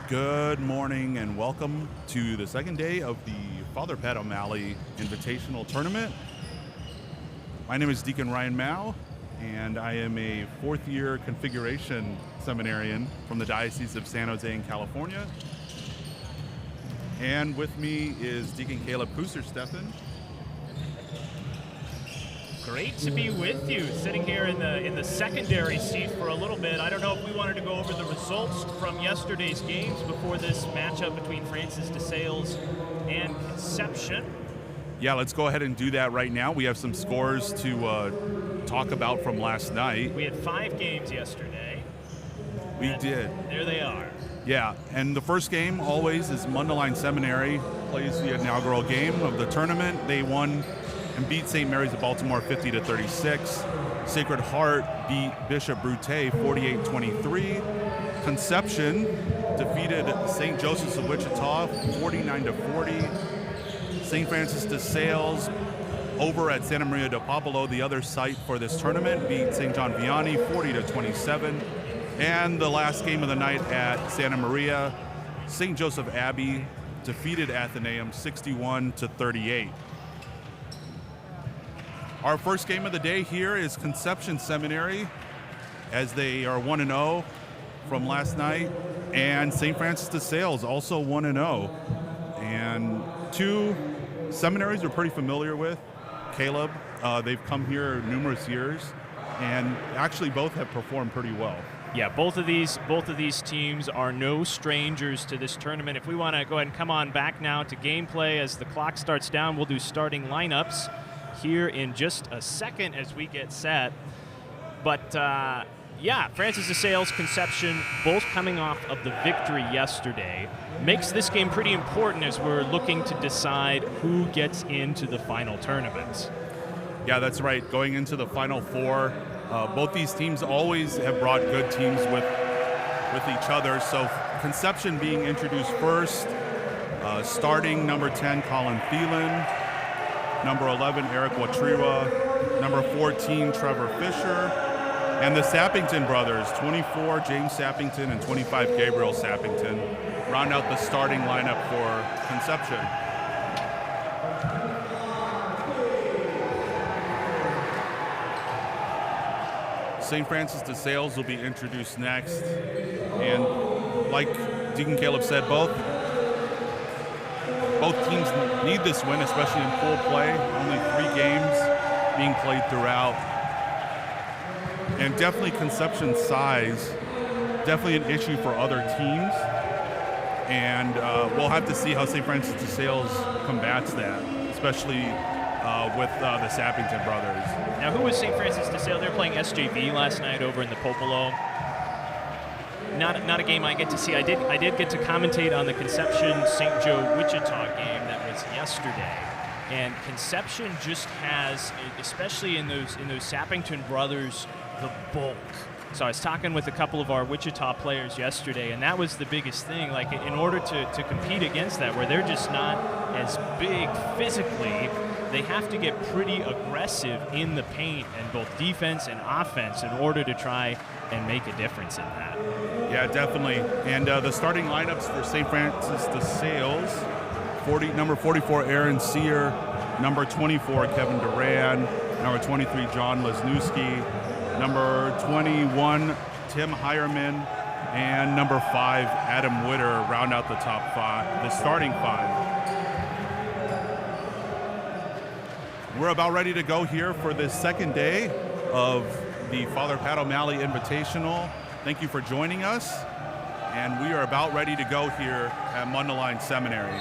Good morning and welcome to the second day of the Father Pat O'Malley Invitational Tournament. My name is Deacon Ryan Mao, and I am a fourth-year configuration seminarian from the Diocese of San Jose in California. And with me is Deacon Caleb Kuser-Steffen. Great to be with you, sitting here in the secondary seat for a little bit. I don't know if we wanted to go over the results from yesterday's games before this matchup between Francis de Sales and Conception. Yeah, let's go ahead and do that right now. We have some scores to talk about from last night. We had 5 games yesterday. We did. There they are. Yeah, and the first game always is Mundelein Seminary plays the inaugural game of the tournament. They won and beat St. Mary's of Baltimore 50-36. Sacred Heart beat Bishop Brute 48-23. Conception defeated St. Joseph's of Wichita 49-40. St. Francis de Sales over at Santa Maria de Popolo, the other site for this tournament, beat St. John Vianney 40-27. And the last game of the night at Santa Maria, St. Joseph Abbey defeated Athenaeum 61-38. Our first game of the day here is Conception Seminary, as they are 1-0 from last night, and St. Francis de Sales also 1-0. And two seminaries we're pretty familiar with. Caleb, they've come here numerous years, and actually both have performed pretty well. Yeah, both of these teams are no strangers to this tournament. If we want to go ahead and come on back now to gameplay as the clock starts down, we'll do starting lineups here in just a second as we get set. But yeah, Francis de Sales, Conception, both coming off of the victory yesterday, makes this game pretty important as we're looking to decide who gets into the final tournament. Yeah, that's right. Going into the Final Four, both these teams always have brought good teams with each other. So Conception being introduced first, starting number 10, Colin Thielen, number 11, Eric Watriwa, number 14, Trevor Fisher, and the Sappington brothers, 24, James Sappington, and 25, Gabriel Sappington, round out the starting lineup for Conception. St. Francis de Sales will be introduced next, and like Deacon Caleb said, both teams need this win, especially in full play. Only 3 games being played throughout. And definitely Conception's size, definitely an issue for other teams. And we'll have to see how St. Francis de Sales combats that, especially with the Sappington brothers. Now, who was St. Francis de Sales? They're playing SJV last night over in the Popolo. Not a game I get to see. I did get to commentate on the Conception St. Joe Wichita game that was yesterday, and Conception just has, especially in those Sappington brothers, the bulk. So I was talking with a couple of our Wichita players yesterday, and that was the biggest thing. Like, in order to compete against that, where they're just not as big physically, they have to get pretty aggressive in the paint and both defense and offense in order to try and make a difference in that. Yeah, definitely. And the starting lineups for St. Francis de Sales, number 44, Aaron Sear, number 24, Kevin Duran, number 23, John Lesniewski, number 21, Tim Hireman, and number 5, Adam Witter, round out the top 5, the starting 5. We're about ready to go here for this second day of the Father Pat O'Malley Invitational. Thank you for joining us, and we are about ready to go here at Mundelein Seminary.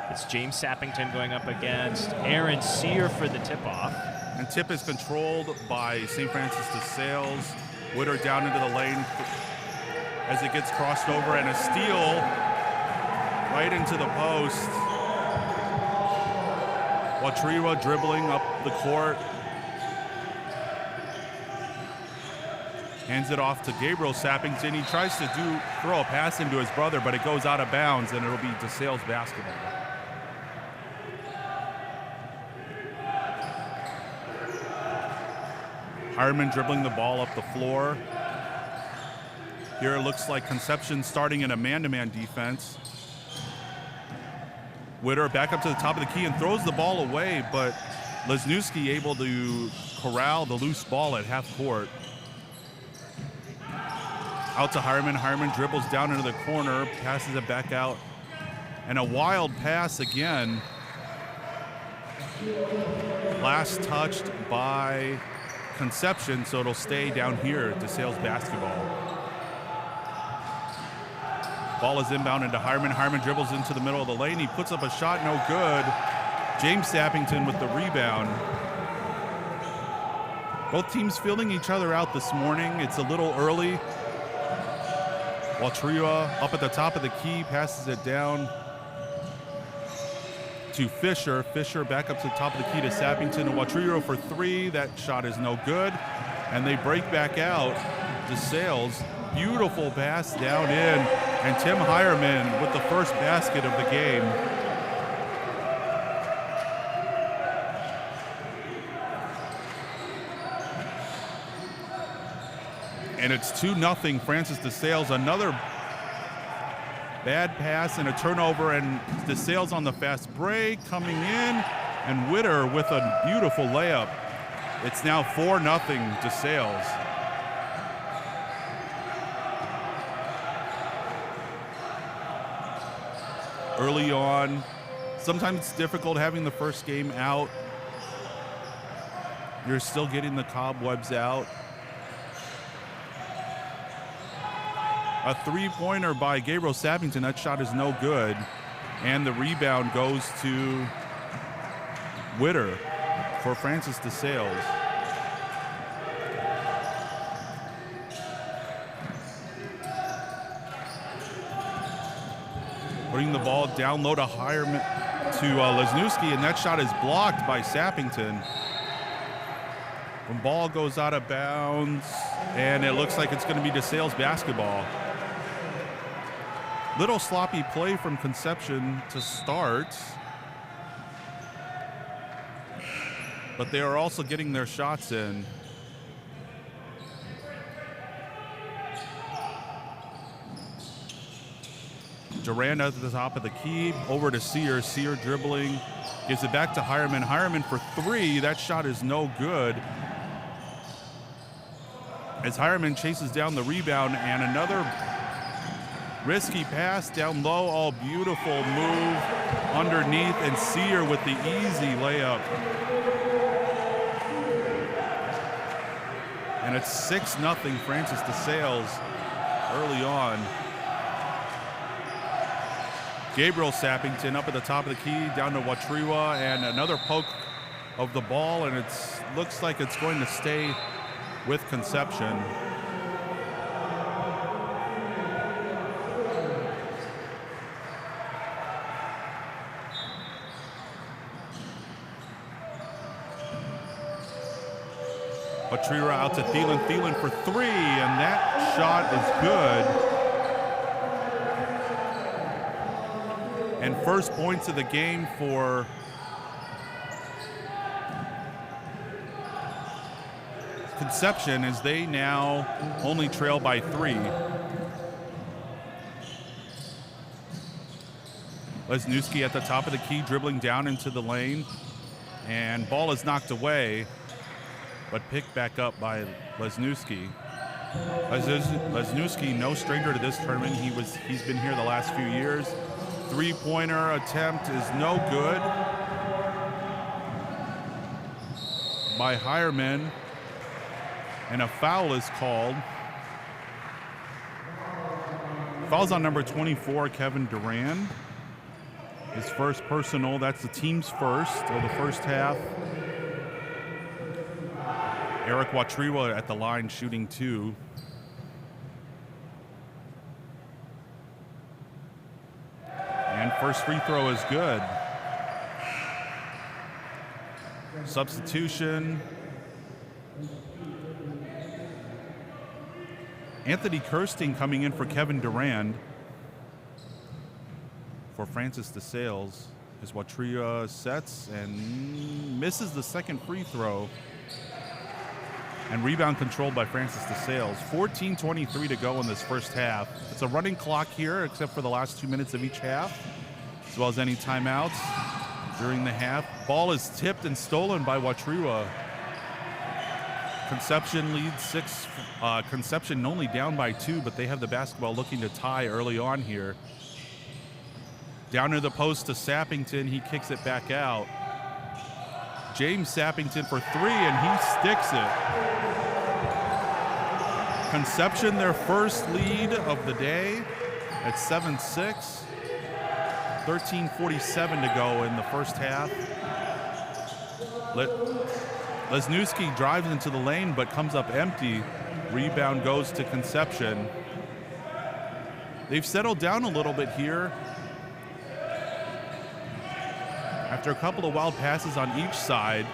It's James Sappington going up against Aaron Sear for the tip-off. And tip is controlled by St. Francis de Sales. Witter down into the lane as it gets crossed over, and a steal right into the post. Watriwa dribbling up the court. Hands it off to Gabriel Sappington. He tries to throw a pass into his brother, but it goes out of bounds, and it'll be de Sales basketball. Hireman dribbling the ball up the floor. Here it looks like Conception starting in a man-to-man defense. Witter back up to the top of the key and throws the ball away, but Lesniewski able to corral the loose ball at half court. Out to Hireman. Hireman dribbles down into the corner, passes it back out. And a wild pass again. Last touched by Conception, so it'll stay down here to DeSales basketball. Ball is inbound into Hireman. Hireman dribbles into the middle of the lane. He puts up a shot, no good. James Sappington with the rebound. Both teams feeling each other out this morning. It's a little early. Watrua up at the top of the key, passes it down to Fisher. Fisher back up to the top of the key to Sappington. And Watrua for three. That shot is no good. And they break back out. DeSales, beautiful pass down in. And Tim Hireman with the first basket of the game. And it's 2-0 Francis DeSales. Another bad pass and a turnover, and DeSales on the fast break coming in, and Witter with a beautiful layup. It's now 4-0 DeSales. Early on, sometimes it's difficult having the first game out. You're still getting the cobwebs out. A three-pointer by Gabriel Sappington. That shot is no good. And the rebound goes to Witter for Francis DeSales. Putting the ball down low to Hireman, to Lesniewski, and that shot is blocked by Sappington. The ball goes out of bounds, and it looks like it's going to be DeSales basketball. Little sloppy play from Conception to start, but they are also getting their shots in. Durand at the top of the key, over to Sear. Sear dribbling, gives it back to Hireman. Hireman for three. That shot is no good. As Hireman chases down the rebound, and another risky pass down low. All beautiful move underneath, and Sear with the easy layup. And it's 6-0 Francis DeSales early on. Gabriel Sappington up at the top of the key, down to Watrua, and another poke of the ball, and it looks like it's going to stay with Conception. Watrua out to Thielen. Thielen for three, and that shot is good. And first points of the game for Conception, as they now only trail by three. Lesniewski at the top of the key, dribbling down into the lane, and ball is knocked away, but picked back up by Lesniewski. Lesniewski, no stranger to this tournament. He's been here the last few years. Three-pointer attempt is no good by Hireman, and a foul is called. Foul's on number 24, Kevin Durand. His first personal. That's the team's first of the first half. Eric Watrua at the line shooting two. And first free throw is good. Substitution. Anthony Kirsting coming in for Kevin Durand for Francis DeSales, as Watrua sets and misses the second free throw. And rebound controlled by Francis DeSales. 14:23 to go in this first half. It's a running clock here, except for the last 2 minutes of each half, as well as any timeouts during the half. Ball is tipped and stolen by Watriwa. Conception leads 6. Conception only down by 2, but they have the basketball looking to tie early on here. Down near the post to Sappington. He kicks it back out. James Sappington for 3, and he sticks it. Conception, their first lead of the day at 7-6. 13:47 to go in the first half. Lesniewski drives into the lane but comes up empty. Rebound goes to Conception. They've settled down a little bit here. After a couple of wild passes on each side,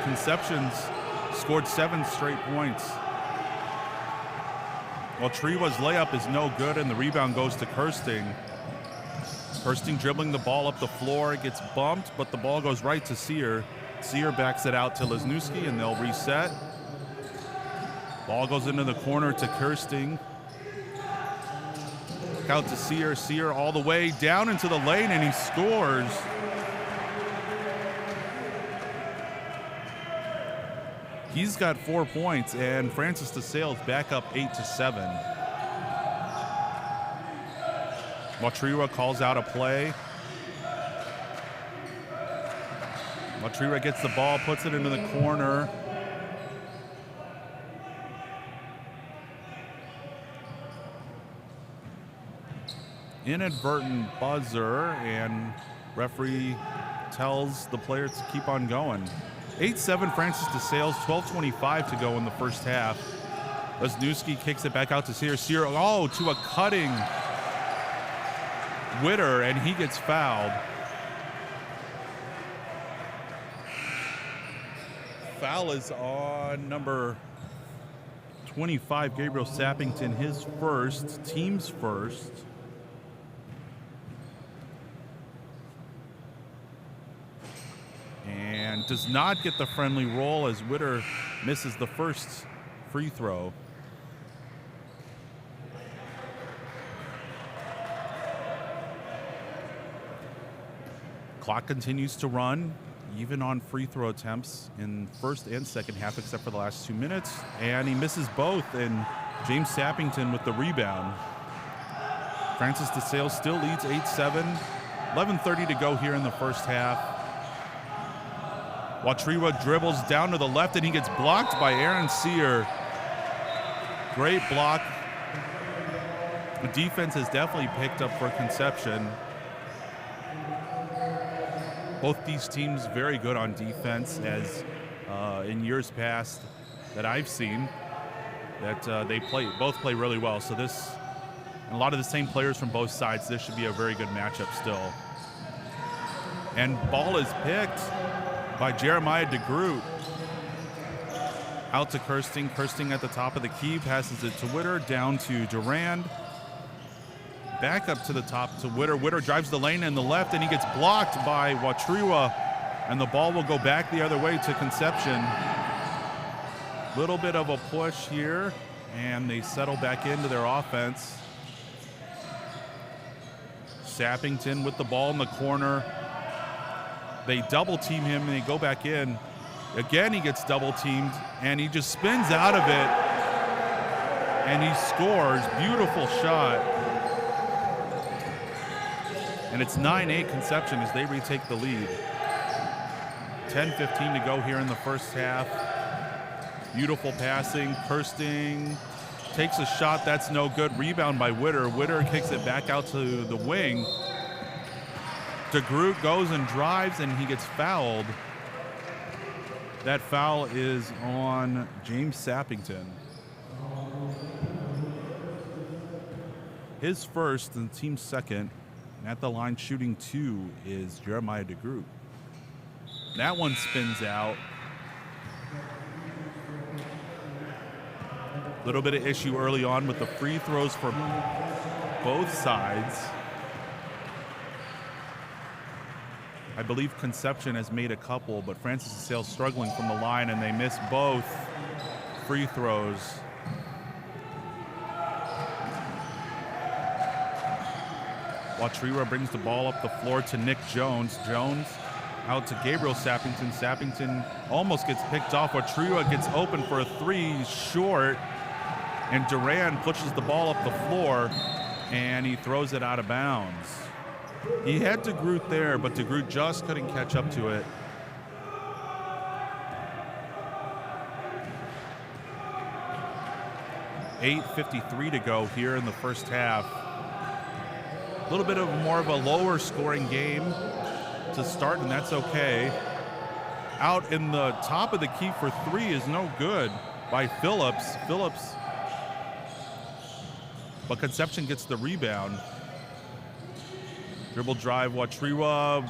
Conception's scored 7 straight points. While Triwa's layup is no good, and the rebound goes to Kirsting. Kirsting dribbling the ball up the floor. It gets bumped, but the ball goes right to Sear. Sear backs it out to Lesniewski, and they'll reset. Ball goes into the corner to Kirsting. Out to Sear. Sear all the way down into the lane, and he scores. He's got 4 points, and Francis DeSales back up 8-7. Watriwa calls out a play. Watriwa gets the ball, puts it into the corner. Inadvertent buzzer, and referee tells the player to keep on going. 8-7 Francis DeSales, 12:25 to go in the first half. Lesniewski kicks it back out to Sear. Sear, to a cutting Witter, and he gets fouled. Foul is on number 25, Gabriel Sappington, his first, team's first. And does not get the friendly roll as Witter misses the first free throw. Clock continues to run, even on free throw attempts in first and second half, except for the last 2 minutes. And he misses both, and James Sappington with the rebound. Francis DeSales still leads 8-7. 11:30 to go here in the first half. Watriwa dribbles down to the left, and he gets blocked by Aaron Sear. Great block. The defense has definitely picked up for Conception. Both these teams very good on defense, as in years past that I've seen, that they both play really well. So this, and a lot of the same players from both sides, this should be a very good matchup still. And ball is picked by Jeremiah DeGroot. Out to Kirsting. Kirsting at the top of the key, passes it to Witter, down to Durand. Back up to the top to Witter. Witter drives the lane in the left, and he gets blocked by Watriwa, and the ball will go back the other way to Conception. Little bit of a push here, and they settle back into their offense. Sappington with the ball in the corner. They double team him, and they go back in. Again, he gets double teamed, and he just spins out of it, and he scores. Beautiful shot. And it's 9-8 Conception as they retake the lead. 10:15 to go here in the first half. Beautiful passing. Kirsting takes a shot. That's no good. Rebound by Witter. Witter kicks it back out to the wing. DeGroot goes and drives, and he gets fouled. That foul is on James Sappington. His first and team's second. And at the line shooting 2 is Jeremiah DeGroot. That one spins out. A little bit of issue early on with the free throws for both sides. I believe Conception has made a couple, but Francis DeSales struggling from the line, and they miss both. free throws. Watriwa brings the ball up the floor to Nick Jones. Jones out to Gabriel Sappington. Sappington almost gets picked off. Watriwa gets open for a three, short. And Duran pushes the ball up the floor, and he throws it out of bounds. He had DeGroot there, but DeGroot just couldn't catch up to it. .8:53 to go here in the first half. A little bit of more of a lower scoring game to start, and that's okay. Out in the top of the key for three is no good by Phillips. But Conception gets the rebound. Dribble drive, Watriwa,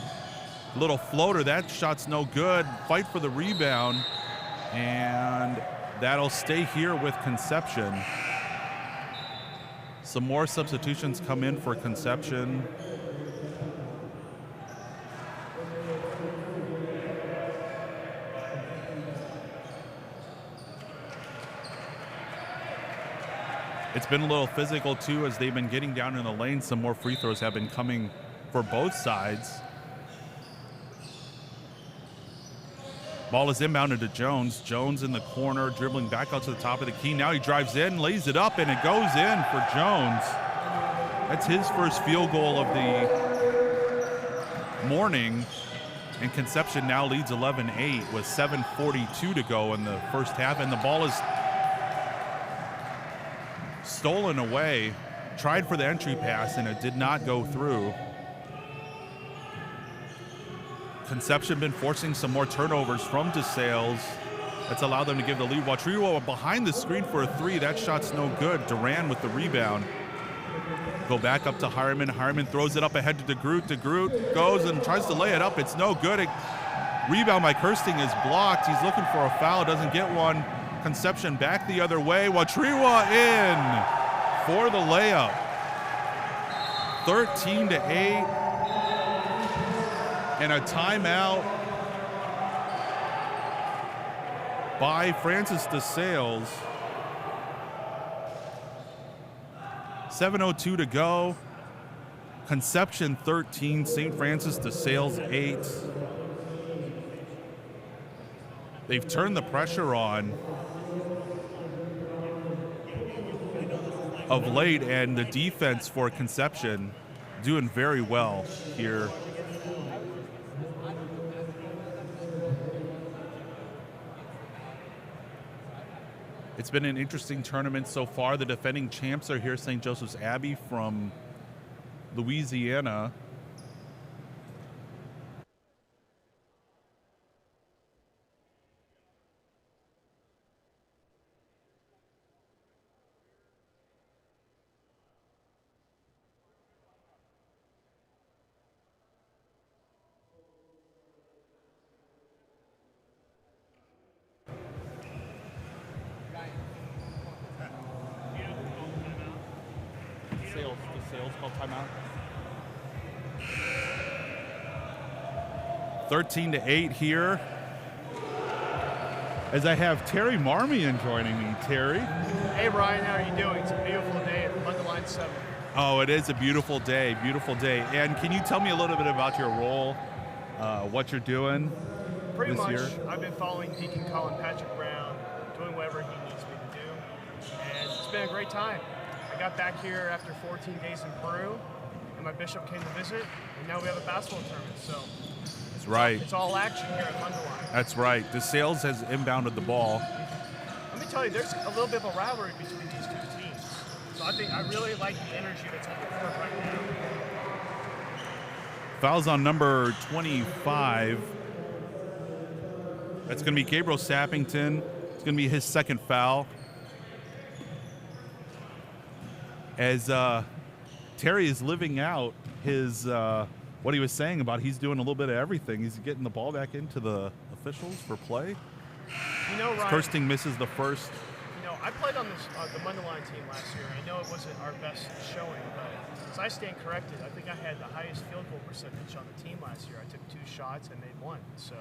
little floater. That shot's no good. Fight for the rebound, and that'll stay here with Conception. Some more substitutions come in for Conception. It's been a little physical too as they've been getting down in the lane. Some more free throws have been coming for both sides. Ball is inbounded to Jones. Jones in the corner, dribbling back out to the top of the key. Now he drives in, lays it up, and it goes in for Jones. That's his first field goal of the morning. And Conception now leads 11-8 with 7:42 to go in the first half. And the ball is stolen away. Tried for the entry pass, and it did not go through. Conception been forcing some more turnovers from DeSales. That's allowed them to give the lead. Watriwa behind the screen for a three. That shot's no good. Duran with the rebound. Go back up to Harriman. Harriman throws it up ahead to DeGroot. DeGroot goes and tries to lay it up. It's no good. Rebound by Kirsting is blocked. He's looking for a foul. Doesn't get one. Conception back the other way. Watriwa in for the layup. 13-8. And a timeout by Francis DeSales. 7:02 to go. Conception 13, St. Francis DeSales 8. They've turned the pressure on of late, and the defense for Conception doing very well here. It's been an interesting tournament so far. The defending champs are here, St. Joseph's Abbey from Louisiana. DeSales called timeout. 13-8 here. As I have Terry Marmion joining me. Terry. Hey Brian, how are you doing? It's a beautiful day at Mundelein Seminary. Oh, it is a beautiful day, beautiful day. And can you tell me a little bit about your role, what you're doing Pretty this much, year? I've been following Deacon Colin Patrick Brown, doing whatever he needs me to do, and it's been a great time. I got back here after 14 days in Peru, and my bishop came to visit, and now we have a basketball tournament, so That's right. it's all action here at Mundelein. That's right. DeSales has inbounded the ball. Let me tell you, there's a little bit of a rivalry between these two teams, so I really like the energy that's on the court right now. Fouls on number 25. That's going to be Gabriel Sappington. It's going to be his second foul. As Terry is living out his what he was saying about he's doing a little bit of everything. He's getting the ball back into the officials for play. You know, Ryan, Kirsting misses the first. You know, I played on this the Mundelein team last year. I know it wasn't our best showing, but as I stand corrected, I think I had the highest field goal percentage on the team last year. I took 2 shots and made 1. So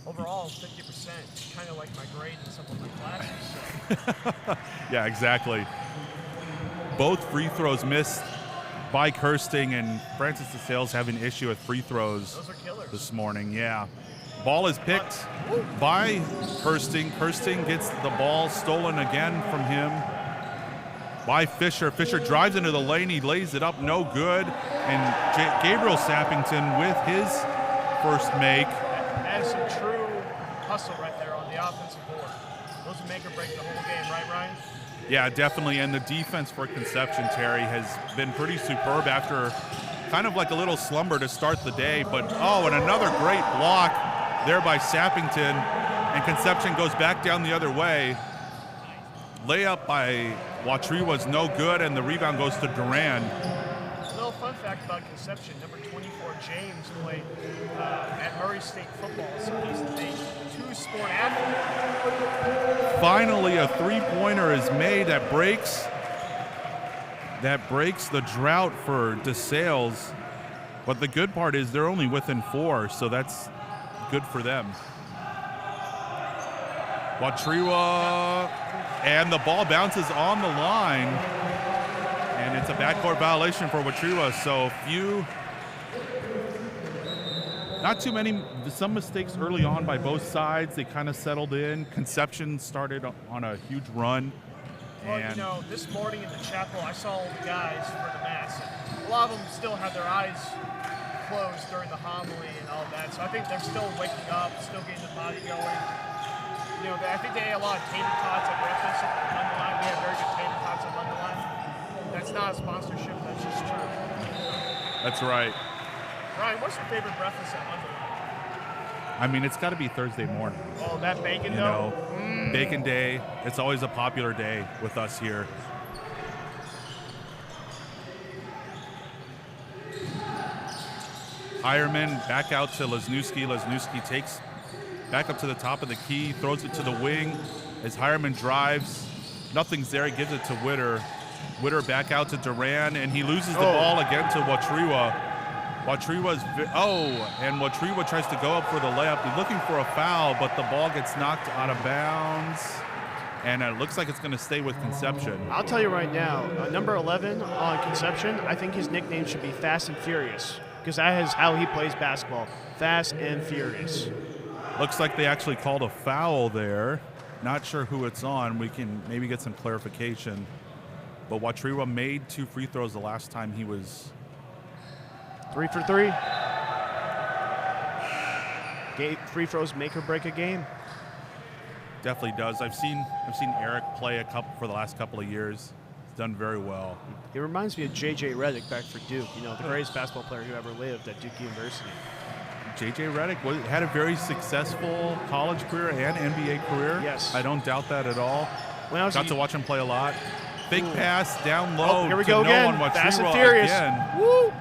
overall 50%, kind of like my grade in some of my classes. So. Yeah, exactly. Both free throws missed by Kirsting, and Francis DeSales have an issue with free throws Those are killers. this morning. Yeah. Ball is picked by Kirsting. Kirsting gets the ball stolen again from him by Fisher. Fisher drives into the lane. He lays it up, no good. And Gabriel Sappington with his first make. That is some true hustle right there on the offensive board. Those will make or break the whole game, right, Ryan? Yeah, definitely. And the defense for Conception, Terry, has been pretty superb after kind of like a little slumber to start the day. But, and another great block there by Sappington. And Conception goes back down the other way. Layup by Watry was no good, and the rebound goes to Duran. A little fun fact about Conception, number 24, James, played at Murray State football, so he's a two-sport athlete. Finally, a three-pointer is made that breaks the drought for DeSales. But the good part is they're only within 4, so that's good for them. Watriwa, and the ball bounces on the line, and it's a backcourt violation for Watriwa. So not too many, some mistakes early on by both sides. They kind of settled in. Conception started on a huge run. Well, this morning in the chapel, I saw all the guys for the Mass. A lot of them still had their eyes closed during the homily and all that, so I think they're still waking up, still getting the body going. I think they ate a lot of tater tots at breakfast at Mundelein. We have very good tater tots at Mundelein. That's not a sponsorship, that's just true. That's right. Ryan, what's your favorite breakfast at Mundelein? I mean, it's got to be Thursday morning. Oh, that bacon dough? Bacon day. It's always a popular day with us here. Hireman back out to Lesniewski. Lesniewski takes back up to the top of the key, throws it to the wing as Hireman drives. Nothing's there. He gives it to Witter. Witter back out to Duran, and he loses the ball again to Watriwa. And Watriwa tries to go up for the layup. He's looking for a foul, but the ball gets knocked out of bounds, and it looks like it's going to stay with Conception. I'll tell you right now, number 11 on Conception, I think his nickname should be Fast and Furious, because that is how he plays basketball, Fast and Furious. Looks like they actually called a foul there. Not sure who it's on. We can maybe get some clarification. But Watriwa made 2 free throws the last time he was 3 for 3. Free throws make or break a game. Definitely does. I've seen Eric play for the last couple of years. He's done very well. He reminds me of J.J. Redick back for Duke. The greatest basketball player who ever lived at Duke University. J.J. Redick had a very successful college career and NBA career. Yes. I don't doubt that at all. Got to watch him play a lot. Fake pass down low. Here we go again. Fast and Furious. Again. Woo!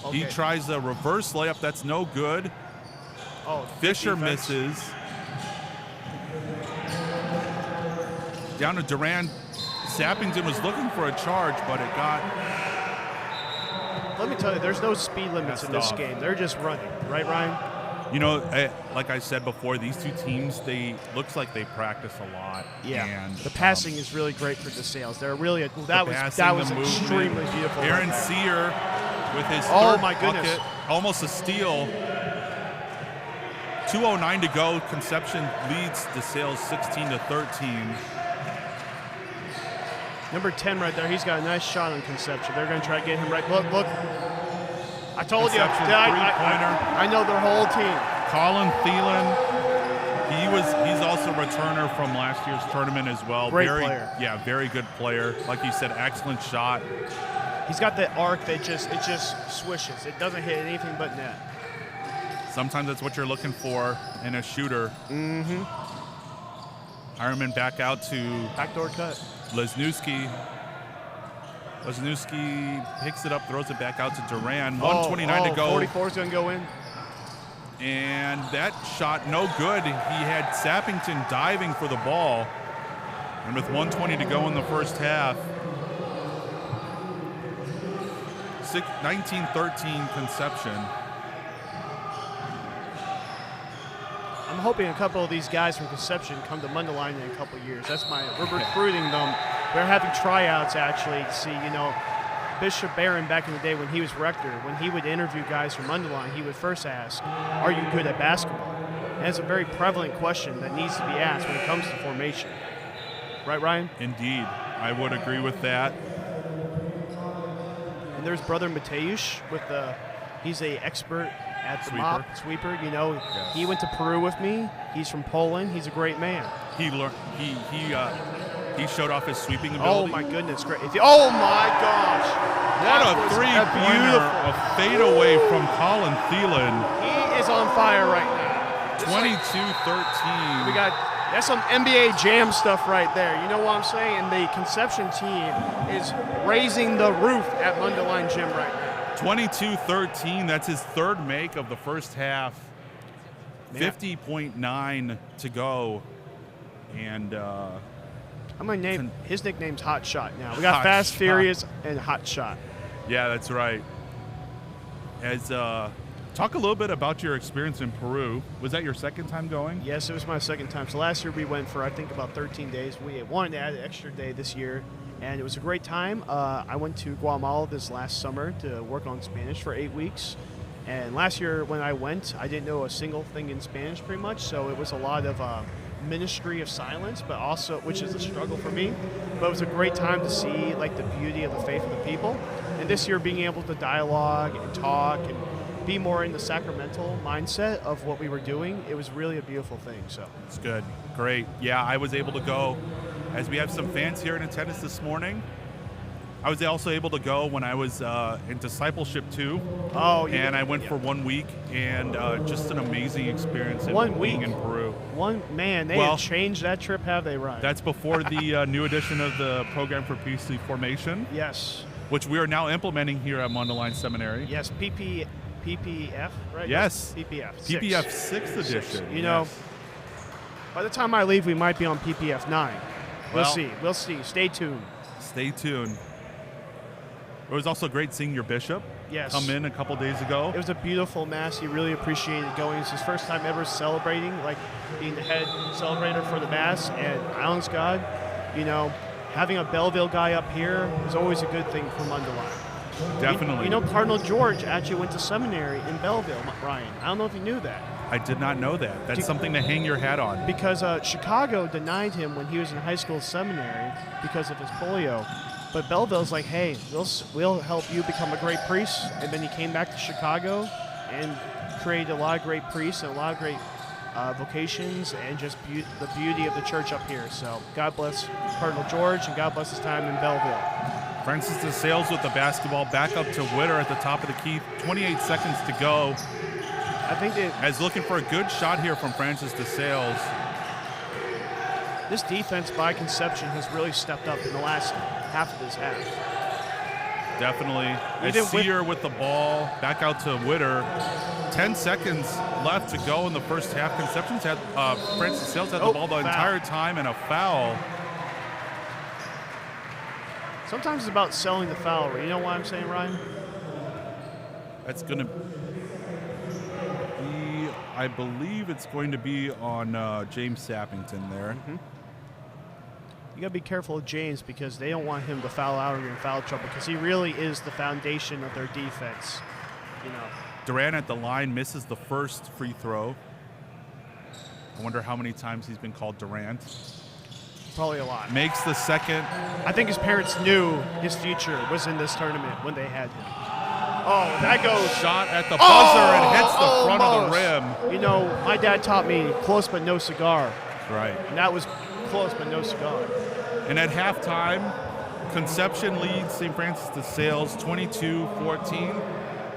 Okay. He tries a reverse layup. That's no good. Fisher misses. Down to Duran. Sappington was looking for a charge, but it got... Let me tell you, there's no speed limits in this game. They're just running. Right, Ryan? Like I said before, these two teams, looks like they practice a lot. Yeah. And the passing is really great for DeSales. They're really that was extremely beautiful. Aaron Sear with his my goodness. bucket, almost a steal. 2:09 to go. Conception leads DeSales 16-13. Number 10 right there. He's got a nice shot on Conception. They're going to try to get him right. Look. I told you. I know their whole team. Colin Thielen. He's also a returner from last year's tournament as well. Great player. Yeah, very good player. Like you said, excellent shot. He's got that arc that it just swishes. It doesn't hit anything but net. Sometimes that's what you're looking for in a shooter. Mm-hmm. Hireman back out to backdoor cut. Lesniewski picks it up, throws it back out to Duran. 1:29 to go. 44 is going to go in. And that shot no good. He had Sappington diving for the ball. And with 1:20 to go in the first half, 19-13 Conception. I'm hoping a couple of these guys from Conception come to Mundelein in a couple of years. We're recruiting them. We're having tryouts actually to see, Bishop Barron back in the day when he was rector, when he would interview guys from Mundelein, he would first ask, are you good at basketball? And it's a very prevalent question that needs to be asked when it comes to formation. Right, Ryan? Indeed. I would agree with that. And there's Brother Mateusz he's a expert at the sweeper. Yes. He went to Peru with me. He's from Poland. He's a great man. He showed off his sweeping ability. Oh my goodness, great! Oh my gosh! What a three-pointer, a fadeaway from Colin Thielen. He is on fire right now. 22-13. That's some NBA Jam stuff right there. You know what I'm saying? And the Conception team is raising the roof at Mundelein Gym right now. 22-13, that's his third make of the first half. 50.9 to go. And I'm going to name his nickname's Hot Shot now. We got Hot Fast, Shot. Furious, and Hot Shot. Yeah, that's right. Talk a little bit about your experience in Peru. Was that your second time going? Yes, it was my second time. So last year we went for, I think, about 13 days. We wanted to add an extra day this year, and it was a great time. I went to Guatemala this last summer to work on Spanish for 8 weeks. And last year when I went, I didn't know a single thing in Spanish pretty much, so it was a lot of ministry of silence, but also, which is a struggle for me. But it was a great time to see the beauty of the faith of the people. And this year being able to dialogue and talk and be more in the sacramental mindset of what we were doing, it was really a beautiful thing. So it's good. Great. Yeah, I was able to go, as we have some fans here in attendance this morning. I was also able to go when I was in discipleship too. Oh, yeah. And I went for 1 week, and just an amazing experience. Being in Peru. They have changed that trip, have they, Ryan? That's before the new edition of the Program for Priestly Formation. Yes. Which we are now implementing here at Mundelein Seminary. Yes, PPF, right? Yes. PPF. PPF 6th edition. By the time I leave, we might be on PPF 9. We'll see. Stay tuned. It was also great seeing your bishop come in a couple days ago. It was a beautiful mass. He really appreciated going. It's his first time ever celebrating, being the head celebrator for the mass. And Islands God, having a Belleville guy up here is always a good thing for Mundelein. Definitely. Cardinal George actually went to seminary in Belleville, Ryan. I don't know if you knew that. I did not know that. That's something to hang your hat on. Because Chicago denied him when he was in high school seminary because of his polio. But Belleville's like, hey, we'll help you become a great priest. And then he came back to Chicago and created a lot of great priests and a lot of great vocations and just the beauty of the church up here. So God bless Cardinal George, and God bless his time in Belleville. Francis de Sales with the basketball back up to Witter at the top of the key. 28 seconds to go. I think as looking for a good shot here from Francis de Sales. This defense by Conception has really stepped up in the last half of this half. Definitely. As Sear with the ball back out to Witter. 10 seconds left to go in the first half. Conception's had Francis de Sales had the ball the entire time, and a foul. Sometimes it's about selling the foul. You know what I'm saying, Ryan? That's going to be, I believe it's going to be on James Sappington there. Mm-hmm. You got to be careful of James because they don't want him to foul out or get in foul trouble because he really is the foundation of their defense. Durant at the line misses the first free throw. I wonder how many times he's been called Durant. Probably a lot. Makes the second. I think his parents knew his future was in this tournament when they had him. Oh, that goes. Shot at the buzzer and hits the front of the rim. My dad taught me close but no cigar. That's right. And that was close but no cigar. And at halftime, Conception leads St. Francis de Sales 22-14.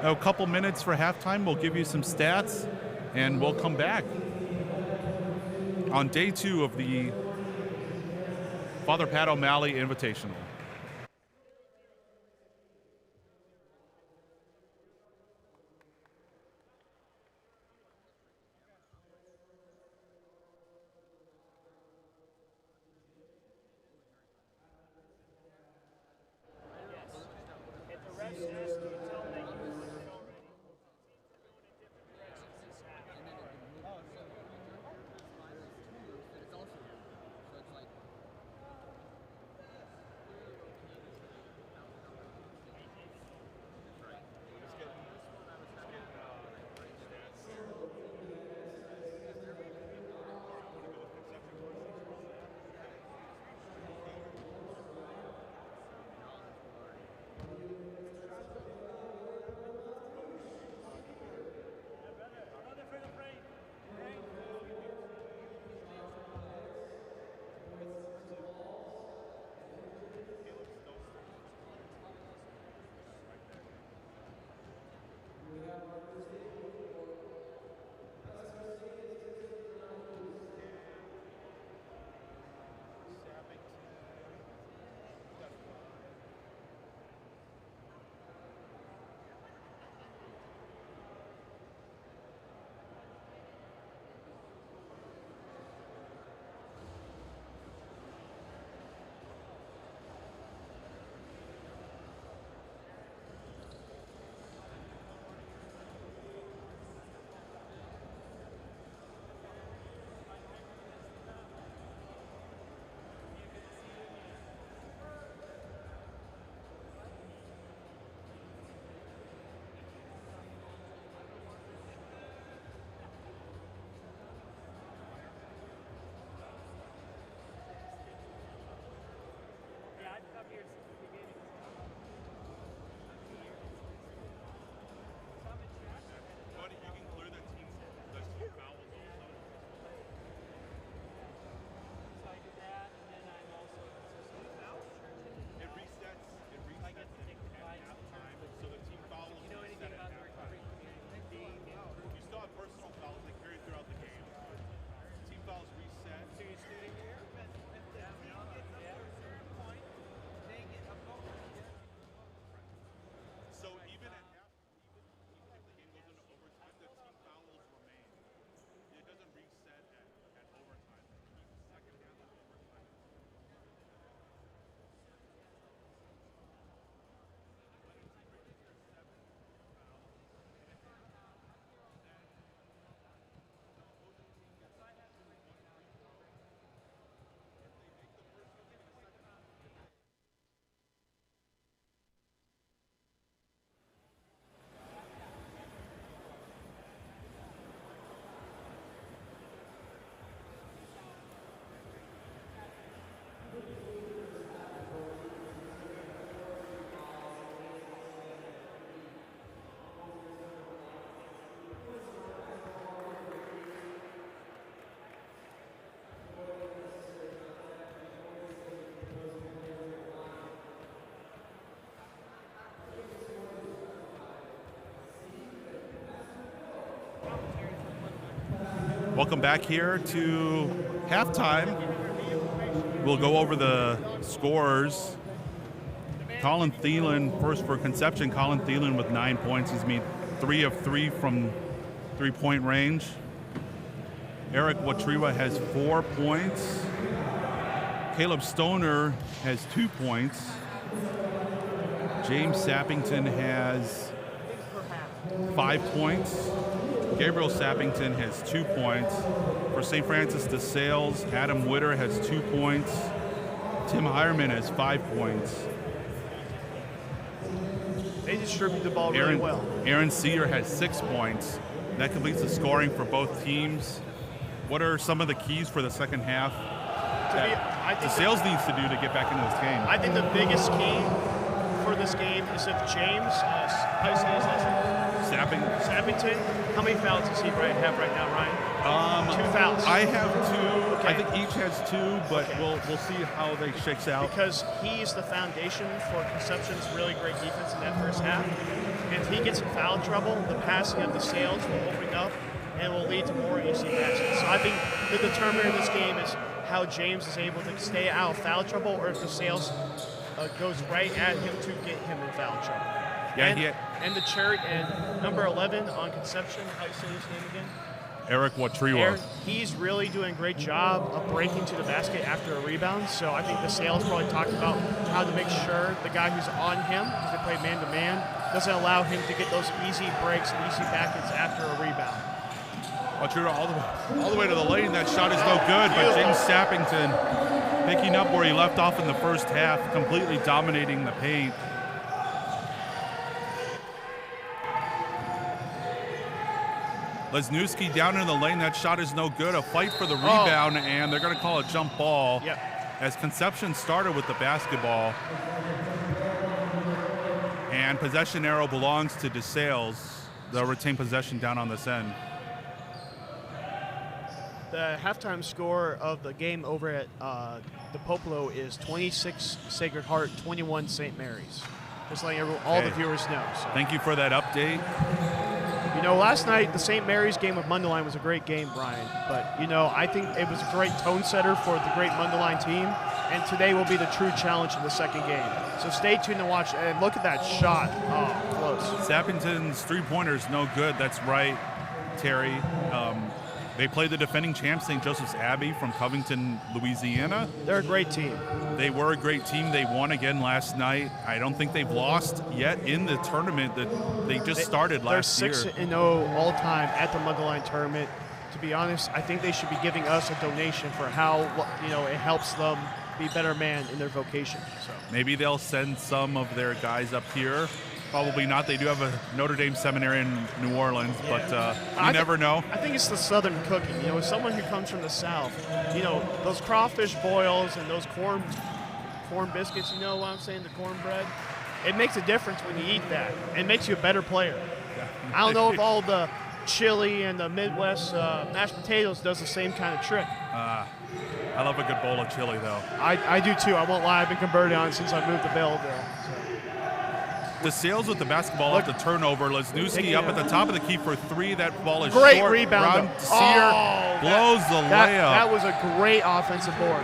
Now, a couple minutes for halftime. We'll give you some stats, and we'll come back. On day 2 of the Father Pat O'Malley Invitational. Welcome back here to halftime. We'll go over the scores. Colin Thielen, first for Conception. Colin Thielen with 9 points. He's made 3 of 3 from three-point range. Eric Watriwa has 4 points. Caleb Stoner has 2 points. James Sappington has 5 points. Gabriel Sappington has 2 points. For St. Francis de Sales, Adam Witter has 2 points. Tim Hireman has 5 points. They distribute the ball really well. Aaron Sear has 6 points. That completes the scoring for both teams. What are some of the keys for the second half that the Sales needs to do to get back into this game? I think the biggest key for this game is if James, how do you say his last name? Sappington. How many fouls does he have right now, Ryan? 2 fouls. I have 2. Okay. I think each has 2, but we'll see how they shakes out. Because he's the foundation for Conception's really great defense in that first half. And if he gets in foul trouble, the passing of the Sales will open up and will lead to more easy matches. So I think the determiner in this game is how James is able to stay out of foul trouble, or if the Sales goes right at him to get him in foul trouble. Yeah, and the cherry and number 11 on Conception, how do you say his name again? Eric Watriwa. He's really doing a great job of breaking to the basket after a rebound. So I think the Sales probably talked about how to make sure the guy who's on him, because they play man-to-man, doesn't allow him to get those easy breaks and easy baskets after a rebound. Watriwa all the way to the lane. That shot is no good, but James Sappington picking up where he left off in the first half, completely dominating the paint. Lesniewski down in the lane. That shot is no good. A fight for the rebound, and they're going to call a jump ball. Yep. As Conception started with the basketball. And possession arrow belongs to DeSales. They'll retain possession down on this end. The halftime score of the game over at the Popolo is 26 Sacred Heart, 21 St. Mary's. Just letting all the viewers know. So. Thank you for that update. You know, last night, the St. Mary's game with Mundelein was a great game, Brian. But, you know, I think it was a great tone setter for the great Mundelein team. And today will be the true challenge in the second game. So stay tuned and watch. And look at that shot. Oh, close. Sappington's three-pointer is no good. That's right, Terry. They play the defending champs, St. Joseph's Abbey from Covington, Louisiana. They're a great team. They were a great team. They won again last night. I don't think they've lost yet in the tournament that they just started last year. They're 6-0 all time at the Mundelein tournament. To be honest, I think they should be giving us a donation for how, you know, it helps them be better man in their vocation. So maybe they'll send some of their guys up here. Probably not. They do have a Notre Dame seminary in New Orleans, but you never know. I think it's the Southern cooking. You know, as someone who comes from the South, you know, those crawfish boils and those corn biscuits, you know what I'm saying, the cornbread, it makes a difference when you eat that. It makes you a better player. I don't know if all the chili and the Midwest mashed potatoes does the same kind of trick. I love a good bowl of chili, though. I do, too. I won't lie. I've been converted on it since I moved to Belleville. So. DeSales with the basketball off the turnover. Lesniewski up at the top of the key for 3. That ball is great short. Rebound. Sear blows the layup. That was a great offensive board.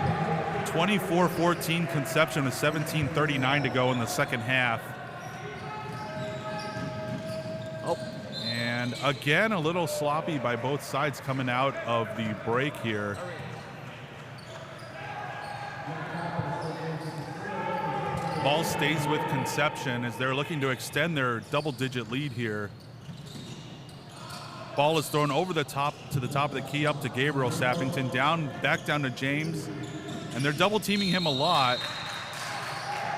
24-14 Conception with 17:39 to go in the second half. And again, a little sloppy by both sides coming out of the break here. Ball stays with Conception as they're looking to extend their double-digit lead here. Ball is thrown over the top to the top of the key up to Gabriel Sappington, back down to James, and they're double-teaming him a lot.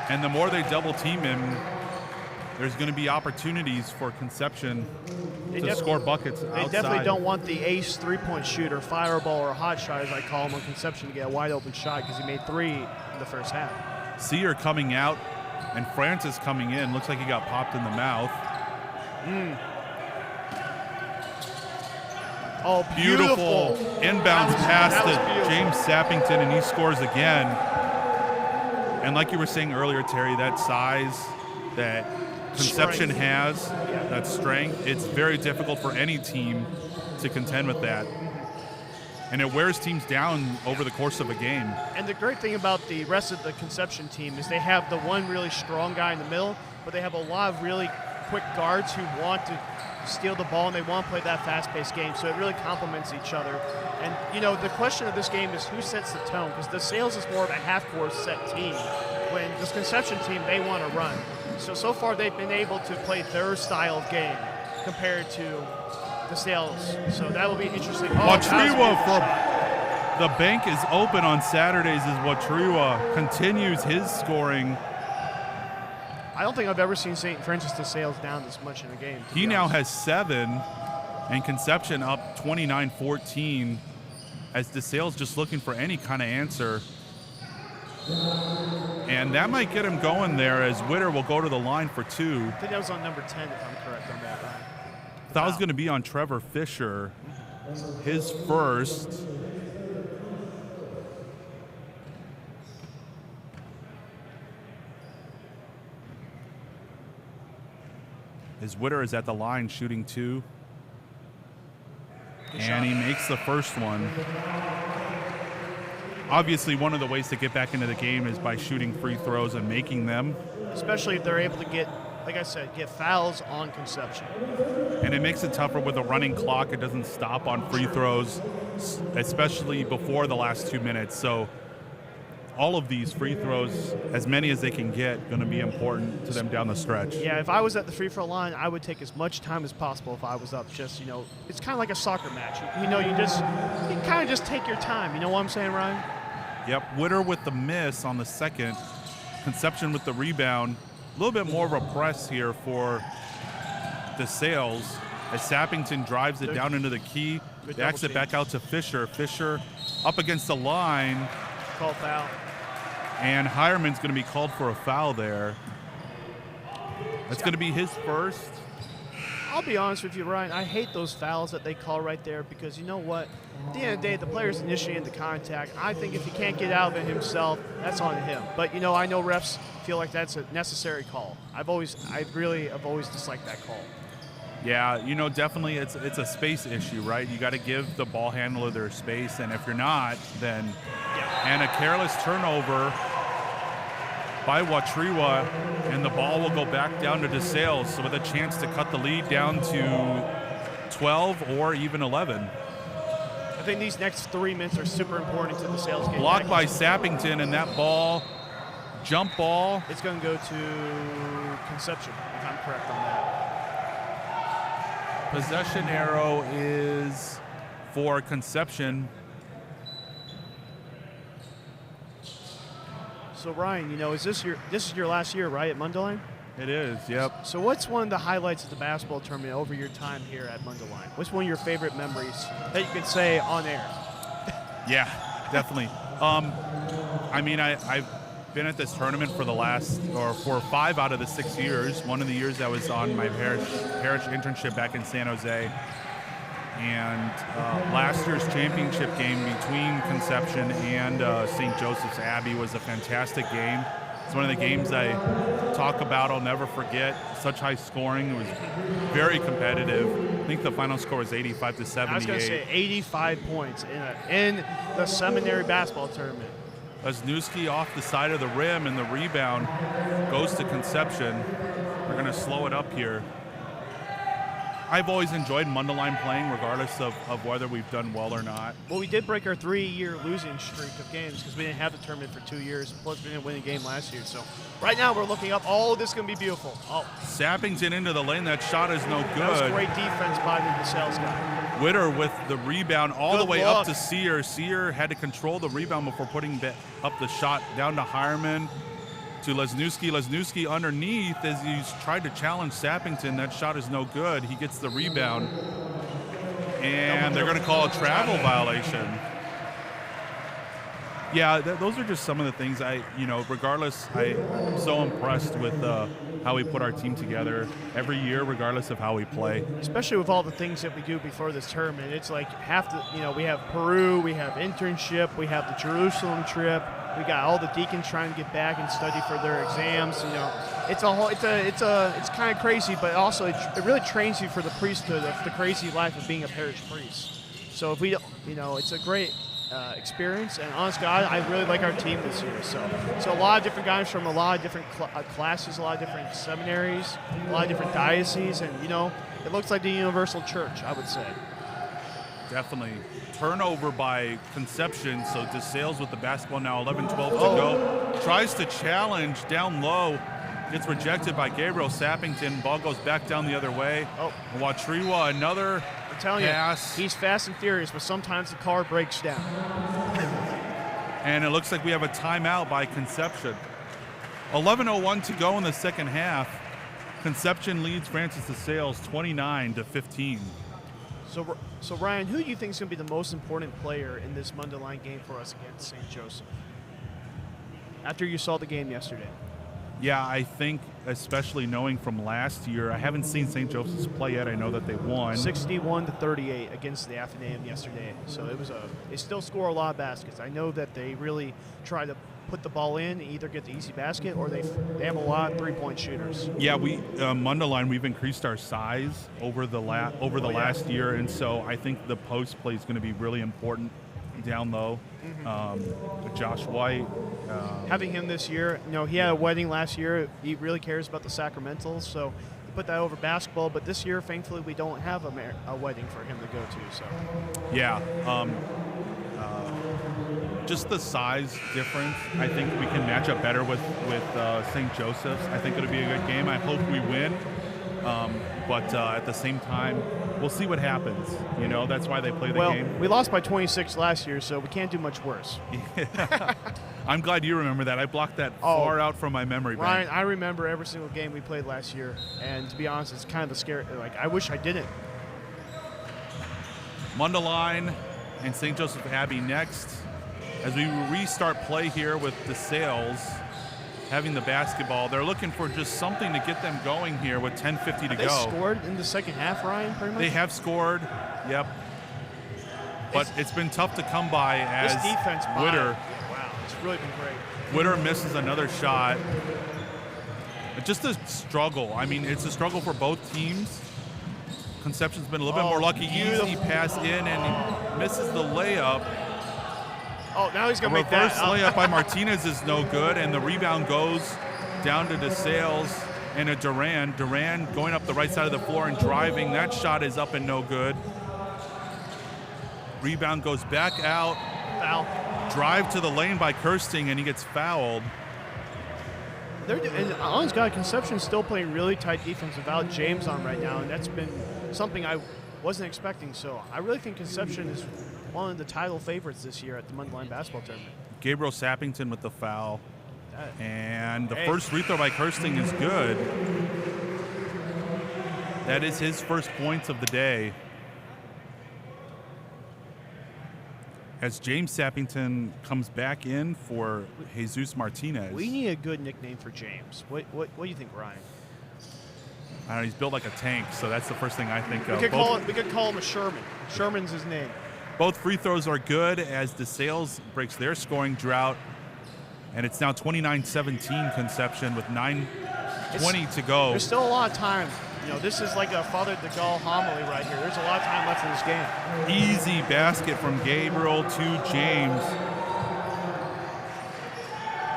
And the more they double-team him, there's going to be opportunities for Conception to score buckets outside. They definitely don't want the ace three-point shooter, fireball, or hot shot, as I call him, on Conception to get a wide-open shot because he made 3 in the first half. Sear coming out and Francis coming in. Looks like he got popped in the mouth. Oh, beautiful inbounds pass to James Sappington, and he scores again. And like you were saying earlier, Terry, that size that Conception has, that strength, it's very difficult for any team to contend with that. and it wears teams down over the course of a game. And the great thing about the rest of the Conception team is they have the one really strong guy in the middle, but they have a lot of really quick guards who want to steal the ball and they want to play that fast-paced game, so it really complements each other. And, the question of this game is who sets the tone, because the Sales is more of a half-court set team, when this Conception team, they want to run. So far they've been able to play their style of game compared to the Sales, so that will be interesting. Watriwa for the bank is open on Saturdays as Watriwa continues his scoring. I don't think I've ever seen St. Francis de Sales down this much in a game. He now has 7, and Conception up 29-14 as de Sales just looking for any kind of answer. And that might get him going there as Witter will go to the line for 2. I think that was on number 10, if I'm correct on that, Ryan. That was going to be on Trevor Fisher, his first. As Witter is at the line shooting 2. And he makes the first one. Obviously, one of the ways to get back into the game is by shooting free throws and making them. Especially if they're able to get, like I said, get fouls on Conception. And it makes it tougher with a running clock. It doesn't stop on free throws, especially before the last 2 minutes. So all of these free throws, as many as they can get, going to be important to them down the stretch. Yeah, if I was at the free throw line, I would take as much time as possible if I was up. Just, it's kind of like a soccer match. You kind of just take your time. You know what I'm saying, Ryan? Yep, Witter with the miss on the second. Conception with the rebound. A little bit more of a press here for the Sales as Sappington drives it down into the key. Backs it back out to Fisher. Fisher up against the line. Call foul. And Hireman's going to be called for a foul there. That's going to be his first. I'll be honest with you, Ryan. I hate those fouls that they call right there because you know what? At the end of the day, the player's initiating the contact. I think if he can't get out of it himself, that's on him. But, I know refs feel like that's a necessary call. I've always disliked that call. Yeah, definitely it's a space issue, right? You got to give the ball handler their space, and if you're not, then and a careless turnover by Watriwa, and the ball will go back down to DeSales, so with a chance to cut the lead down to 12 or even 11. I think these next 3 minutes are super important to the Sales game. Blocked by Sappington, and that ball, jump ball. It's going to go to Conception, if I'm correct on that. Possession arrow is for Conception. So Ryan, this is your last year, right, at Mundelein? It is, yep. So what's one of the highlights of the basketball tournament over your time here at Mundelein? What's one of your favorite memories that you could say on air? Yeah, definitely. I've been at this tournament for 5 out of the 6 years. One of the years I was on my parish internship back in San Jose. And last year's championship game between Conception and St. Joseph's Abbey was a fantastic game. It's one of the games I talk about, I'll never forget. Such high scoring. It was very competitive. I think the final score was 85-78. I was going to say 85 points in the seminary basketball tournament. Lesniewski off the side of the rim, and the rebound goes to Conception. We're going to slow it up here. I've always enjoyed Mundelein playing, regardless of whether we've done well or not. Well, we did break our 3-year losing streak of games because we didn't have the tournament for 2 years. Plus, we didn't win a game last year. So right now, we're looking up. Oh, this is going to be beautiful. Oh, Sappington into the lane. That shot is no good. That was great defense by the Sales guy. Witter with the rebound all the way up to Sear. Sear had to control the rebound before putting up the shot down to Hireman. To Lesniewski. Lesniewski underneath as he's tried to challenge Sappington. That shot is no good. He gets the rebound. And they're going to call a travel violation. Yeah, those are just some of the things regardless, I'm so impressed with how we put our team together every year, regardless of how we play. Especially with all the things that we do before this tournament. It's like we have Peru, we have internship, we have the Jerusalem trip. We got all the deacons trying to get back and study for their exams. It's kind of crazy, but also it really trains you for the priesthood, of the crazy life of being a parish priest. So if we, it's a great experience. And honest God, I really like our team this year. So a lot of different guys from a lot of different classes, a lot of different seminaries, a lot of different dioceses, and it looks like the universal church, I would say. Definitely. Turnover by Conception, so DeSales with the basketball now, 11-12 to go. Tries to challenge down low, gets rejected by Gabriel Sappington. Ball goes back down the other way. Watriwa, another I'm telling pass. You, he's fast and furious, but sometimes the car breaks down. And it looks like we have a timeout by Conception. 11:01 to go in the second half. Conception leads Francis DeSales 29-15. So Ryan, who do you think is going to be the most important player in this Mundelein game for us against St. Joseph? After you saw the game yesterday. Yeah, I think, especially knowing from last year, I haven't seen St. Joseph's play yet. I know that they won 61-38 against the Athenaeum yesterday. So they still score a lot of baskets. I know that they really try to put the ball in, either get the easy basket, or they have a lot of three-point shooters. Yeah, we Mundelein, we've increased our size over the last year, and so I think the post play is going to be really important down low. With Josh White. Having him this year, he had a wedding last year. He really cares about the sacramentals, so he put that over basketball. But this year, thankfully, we don't have a wedding for him to go to. So, yeah, just the size difference. I think we can match up better with St. Joseph's. I think it'll be a good game. I hope we win. But at the same time, we'll see what happens. That's why they play the game. Well, we lost by 26 last year, so we can't do much worse. I'm glad you remember that. I blocked that far out from my memory bank. Ryan, I remember every single game we played last year, and to be honest, it's kind of a scary. I wish I didn't. Mundelein and St. Joseph Abbey next. As we restart play here with DeSales having the basketball. They're looking for just something to get them going here with 10:50 to go. They scored in the second half, Ryan, pretty much? They have scored, yep. But it's been tough to come by as this defense Witter. Wow, it's really been great. Witter misses another shot. Just a struggle. I mean, it's a struggle for both teams. Conception's been a little bit more lucky. Easy pass in, and he misses the layup. Oh, now he's going to make that. Reverse layup by Martinez is no good, and the rebound goes down to DeSales and a Duran. Duran going up the right side of the floor and driving. That shot is up and no good. Rebound goes back out. Foul. Drive to the lane by Kirsting, and he gets fouled. And honest God, Conception's still playing really tight defense without James on right now, and that's been something I wasn't expecting. So I really think Conception is one of the title favorites this year at the Mundelein basketball tournament. Gabriel Sappington with the foul. And the first free throw by Kirsting is good. That is his first points of the day. As James Sappington comes back in for Jesus Martinez. We need a good nickname for James. What do you think, Ryan? I don't know, he's built like a tank, so that's the first thing I think of. We could call him a Sherman. Sherman's his name. Both free throws are good as DeSales breaks their scoring drought. And it's now 29-17 Conception with 9:20 to go. There's still a lot of time. This is like a Father de Gaulle homily right here. There's a lot of time left in this game. Easy basket from Gabriel to James.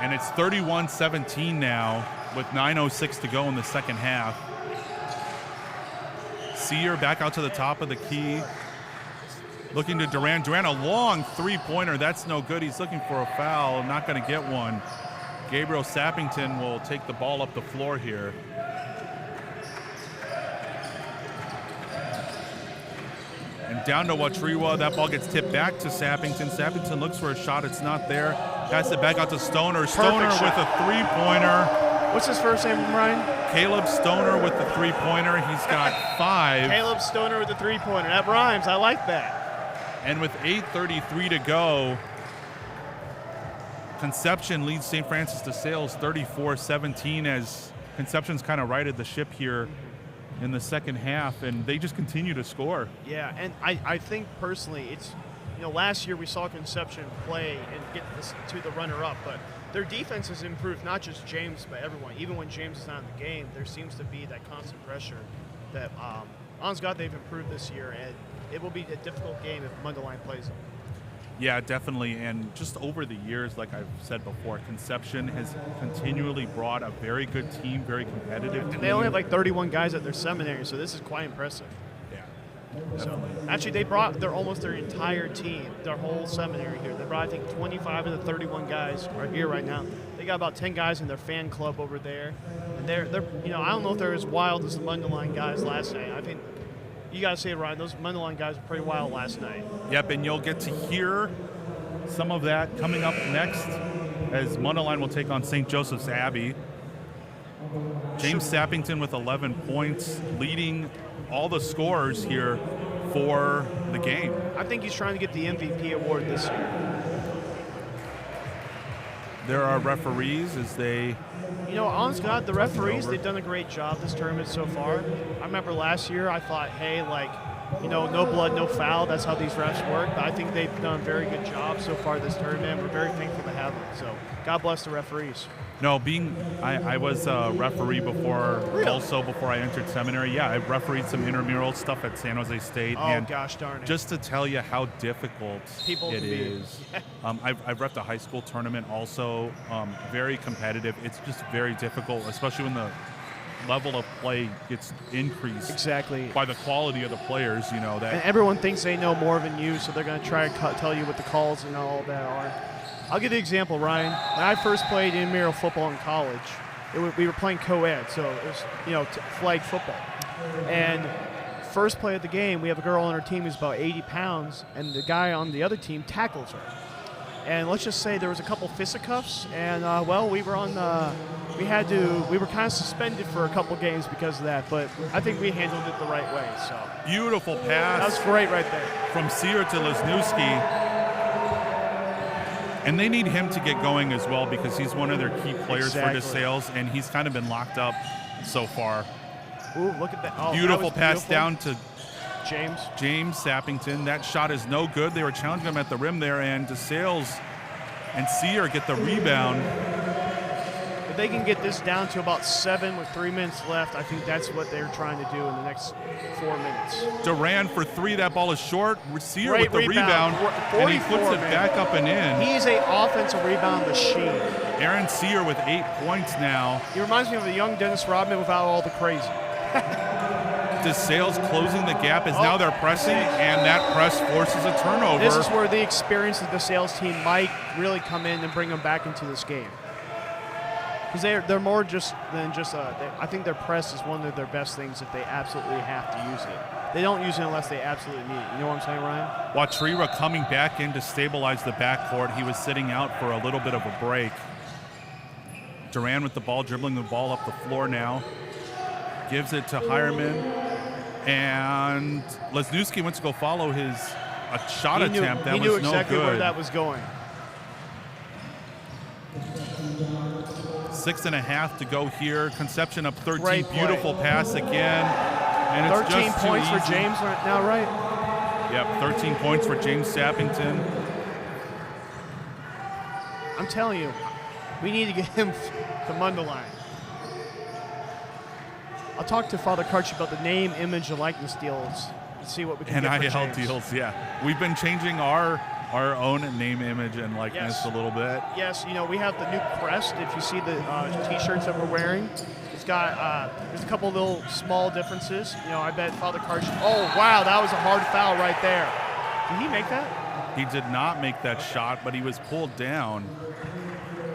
And it's 31-17 now with 9:06 to go in the second half. Sear back out to the top of the key. Looking to Duran. Duran, a long three-pointer. That's no good. He's looking for a foul. Not going to get one. Gabriel Sappington will take the ball up the floor here. And down to Watriwa. That ball gets tipped back to Sappington. Sappington looks for a shot. It's not there. Pass it back out to Stoner. Stoner with a three-pointer. What's his first name, Ryan? Caleb Stoner with the three-pointer. He's got 5. Caleb Stoner with the three-pointer. That rhymes. I like that. And with 8:33 to go, Conception leads St. Francis DeSales 34-17 as Conception's kind of righted the ship here in the second half, and they just continue to score. Yeah, and I think personally it's, last year we saw Conception play and get this to the runner-up, but their defense has improved, not just James, but everyone. Even when James is not in the game, there seems to be that constant pressure that, honest God, they've improved this year, and it will be a difficult game if Mundelein plays them. Yeah, definitely. And just over the years, like I've said before, Conception has continually brought a very good team, very competitive team. And they only have like 31 guys at their seminary, so this is quite impressive. Yeah, So definitely. actually, they brought almost their entire team, their whole seminary here. They brought, I think, 25 of the 31 guys are here right now. They got about 10 guys in their fan club over there. And they're I don't know if they're as wild as the Mundelein guys last night. I think you got to say it, Ryan. Those Mundelein guys were pretty wild last night. Yep, and you'll get to hear some of that coming up next as Mundelein will take on St. Joseph's Abbey. James Sappington with 11 points, leading all the scorers here for the game. I think he's trying to get the MVP award this year. There are referees as they... Honest to God, the referees, they've done a great job this tournament so far. I remember last year I thought, hey, no blood, no foul. That's how these refs work. But I think they've done a very good job so far this tournament. We're very thankful to have them. So God bless the referees. No, I was a referee before, also before I entered seminary. Yeah, I refereed some intramural stuff at San Jose State. Oh, and gosh darn it. just to tell you how difficult it is. I've reffed a high school tournament also, very competitive. It's just very difficult, especially when the level of play gets increased. Exactly. By the quality of the players, that. And everyone thinks they know more than you, so they're going to try to tell you what the calls and all that are. I'll give you an example, Ryan. When I first played intramural football in college, we were playing co-ed, so it was, flag football. And first play of the game, we have a girl on our team who's about 80 pounds, and the guy on the other team tackles her. And let's just say there was a couple fisticuffs, and we were we were kind of suspended for a couple games because of that, but I think we handled it the right way. So Beautiful pass. that was great right there. From Sear to Lesniewski. And they need him to get going as well because he's one of their key players for DeSales, and he's kind of been locked up so far. Ooh, look at that. Oh, Beautiful that was pass beautiful. down to James Sappington. That shot is no good. They were challenging him at the rim there, and DeSales and Sear get the rebound. If they can get this down to about 7 with 3 minutes left, I think that's what they're trying to do in the next 4 minutes. Duran for 3. That ball is short. Sear Great with the rebound, and he puts it back up and in. He's an offensive rebound machine. Aaron Sear with 8 points now. He reminds me of a young Dennis Rodman without all the crazy. DeSales closing the gap as now they're pressing, and that press forces a turnover. This is where the experience of the sales team might really come in and bring them back into this game. Because they're more than just I think their press is one of their best things if they absolutely have to use it. They don't use it unless they absolutely need it. You know what I'm saying, Ryan? Watrira coming back in to stabilize the backcourt. He was sitting out for a little bit of a break. Duran with the ball, dribbling the ball up the floor now. Gives it to Hireman. And Lesniewski went to go follow a shot attempt. That was no good. He knew exactly where that was going. 6.5 to go here. Conception up 13. Great play. Beautiful pass again. And it's 13 just points too for easy. James right now, right? Yep, 13 points for James Sappington. I'm telling you, we need to get him to Mundelein. I'll talk to Father Karch about the name, image, and likeness deals and see what we can get for NIL James. deals, yeah. We've been changing our own name, image, and likeness a little bit. Yes, we have the new crest. If you see the T-shirts that we're wearing, it's got there's a couple little small differences. I bet Father Karch. Oh wow, that was a hard foul right there. Did he make that? He did not make that shot, but he was pulled down.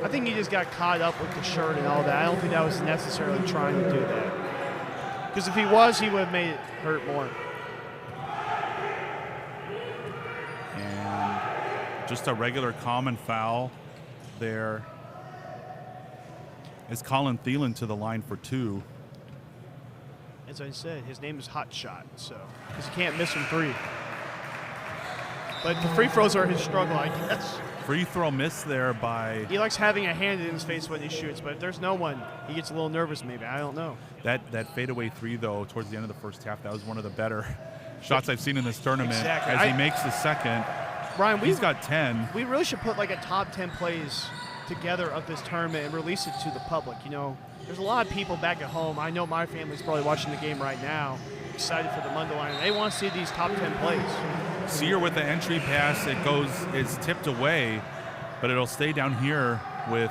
I think he just got caught up with the shirt and all that. I don't think that was necessarily trying to do that. Because if he was, he would have made it hurt more. And just a regular common foul there is Colin Thielen to the line for 2. As I said, his name is Hot Shot, so because he can't miss from 3. But the free throws are his struggle, I guess. Free throw miss there by... He likes having a hand in his face when he shoots, but if there's no one, he gets a little nervous maybe. I don't know. That fadeaway 3, though, towards the end of the first half, that was one of the better shots I've seen in this tournament. Exactly. As he makes the second. Ryan, he's got 10. We really should put like a top 10 plays together of this tournament and release it to the public. There's a lot of people back at home. I know my family's probably watching the game right now. excited for the Mundelein. They want to see these top 10 plays. Sear with the entry pass, it's tipped away, but it'll stay down here with,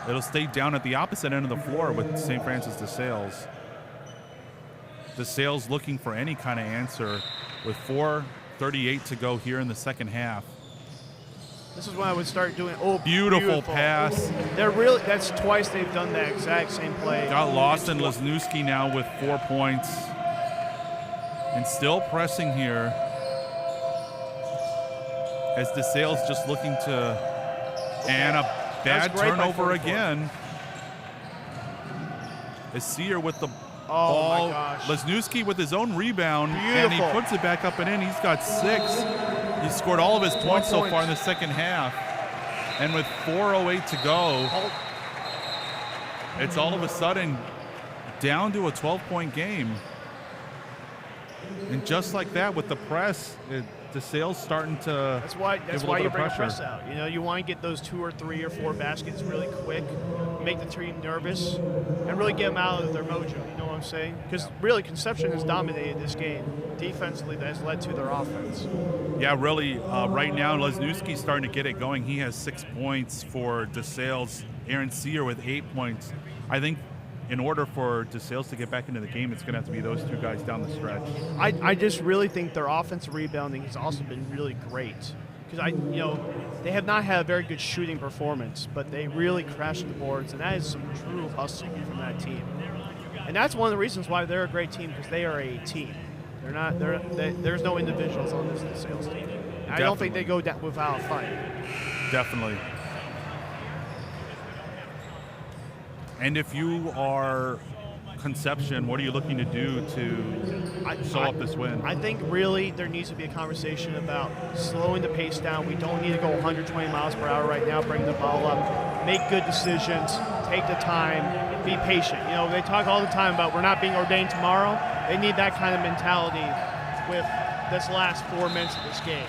it'll stay down at the opposite end of the floor with St. Francis DeSales. DeSales looking for any kind of answer with 4:38 to go here in the second half. This is when I would start doing, beautiful pass. That's twice they've done that exact same play. Got lost in Lesniewski now with 4 points. And still pressing here as DeSales just looking to, and a bad turnover again. As Sear with the ball. My gosh. Lesniewski with his own rebound, Beautiful. and he puts it back up and in. He's got 6. He scored all of his points so far in the second half. And with 4:08 to go, it's all of a sudden down to a 12-point game. And just like that, with the press, DeSales starting to. That's why you bring a press out. You know, you want to get those 2 or 3 or 4 baskets really quick, make the team nervous, and really get them out of their mojo. You know what I'm saying? Because really, Conception has dominated this game defensively. That has led to their offense. Yeah, really. Right now, Lesniewski's starting to get it going. He has 6 points for DeSales. Aaron Sear with 8 points. I think in order for DeSales to get back into the game, it's going to have to be those 2 guys down the stretch. I just really think their offensive rebounding has also been really great. Because they have not had a very good shooting performance, but they really crashed the boards, and that is some true hustle from that team. And that's one of the reasons why they're a great team, because they are a team. There's no individuals on this DeSales team. I don't think they go down without a fight. Definitely. And if you are Conception, what are you looking to do to sew up this win? I think really there needs to be a conversation about slowing the pace down. We don't need to go 120 miles per hour right now, bring the ball up, make good decisions, take the time, be patient. You know, they talk all the time about we're not being ordained tomorrow. They need that kind of mentality with this last 4 minutes of this game.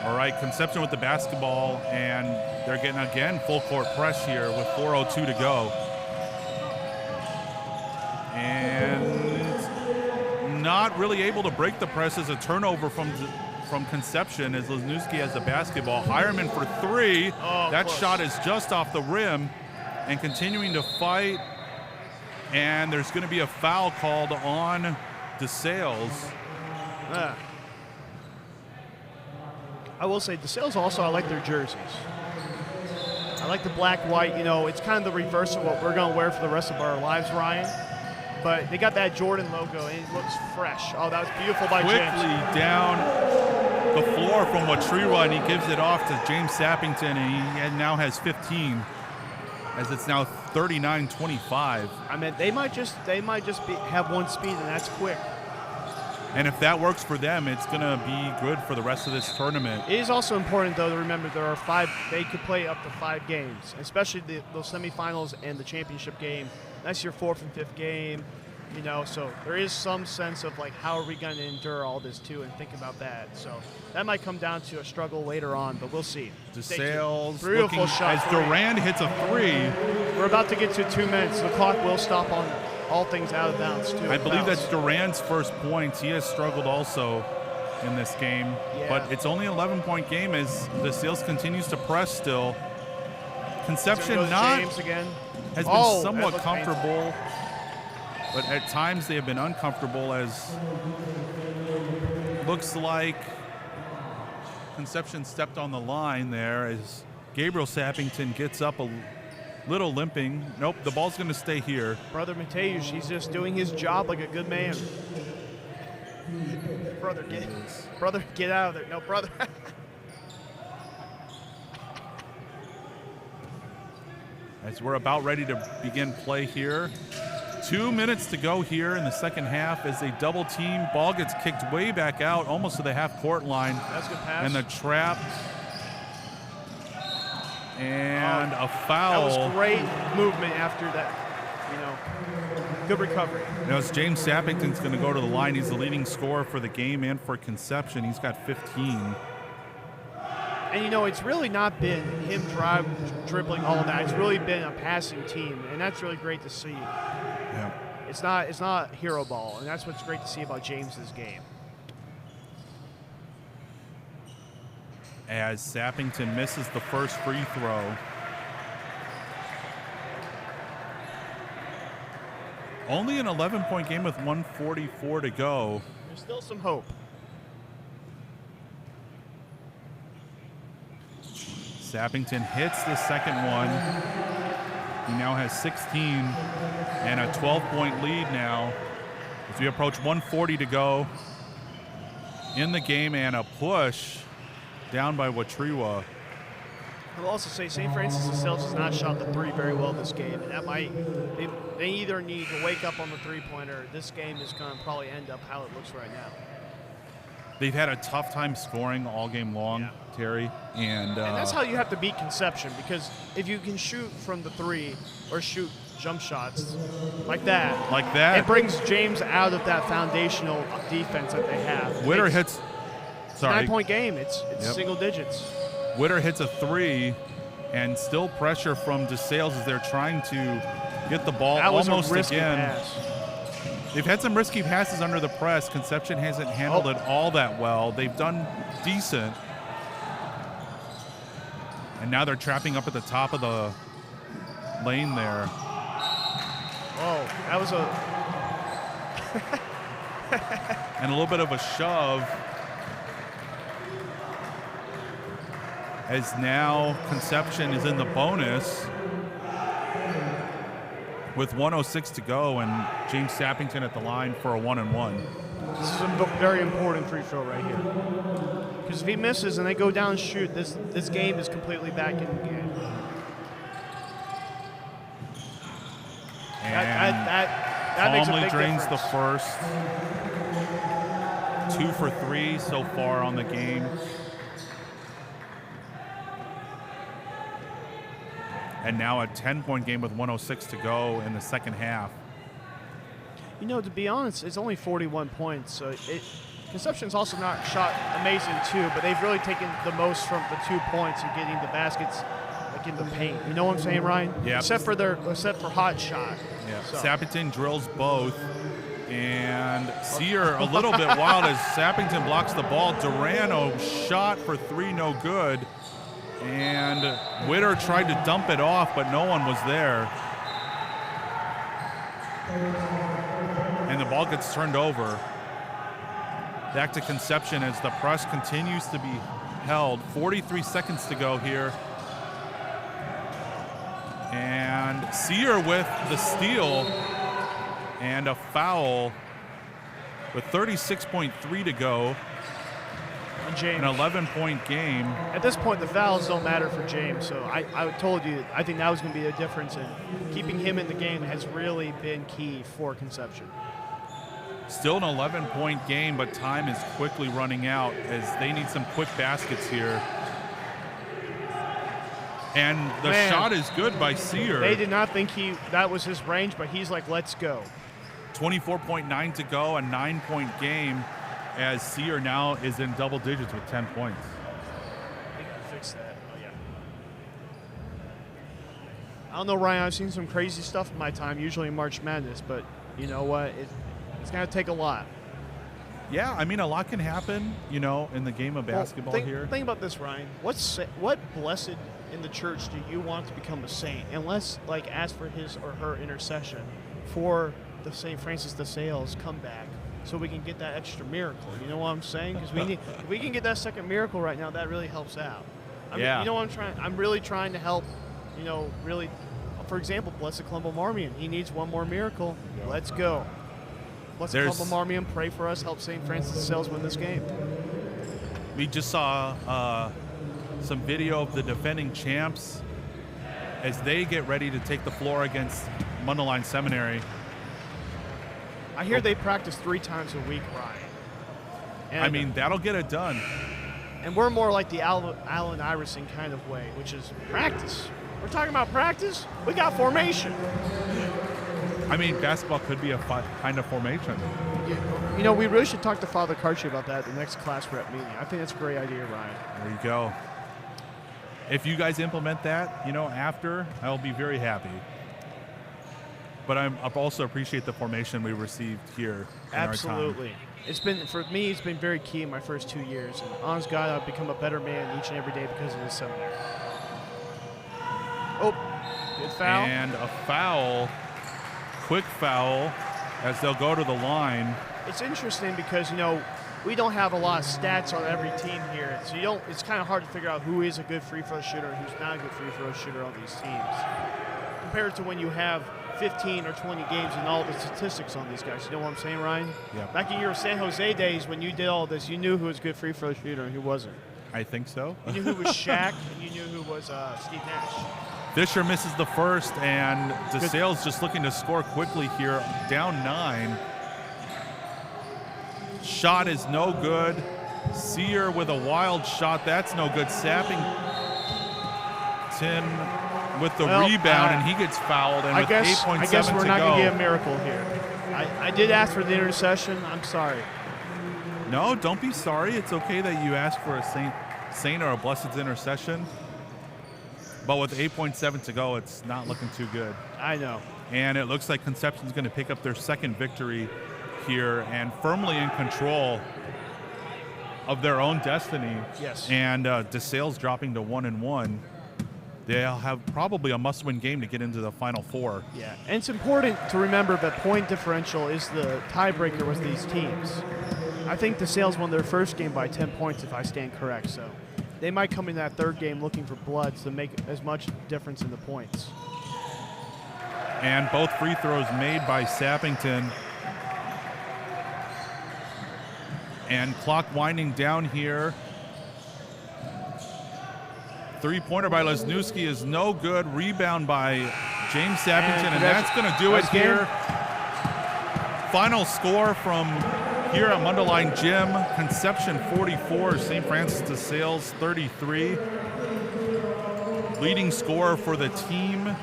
All right, Conception with the basketball, and they're getting, again, full court press here with 4:02 to go. And not really able to break the press as a turnover from Conception as Lesniewski has the basketball. Hireman for 3. That close. shot is just off the rim, and continuing to fight. And there's going to be a foul called on DeSales. I will say, DeSales also, I like their jerseys. I like the black-white. You know, it's kind of the reverse of what we're going to wear for the rest of our lives, Ryan. But they got that Jordan logo, and it looks fresh. Oh, that was beautiful by James. Quickly down the floor from Watrira, and he gives it off to James Sappington, and he now has 15, as it's now 39-25. I mean, they might just have one speed, and that's quick. And if that works for them, it's going to be good for the rest of this tournament. It is also important, though, to remember there are 5. They could play up to 5 games, especially those semifinals and the championship game. That's your 4th and 5th game, you know. So there is some sense of like, how are we going to endure all this too, and think about that. So that might come down to a struggle later on, but we'll see. DeSales beautiful shot as Durand hits a 3. We're about to get to 2 minutes. The clock will stop on all things out of bounds too. I believe that's Durand's first points. He has struggled also in this game, but it's only an 11-point game as DeSales continues to press still. Conception James again. Has been somewhat comfortable, but at times they have been uncomfortable, as looks like Conception stepped on the line there as Gabriel Sappington gets up a little limping. Nope, the ball's going to stay here. Brother Mateusz, he's just doing his job like a good man. Brother, get out of there. No, brother. As we're about ready to begin play here. 2 minutes to go here in the second half as they double team. Ball gets kicked way back out, almost to the half-court line. That's a good pass. And the trap. And a foul. That was great movement after that. You know, good recovery. Now, as James Sappington's going to go to the line. He's the leading scorer for the game and for Conception. He's got 15. And, you know, it's really not been him dribbling all that. It's really been a passing team, and that's really great to see. Yeah. It's not hero ball, and that's what's great to see about James's game. As Sappington misses the first free throw. Only an 11-point game with 1:44 to go. There's still some hope. Sappington hits the second one. He now has 16 and a 12-point lead now as we approach 1:40 to go in the game, and a push down by Watriwa. I'll also say St. Francis de Sales has not shot the three very well this game, and that might they either need to wake up on the three-pointer. This game is going to probably end up how it looks right now. They've had a tough time scoring all game long, Terry, and that's how you have to beat Conception, because if you can shoot from the three or shoot jump shots like that, it brings James out of that foundational defense that they have. Witter hits. Sorry, 9-point game. It's single digits. Witter hits a three, and still pressure from DeSales as they're trying to get the ball almost a risky again. Pass. They've had some risky passes under the press. Conception hasn't handled it all that well. They've done decent. And now they're trapping up at the top of the lane there. Oh, that was And a little bit of a shove. As now Conception is in the bonus with 1:06 to go, and James Sappington at the line for a 1-and-1. This is a very important free throw right here. Because if he misses and they go down and shoot, this game is completely back in the game. And that makes a calmly big drains difference. the first. 2 for 3 so far on the game. And now a 10-point game with 1:06 to go in the second half. You know, to be honest, it's only 41 points. So Conception's also not shot amazing too, but they've really taken the most from the 2 points and getting the baskets like in the paint. You know what I'm saying, Ryan? Yeah. Except for hot shot. Yeah. So. Sappington drills both. And Sear a little bit wild as Sappington blocks the ball. Durano shot for 3, no good. And Witter tried to dump it off, but no one was there. And the ball gets turned over. Back to Conception as the press continues to be held. 43 seconds to go here. And Sear with the steal and a foul with 36.3 to go. James. An 11-point game. At this point, the fouls don't matter for James. So I told you, I think that was going to be the difference. And keeping him in the game has really been key for Conception. Still an 11-point game, but time is quickly running out as they need some quick baskets here. And the shot is good by Sear. They did not think that was his range, but he's like, let's go. 24.9 to go, a 9-point game, as Sear now is in double digits with 10 points. I think we fixed that. Oh, yeah. I don't know, Ryan. I've seen some crazy stuff in my time, usually in March Madness, but you know what? It's going to take a lot. Yeah, I mean, a lot can happen, you know, in the game of basketball here. Think about this, Ryan. What blessed in the church do you want to become a saint? And let's, ask for his or her intercession for the St. Francis de Sales comeback, so we can get that extra miracle. You know what I'm saying? Because if we can get that second miracle right now, that really helps out. You know what I'm really trying to help, really, for example, Blessed Columba Marmion. He needs one more miracle. Let's go. Blessed Columba Marmion, pray for us. Help St. Francis de Sales win this game. We just saw some video of the defending champs as they get ready to take the floor against Mundelein Seminary. I hear they practice 3 times a week, Ryan. And I mean, that'll get it done. And we're more like the Allen Iverson kind of way, which is practice. We're talking about practice. We got formation. I mean, basketball could be a kind of formation. We really should talk to Father Carchi about that at the next class rep meeting. I think that's a great idea, Ryan. There you go. If you guys implement that, after, I'll be very happy. but I also appreciate the formation we received here in our time. Absolutely. It's been, for me, it's been very key in my first 2 years. And honest God, I've become a better man each and every day because of this seminary. Oh, good foul. And a foul, quick foul, as they'll go to the line. It's interesting because, you know, we don't have a lot of stats on every team here. So it's kind of hard to figure out who is a good free throw shooter and who's not a good free throw shooter on these teams. Compared to when you have 15 or 20 games and all the statistics on these guys. You know what I'm saying, Ryan? Yeah. Back in your San Jose days when you did all this, you knew who was a good free throw shooter and who wasn't. I think so. You knew who was Shaq and you knew who was Steve Nash. Fisher misses the first, and DeSales just looking to score quickly here, down 9. Shot is no good. Sear with a wild shot. That's no good. Sappington with the rebound, and he gets fouled. And with 8.7 I guess we're to not go. going to get a miracle here. I did ask for the intercession. I'm sorry. No, don't be sorry. It's okay that you ask for a saint or a blessed intercession. But with 8.7 to go, it's not looking too good. I know. And it looks like Conception's going to pick up their second victory here and firmly in control of their own destiny. Yes. And DeSales dropping to 1-1. They'll have probably a must-win game to get into the Final Four. Yeah, and it's important to remember that point differential is the tiebreaker with these teams. I think DeSales won their first game by 10 points, if I stand correct. So they might come in that third game looking for bloods to make as much difference in the points. And both free throws made by Sappington. And clock winding down here. Three-pointer by Lesniewski is no good. Rebound by James Sappington, and that's going to do it here. Final score from here at Mundelein Gym. Conception 44, St. Francis DeSales 33. Leading scorer for the team,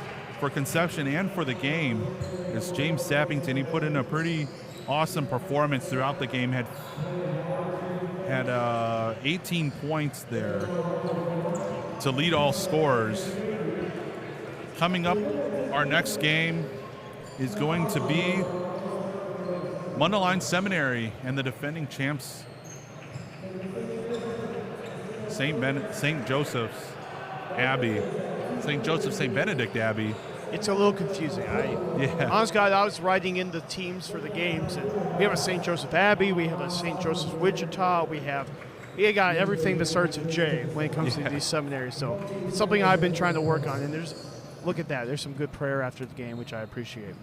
for Conception and for the game, is James Sappington. He put in a pretty awesome performance throughout the game. Had 18 points there to lead all scorers. Coming up, our next game is going to be Mundelein Seminary and the defending champs, St. Joseph's Abbey. St. Joseph St. Benedict Abbey. It's a little confusing. Honest God, I was writing in the teams for the games, and we have a St. Joseph Abbey, we have a St. Joseph's Wichita, we got everything that starts with J when it comes to these seminaries. So it's something I've been trying to work on, and look at that. There's some good prayer after the game, which I appreciate.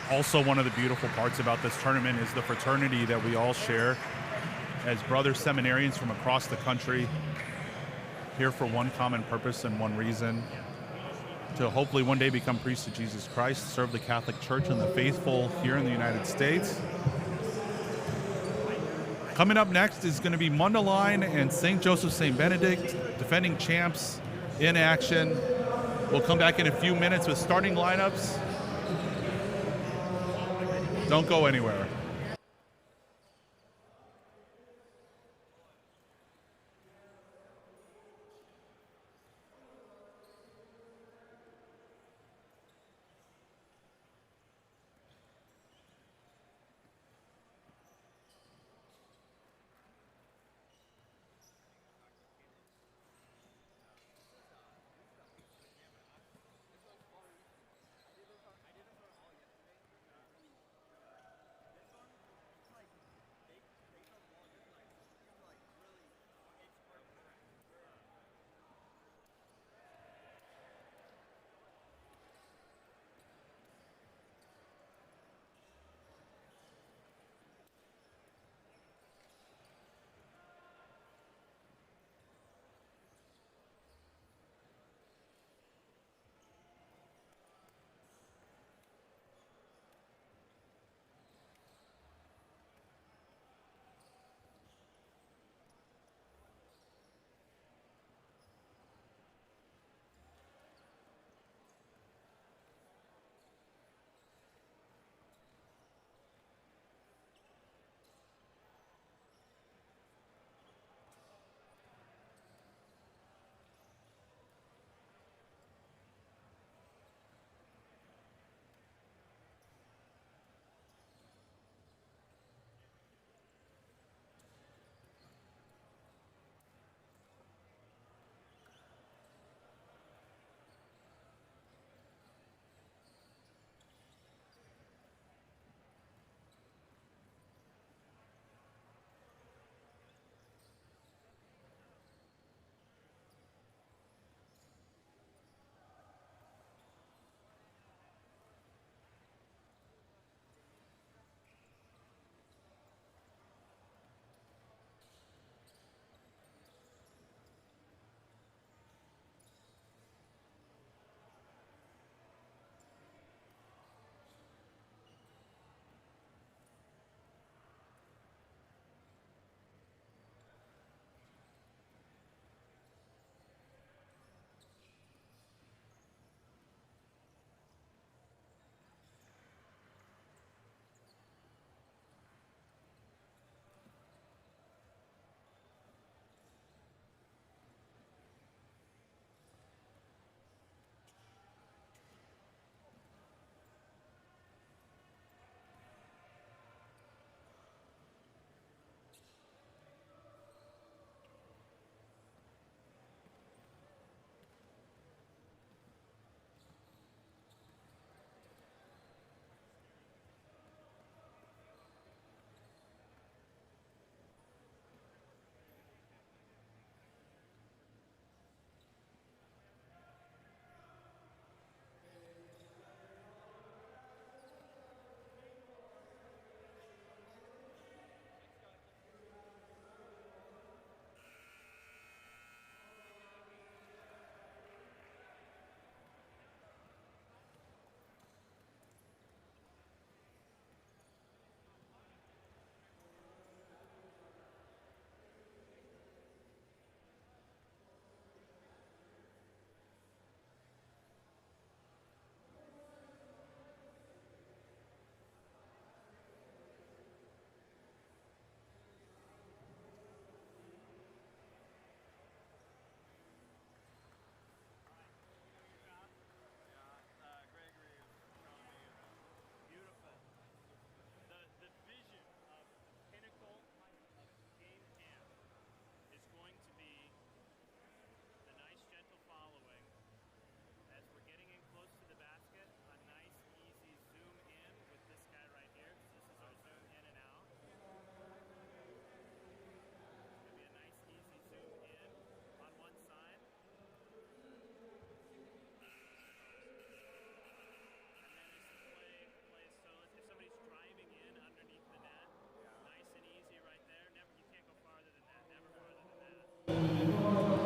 Also, one of the beautiful parts about this tournament is the fraternity that we all share as brother seminarians from across the country, here for one common purpose and one reason: to hopefully one day become priests of Jesus Christ, serve the Catholic Church and the faithful here in the United States. Coming up next is going to be Mundelein and St. Joseph St. Benedict, defending champs, in action. We'll come back in a few minutes with starting lineups. Don't go anywhere.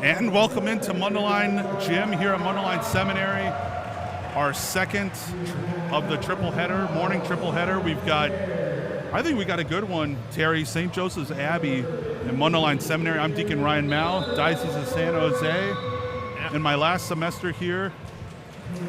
And welcome into Mundelein Gym here at Mundelein Seminary. Our second of the triple header, morning triple header. I think we got a good one, Terry. St. Joseph's Abbey and Mundelein Seminary. I'm Deacon Ryan Mao, Diocese of San Jose. In my last semester here.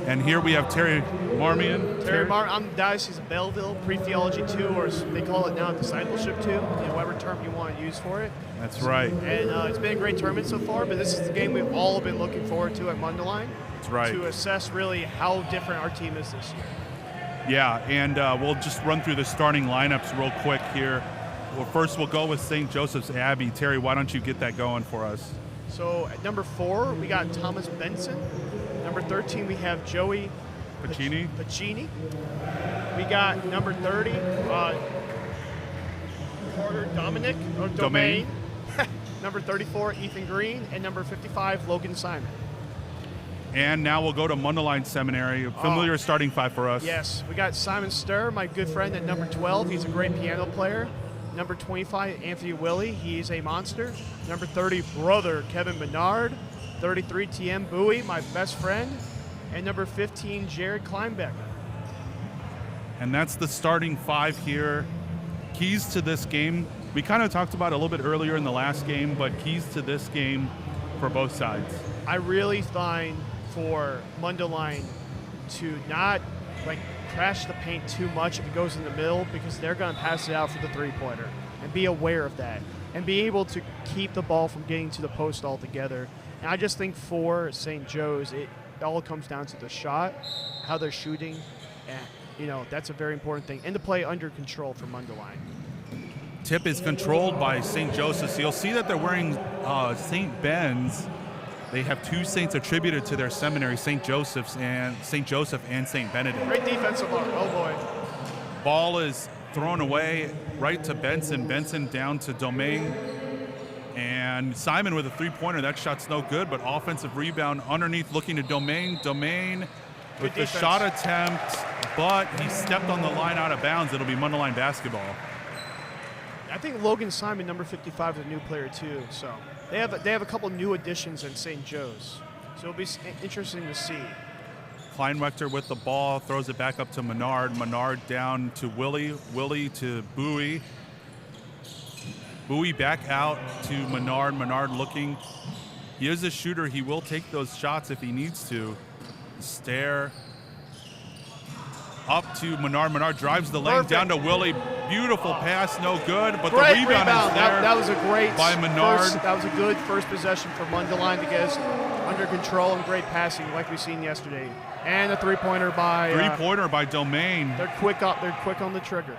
And here we have Terry Marmion. I'm Diocese of Belleville, pre-theology 2, or as they call it now, discipleship 2, whatever term you want to use for it. That's right. And it's been a great tournament so far, but this is the game we've all been looking forward to at Mundelein. That's right. To assess really how different our team is this year. Yeah, and we'll just run through the starting lineups real quick here. Well, first we'll go with St. Joseph's Abbey. Terry, why don't you get that going for us? So at number 4, we got Thomas Benson. Number 13, we have Joey Pacini. We got number 30, Carter Domain. Number 34, Ethan Green. And number 55, Logan Simon. And now we'll go to Mundelein Seminary, a familiar starting 5 for us. Yes, we got Simon Sturr, my good friend, at number 12. He's a great piano player. Number 25, Anthony Willie. He's a monster. Number 30, brother Kevin Menard. 33, TM Bowie, my best friend. And number 15, Jared Kleinbeck. And that's the starting 5 here. Keys to this game, we kind of talked about it a little bit earlier in the last game, but keys to this game for both sides. I really find for Mundelein to not crash the paint too much if it goes in the middle, because they're going to pass it out for the three-pointer, and be aware of that and be able to keep the ball from getting to the post altogether. And I just think for St. Joe's, it all comes down to the shot, how they're shooting, and that's a very important thing, and to play under control for Mundelein. Tip is controlled by St. Joseph's. You'll see that they're wearing St. Ben's. They have 2 saints attributed to their seminary, St. Joseph and St. Benedict. Great defensive arm. Oh boy. Ball is thrown away right to Benson. Benson down to Domain. And Simon with a 3-pointer. That shot's no good, but offensive rebound underneath, looking to Domain. Domain with the shot attempt, but he stepped on the line out of bounds. It'll be Mundelein basketball. I think Logan Simon, number 55, is a new player too. So they have a couple new additions in St. Joe's. So it'll be interesting to see. Kleinwechter with the ball, throws it back up to Menard. Menard down to Willie. Willie to Bowie. Bowie back out to Menard. Menard looking. He is a shooter. He will take those shots if he needs to. Stare up to Menard. Menard drives the lane down to Willie. Beautiful pass, no good, but great the rebound is there. That was a great by Menard. That was a good first possession for Mundelein to get us under control, and great passing like we've seen yesterday. And a three-pointer by Domain. They're quick on the trigger.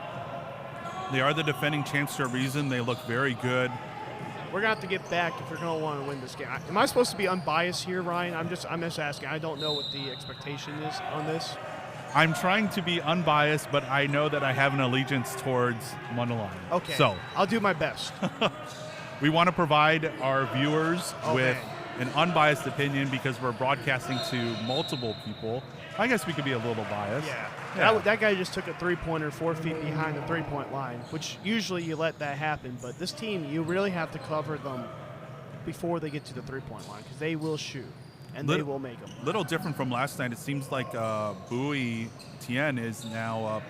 They are the defending champs for a reason. They look very good. We're gonna have to get back if we're gonna want to win this game. Am I supposed to be unbiased here, Ryan? I'm just asking. I don't know what the expectation is on this. I'm trying to be unbiased, but I know that I have an allegiance towards Mundelein. Okay. So I'll do my best. We want to provide our viewers with an unbiased opinion because we're broadcasting to multiple people. I guess we could be a little biased. Yeah. That guy just took a three-pointer 4 feet behind the three-point line, which usually you let that happen. But this team, you really have to cover them before they get to the three-point line, because they will shoot, and they will make them. Little different from last night. It seems like Bowie Tien is now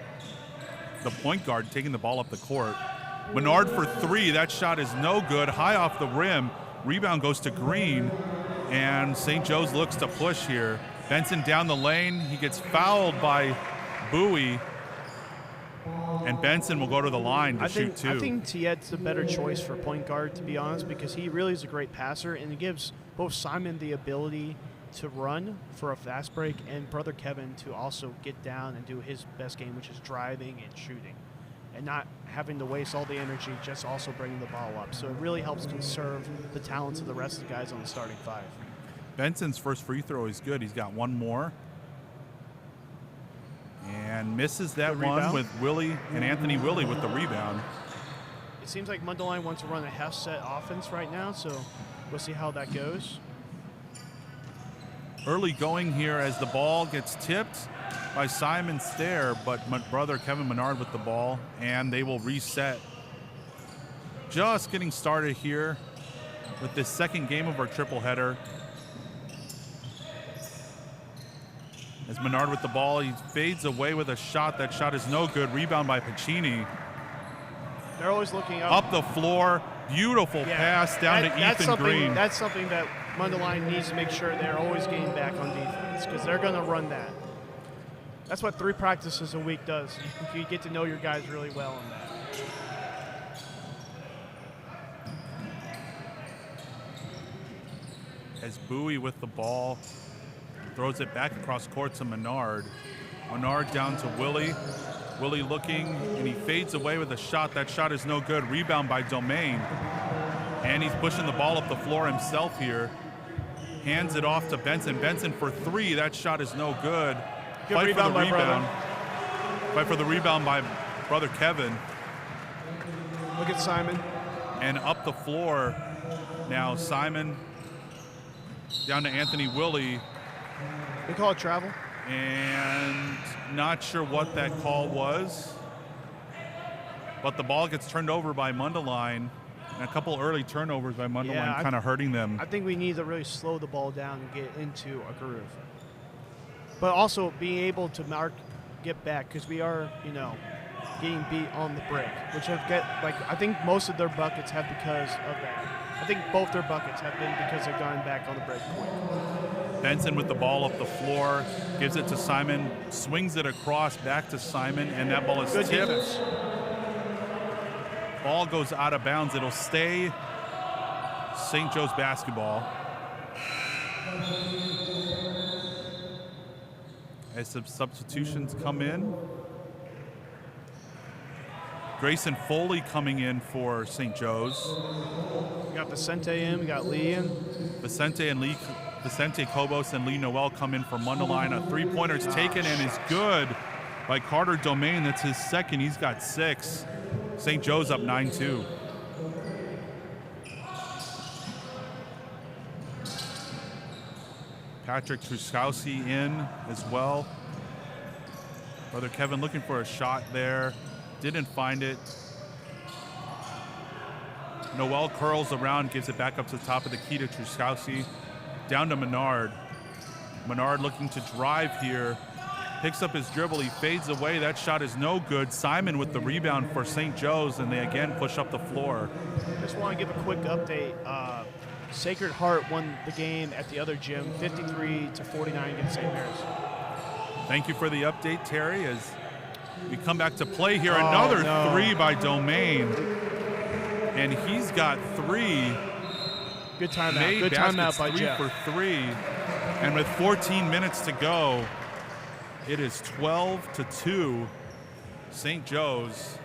the point guard taking the ball up the court. Menard for 3. That shot is no good. High off the rim. Rebound goes to Green, and St. Joe's looks to push here. Benson down the lane. He gets fouled by Bowie, and Benson will go to the line to shoot 2. I think Tiet's the better choice for point guard, to be honest, because he really is a great passer, and it gives both Simon the ability to run for a fast break and brother Kevin to also get down and do his best game, which is driving and shooting, and not having to waste all the energy just also bringing the ball up. So it really helps conserve the talents of the rest of the guys on the starting 5. Benson's first free throw is good. He's got one more. And misses that one with Willie and Anthony Willie with the rebound. It seems like Mundelein wants to run a half-set offense right now, so we'll see how that goes. Early going here as the ball gets tipped by Simon Stair, but my brother Kevin Menard with the ball, and they will reset. Just getting started here with this second game of our triple header. As Menard with the ball, he fades away with a shot. That shot is no good. Rebound by Pacini. They're always looking Up the floor. Beautiful pass down to Ethan Green. That's something that Mundelein needs to make sure they're always getting back on defense, because they're going to run that. That's what 3 practices a week does. You get to know your guys really well on that. As Bowie with the ball throws it back across court to Menard. Menard down to Willie. Willie looking, and he fades away with a shot. That shot is no good. Rebound by Domain. And he's pushing the ball up the floor himself here. Hands it off to Benson. Benson for 3. That shot is no good. Good Fight rebound for the by rebound. Fight for the rebound by brother Kevin. Look at Simon. And up the floor now Simon down to Anthony Willie. They call it travel. And not sure what that call was, but the ball gets turned over by Mundelein, and a couple early turnovers by Mundelein kind of hurting them. I think we need to really slow the ball down and get into a groove, but also being able to get back, because we are, getting beat on the break, which I think most of their buckets have because of that. I think both their buckets have been because they've gone back on the break quick. Benson with the ball up the floor, gives it to Simon, swings it across back to Simon, and that ball is Good tipped. defense. Ball goes out of bounds. It'll stay St. Joe's basketball. As some substitutions come in. Grayson Foley coming in for St. Joe's. We got Vicente in, we got Lee in. Vicente Cobos and Lee Noel come in for Mundelein. A 3-pointer's taken and is good by Carter Domain. That's his second. He's got 6. St. Joe's up 9-2. Patrick Truskowski in as well. Brother Kevin looking for a shot there. Didn't find it. Noel curls around, gives it back up to the top of the key to Truskowski. Down to Menard. Menard looking to drive here. Picks up his dribble. He fades away. That shot is no good. Simon with the rebound for St. Joe's, and they again push up the floor. Just want to give a quick update. Sacred Heart won the game at the other gym, 53-49 against St. Mary's. Thank you for the update, Terry, as we come back to play here. Another 3 by Domain. And he's got 3. Good timeout. Good timeout by Jeff. 3 for 3. And with 14 minutes to go, it is 12-2. St. Joe's.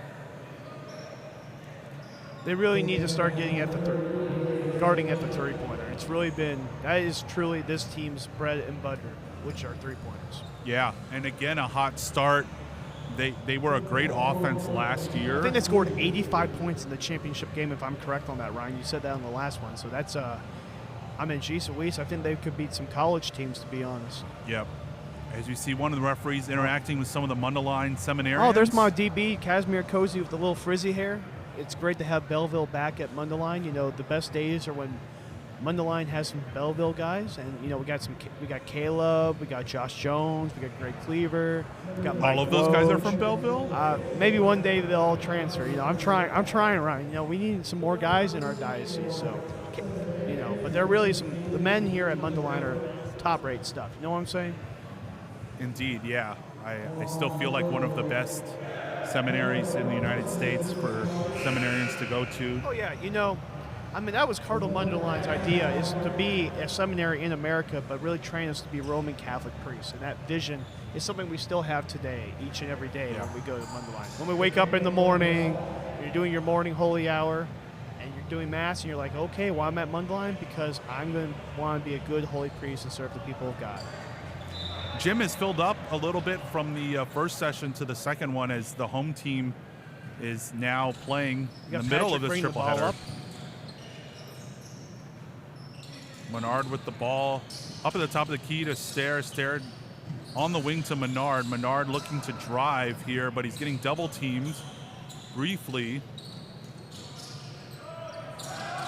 They really need to start getting at guarding at the 3-pointer. It's really that is truly this team's bread and butter, which are 3-pointers. Yeah, and again, a hot start. They were a great offense last year. I think they scored 85 points in the championship game, if I'm correct on that, Ryan. You said that on the last one. So that's, geez Louise, I think they could beat some college teams, to be honest. Yep. As you see one of the referees interacting with some of the Mundelein Seminarians. Oh, there's my DB, Casimir Cozy with the little frizzy hair. It's great to have Belleville back at Mundelein. The best days are when Mundelein has some Belleville guys, and we got Caleb, we got Josh Jones, we got Greg Cleaver, we got Mike all of those guys are from Belleville. Maybe one day they'll all transfer. I'm trying, Ryan. We need some more guys in our diocese. So, but they're really the men here at Mundelein are top-rate stuff. You know what I'm saying? Indeed, yeah. I still feel like one of the best seminaries in the United States for seminarians to go to. Oh yeah, that was Cardinal Mundelein's idea, is to be a seminary in America, but really train us to be Roman Catholic priests. And that vision is something we still have today, each and every day when we go to Mundelein. When we wake up in the morning, you're doing your morning holy hour, and you're doing Mass, and you're like, okay, well, I'm at Mundelein because I'm going to want to be a good holy priest and serve the people of God. Gym has filled up a little bit from the first session to the second one, as the home team is now playing in the middle of this triple header. Menard with the ball up at the top of the key to Stair on the wing to Menard. Menard looking to drive here, but he's getting double teamed briefly.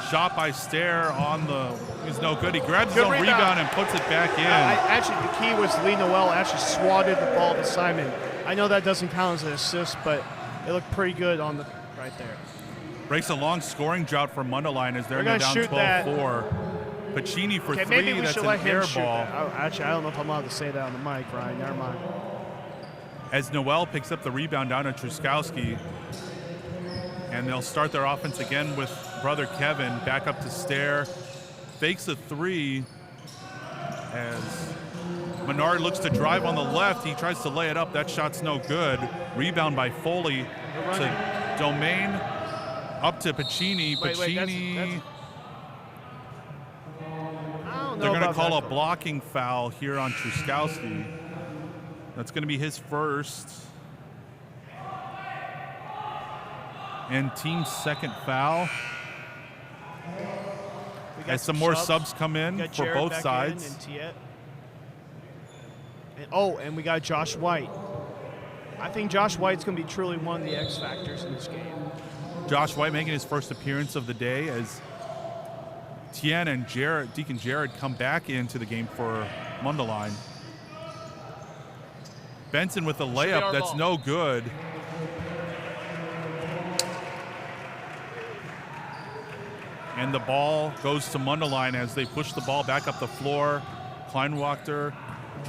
shot by Stair on the, he's no good. He grabs his Good own rebound and puts it back in. Actually, the key was Lee Noel actually swatted the ball to Simon. I know that doesn't count as an assist, but it looked pretty good on the right there. Breaks a long scoring drought for Mundelein as they're down 12-4. Pacini for three, maybe we that's should an let him air shoot ball. that. Actually, I don't know if I'm allowed to say that on the mic, Ryan. Never mind. As Noel picks up the rebound down to Truskowski. And they'll start their offense again with brother Kevin back up to Stair. Fakes a three as Menard looks to drive on the left. He tries to lay it up. That shot's no good. Rebound by Foley to Domain. Up to Pacini. Pacini. They're going to call a blocking foul here on Truskowski. That's going to be his first. And team's second foul. As some more subs come in for both sides. And we got Josh White. I think Josh White's going to be truly one of the X factors in this game. Josh White making his first appearance of the day as Tien and Deacon Jared come back into the game for Mundelein. Benson with a layup that's no good. And the ball goes to Mundelein as they push the ball back up the floor. Kleinwachter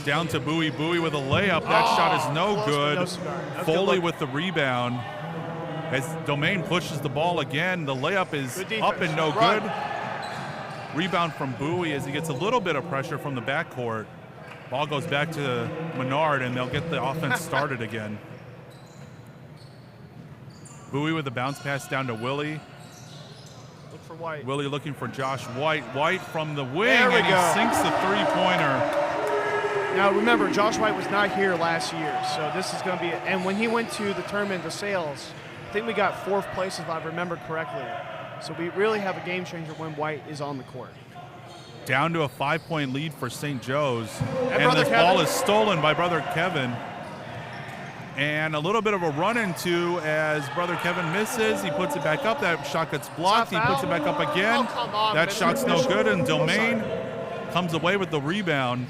down to Bowie. Bowie with a layup. That shot is no good. Foley with the rebound. As Domain pushes the ball again, the layup is up and no good. Rebound from Bowie as he gets a little bit of pressure from the backcourt. Ball goes back to Menard, and they'll get the offense started again. Bowie with the bounce pass down to Willie. Look for White. Willie looking for Josh White. White from the wing, and he sinks the three-pointer. Now remember, Josh White was not here last year, so this is going to be. And when he went to the tournament, the sales, I think we got fourth place if I remember correctly. So we really have a game changer when White is on the court. Down to a 5-point lead for St. Joe's. And this ball is stolen by brother Kevin. And a little bit of a run-into as brother Kevin misses. He puts it back up. That shot gets blocked. He puts it back up again. That shot's no good, and Domain comes away with the rebound.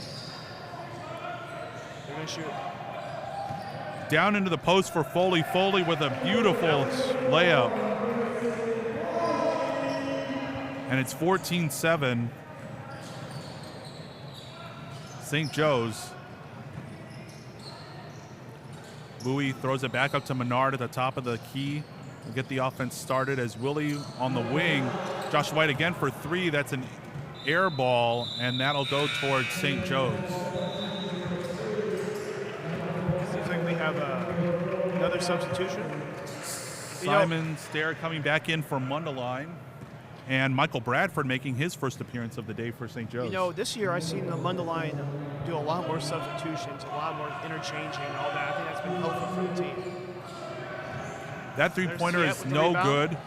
They're going to shoot. Down into the post for Foley. Foley with a beautiful layup. And it's 14-7. St. Joe's. Bowie throws it back up to Menard at the top of the key. We'll get the offense started as Willie on the wing. Josh White again for three. That's an air ball, and that'll go towards St. Joe's. Seems like we have another substitution. Simon Stair coming back in for Mundelein. And Michael Bradford making his first appearance of the day for St. Joe's. You know, this year I've seen the Mundelein do a lot more substitutions, a lot more interchanging and all that. I think that's been helpful for the team. That three-pointer is no good.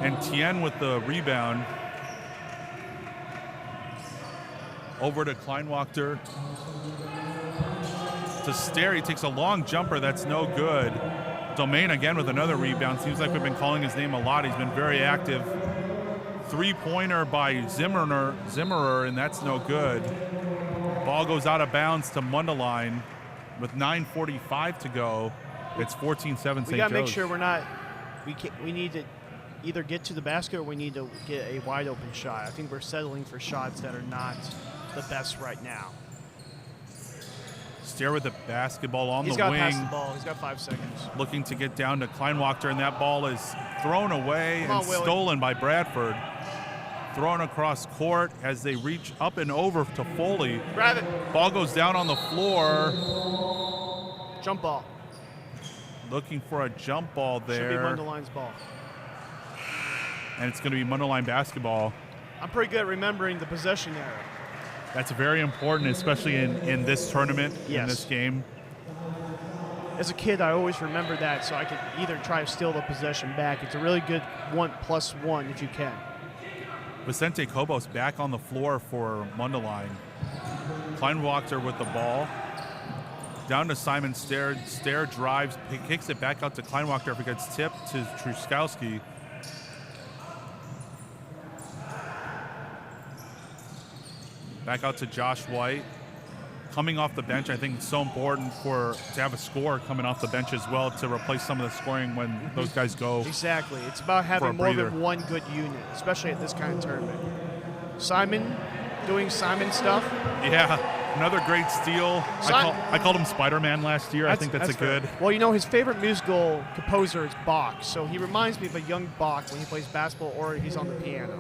And Tien with the rebound. Over to Kleinwachter. To Stair, he takes a long jumper that's no good. Domain again with another rebound. Seems like we've been calling his name a lot. He's been very active. Three-pointer by Zimmerer, and that's no good. Ball goes out of bounds to Mundelein with 9:45 to go. It's 14-7 St. Joe's. We got to make sure we're not. We need to either get to the basket or we need to get a wide open shot. I think we're settling for shots that are not the best right now. Stair with the basketball on the wing. He's got to pass the ball. He's got 5 seconds. Looking to get down to Kleinwachter, and that ball is thrown away and stolen by Bradford. Thrown across court as they reach up and over to Foley. Grab it. Ball goes down on the floor. Jump ball. Looking for a jump ball there. Should be Mundelein's ball. And it's going to be Mundelein basketball. I'm pretty good at remembering the possession error. That's very important, especially in this tournament, in this game. As a kid, I always remembered that, so I could either try to steal the possession back. It's a really good 1+1 if you can. Vicente Cobos back on the floor for Mundelein. Kleinwachter with the ball. Down to Simon Stair. Stair drives, kicks it back out to Kleinwachter if it gets tipped to Truskowski. Back out to Josh White. Coming off the bench, I think it's so important to have a scorer coming off the bench as well to replace some of the scoring when those guys go. Exactly. It's about having more than one good unit, especially at this kind of tournament. Simon doing Simon stuff. Yeah, another great steal. I called him Spider-Man last year. I think that's a good. Well, you know, his favorite musical composer is Bach, so he reminds me of a young Bach when he plays basketball or he's on the piano.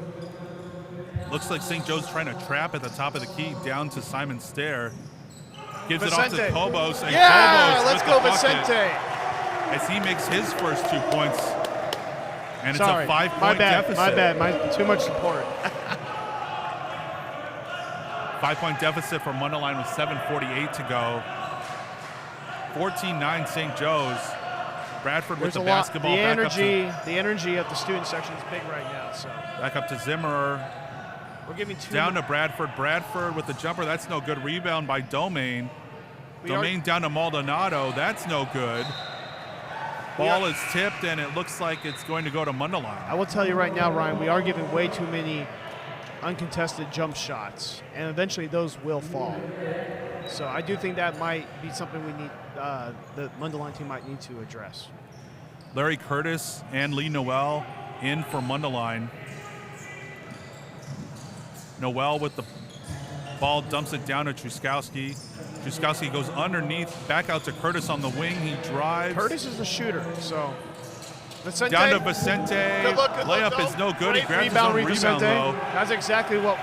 Looks like St. Joe's trying to trap at the top of the key down to Simon Stair. Gives Vicente. it off to Cobos. And yeah, Cobos let's with go, the bucket Vicente. as he makes his first 2 points. And Sorry, it's a 5-point deficit. My bad. Too much support. 5-point deficit for Mundelein with 7:48 to go. 14-9 St. Joe's. Bradford with the basketball. The energy of the student section is big right now. So back up to Zimmerer. We're giving two. Down to Bradford. Bradford with the jumper. That's no good. Rebound by Domain. Domain down to Maldonado. That's no good. Ball is tipped, and it looks like it's going to go to Mundelein. I will tell you right now, Ryan, we are giving way too many uncontested jump shots, and eventually those will fall. So I do think that might be something we need, the Mundelein team might need to address. Larry Curtis and Lee Noel in for Mundelein. Noel with the ball, dumps it down to Truskowski. Truskowski goes underneath, back out to Curtis on the wing. He drives. Curtis is a shooter, so Vicente. Down to Vicente. Good look, Layup is no good. Great He grabs his own rebound, though. That's exactly what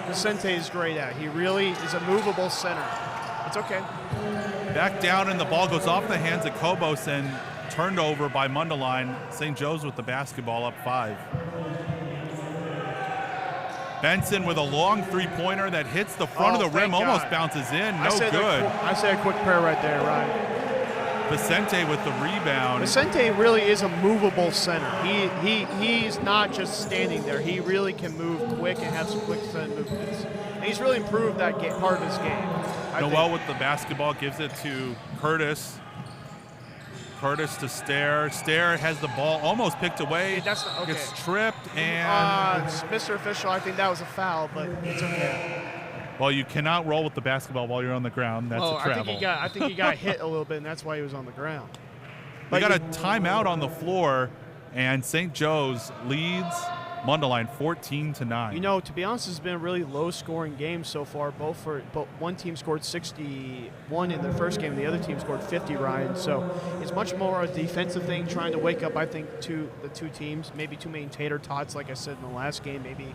Vicente is great at. He really is a movable center. It's okay. Back down, and the ball goes off the hands of Cobos and turned over by Mundelein. St. Joe's with the basketball up 5. Benson with a long three-pointer that hits the front of the rim, almost bounces in. No good. I say a quick prayer right there, Ryan. Vicente with the rebound. Vicente really is a movable center. He's not just standing there. He really can move quick and have some quick set movements. And he's really improved that part of his game. Noel with the basketball gives it to Curtis. Curtis to Stair. Stair has the ball almost picked away. Gets tripped and. Mr. Official, I think that was a foul, but it's okay. Well, you cannot roll with the basketball while you're on the ground. That's a travel. I think he got hit a little bit, and that's why he was on the ground. We got a timeout on the floor, and St. Joe's leads Mundelein 14-9. You know, to be honest, it's been a really low-scoring game so far. Both one team scored 61 in their first game, and the other team scored 50. Ryan, so it's much more a defensive thing, trying to wake up. I think the two teams, maybe too many tater tots, like I said in the last game. Maybe,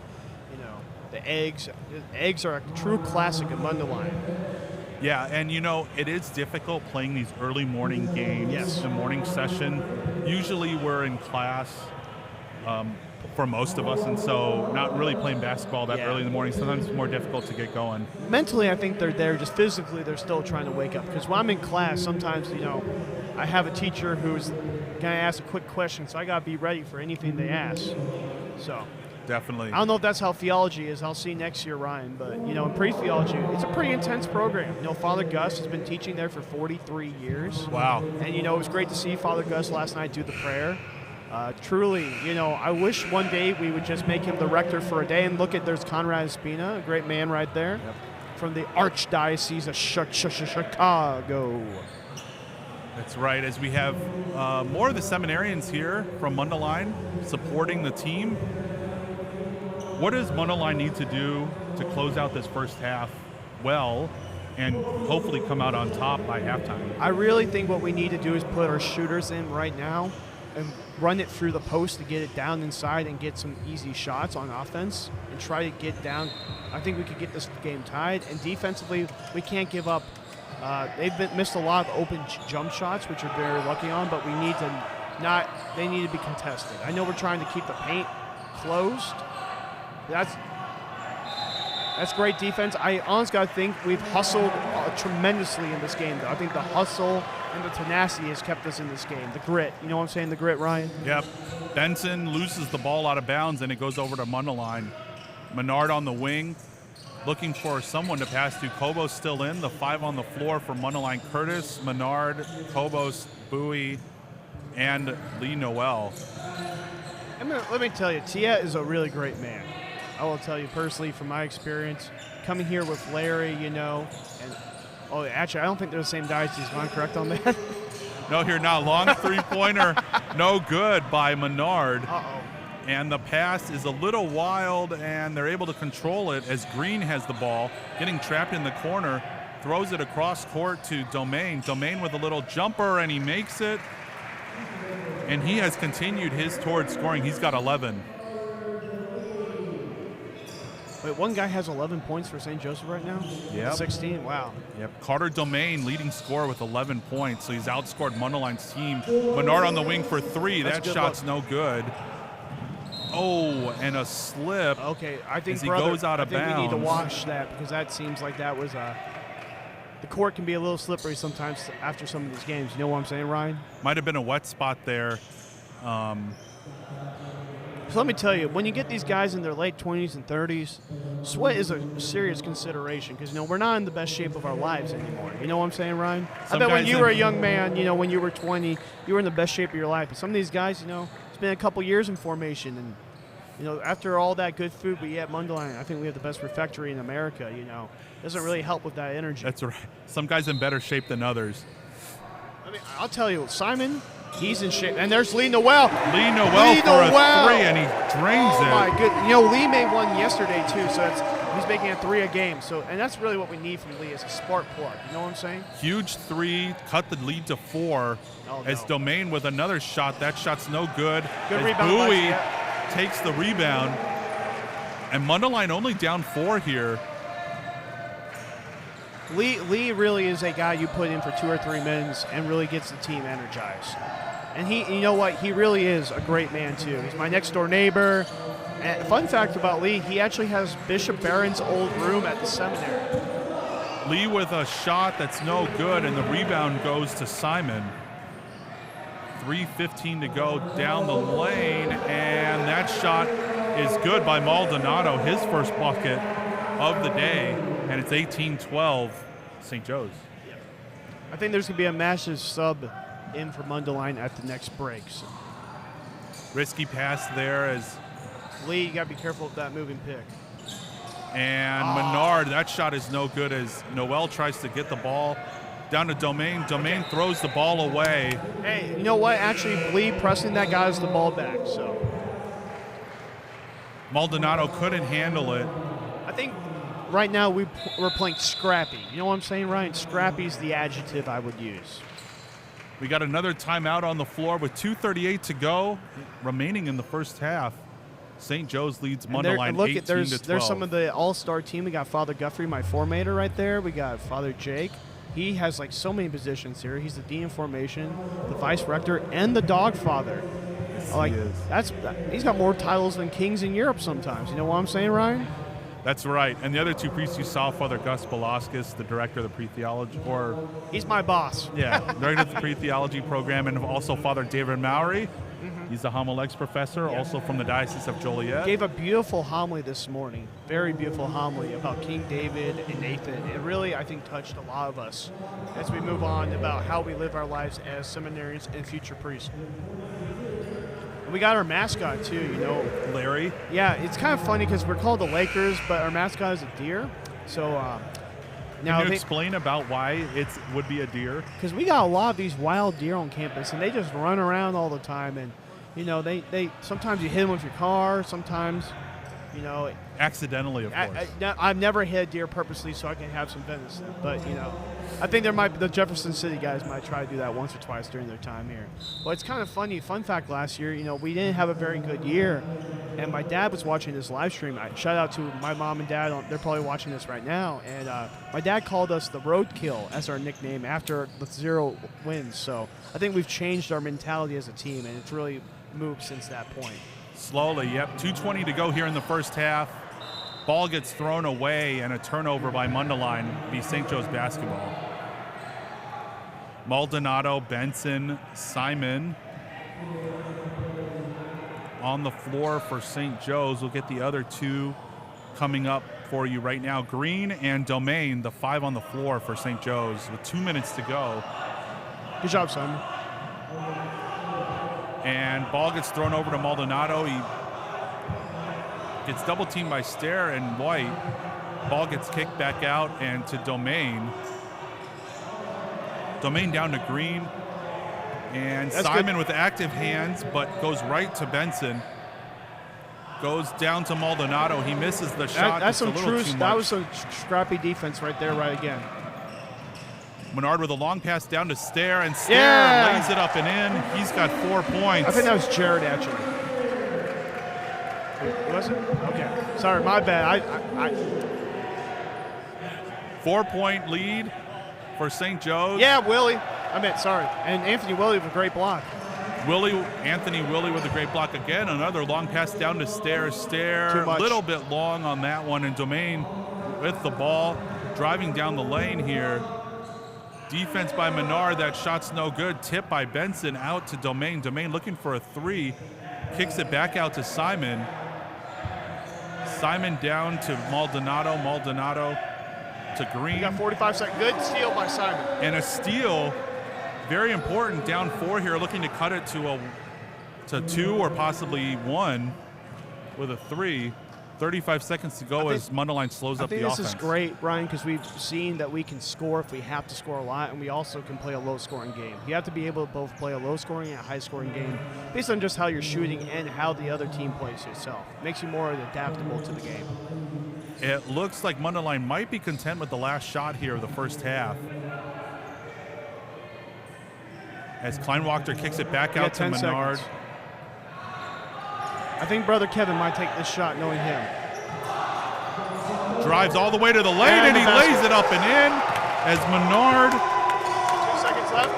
the eggs. Eggs are a true classic in Mundelein. Yeah, and it is difficult playing these early morning games. Yes. The morning session. Usually we're in class. For most of us, and so not really playing basketball that early in the morning. Sometimes it's more difficult to get going. Mentally, I think they're there. Just physically, they're still trying to wake up. Because when I'm in class, sometimes, I have a teacher who's going to ask a quick question, so I got to be ready for anything they ask. So definitely. I don't know if that's how theology is. I'll see next year, Ryan. But, in pre-theology, it's a pretty intense program. Father Gus has been teaching there for 43 years. Wow. And, it was great to see Father Gus last night do the prayer. Truly, I wish one day we would just make him the rector for a day. And there's Conrad Espina, a great man right there, from the Archdiocese of Chicago. That's right. As we have more of the seminarians here from Mundelein supporting the team. What does Mundelein need to do to close out this first half well and hopefully come out on top by halftime? I really think what we need to do is put our shooters in right now and run it through the post to get it down inside and get some easy shots on offense and try to get down. I think we could get this game tied. And defensively, we can't give up. They've missed a lot of open jump shots, which are very lucky on, but we need to not. They need to be contested. I know we're trying to keep the paint closed. That's great defense. I honestly got to think we've hustled tremendously in this game, though. I think the hustle and the tenacity has kept us in this game. The grit. You know what I'm saying? The grit, Ryan? Yep. Benson loses the ball out of bounds, and it goes over to Mundelein. Menard on the wing, looking for someone to pass to. Kobos still in. The 5 on the floor for Mundelein. Curtis, Menard, Kobos, Bowie, and Lee Noel. Let me tell you, Tia is a really great man. I will tell you personally from my experience, coming here with Larry, and actually, I don't think they're the same dynasties. Am I correct on that? No, you're not. Long three-pointer, no good by Menard. Uh-oh. And the pass is a little wild, and they're able to control it as Green has the ball, getting trapped in the corner, throws it across court to Domain. Domain with a little jumper, and he makes it. And he has continued his towards scoring. He's got 11. Wait, one guy has 11 points for St. Joseph right now? Yep. 16, wow. Yep, Carter Domain leading scorer with 11 points, so he's outscored Mundelein's team. Menard on the wing for three. That shot's no good. Oh, and a slip. Okay, I think as he goes out of bounds. We need to watch that because that seems like that was the court can be a little slippery sometimes after some of these games. You know what I'm saying, Ryan? Might have been a wet spot there. So let me tell you, when you get these guys in their late 20s and 30s, sweat is a serious consideration because, we're not in the best shape of our lives anymore. You know what I'm saying, Ryan? I bet when you were a young man, when you were 20, you were in the best shape of your life. But some of these guys, it's been a couple years in formation. And, after all that good food we eat at Mundelein, I think we have the best refectory in America, It doesn't really help with that energy. That's right. Some guys in better shape than others. I mean, I'll tell you, Simon, he's in shape. And there's Lee Noel. Lee Noel for a three, and he drains it. Oh, my goodness. Lee made one yesterday, too, so he's making a 3 a game. And that's really what we need from Lee is a spark plug. You know what I'm saying? Huge 3, cut the lead to 4. As Domain with another shot. That shot's no good. Good as rebound. Bowie takes the rebound. And Mundelein only down 4 here. Lee really is a guy you put in for 2 or 3 minutes and really gets the team energized. And you know what? He really is a great man, too. He's my next-door neighbor. And fun fact about Lee, he actually has Bishop Barron's old room at the seminary. Lee with a shot that's no good, and the rebound goes to Simon. 3:15 to go down the lane, and that shot is good by Maldonado, his first bucket of the day, and it's 18-12 St. Joe's. I think there's going to be a massive sub in for Mundelein at the next break. So. Risky pass there as Lee, you got to be careful with that moving pick. And Menard, that shot is no good as Noel tries to get the ball down to Domain. Domain throws the ball away. Hey, you know what? Actually, Lee pressing that guy is the ball back. So Maldonado couldn't handle it. I think right now we're playing scrappy. You know what I'm saying, Ryan? Scrappy's the adjective I would use. We got another timeout on the floor with 2:38 to go remaining in the first half. St. Joe's leads Mundelein 18-12. There's some of the all-star team. We got Father Guthrie, my formator right there. We got Father Jake. He has so many positions here. He's the dean of formation, the vice rector, and the dog father. Yes, he is. He's got more titles than kings in Europe sometimes. You know what I'm saying, Ryan? That's right. And the other two priests you saw, Father Gus Velasquez, the director of the pre-theology, he's my boss. Yeah, director of the pre-theology program, and also Father David Mowry. He's the homiletics professor, also from the Diocese of Joliet. Gave a beautiful homily this morning, very beautiful homily about King David and Nathan. It really, I think, touched a lot of us as we move on about how we live our lives as seminarians and future priests. And we got our mascot, too, Larry. Yeah, it's kind of funny because we're called the Lakers, but our mascot is a deer. So now Can you explain about why it would be a deer? Because we got a lot of these wild deer on campus, and they just run around all the time. And, they sometimes you hit them with your car, sometimes, Accidentally, of course. I've never hit a deer purposely so I can have some venison. But, I think the Jefferson City guys might try to do that once or twice during their time here. But it's kind of funny. Fun fact, last year, we didn't have a very good year. And my dad was watching this live stream. Shout out to my mom and dad. They're probably watching this right now. And my dad called us the Roadkill as our nickname after the 0 wins. So I think we've changed our mentality as a team, and it's really moved since that point. Slowly, yep. 2:20 to go here in the first half. Ball gets thrown away, and a turnover by Mundelein v. St. Joe's basketball. Maldonado, Benson, Simon on the floor for St. Joe's. We'll get the other two coming up for you right now. Green and Domain, the 5 on the floor for St. Joe's with 2 minutes to go. Good job, Simon. And ball gets thrown over to Maldonado. Gets double teamed by Stair and White. Ball gets kicked back out and to Domain. Domain down to Green. And That's Simon good. with active hands, but goes right to Benson. Goes down to Maldonado. He misses the shot. That's just a some little true. too That much. was some scrappy defense right there, right again. Menard with a long pass down to Stair, and Stair Yeah. lays it up and in. He's got 4 points. I think that was Jared actually. Was it? Okay. Sorry, my bad. I 4-point lead for St. Joe's. yeah, Willie. I meant sorry. And Anthony Willie with a great block. Anthony Willie with a great block again. Another long pass down to Stair. Stair, Too much. a little bit long on that one, and Domain with the ball, driving down the lane here. Defense by Menard, that shot's no good. Tip by Benson out to Domain. Domain looking for a 3, kicks it back out to Simon. Simon down to Maldonado. Maldonado to Green. You got 45 seconds. Good steal by Simon. And a steal, very important, down 4 here, looking to cut it to 2 or possibly 1 with a 3. 35 seconds to go as Mundelein slows up the offense. I think this is great, Brian, because we've seen that we can score if we have to score a lot, and we also can play a low-scoring game. You have to be able to both play a low-scoring and a high-scoring game based on just how you're shooting and how the other team plays yourself. Makes you more adaptable to the game. It looks like Mundelein might be content with the last shot here of the first half. As Kleinwachter kicks it back out to Menard. Seconds. I think Brother Kevin might take this shot knowing him. Drives all the way to the lane, and he lays it up and in as Menard. 2 seconds left.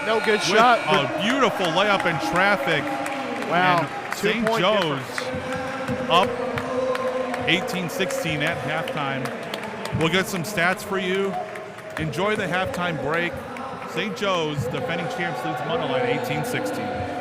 No good shot. A beautiful layup in traffic. Wow. And St. 2-point Joe's difference. up 18-16 at halftime. We'll get some stats for you. Enjoy the halftime break. St. Joe's, defending champs, leads Mundelein 18-16.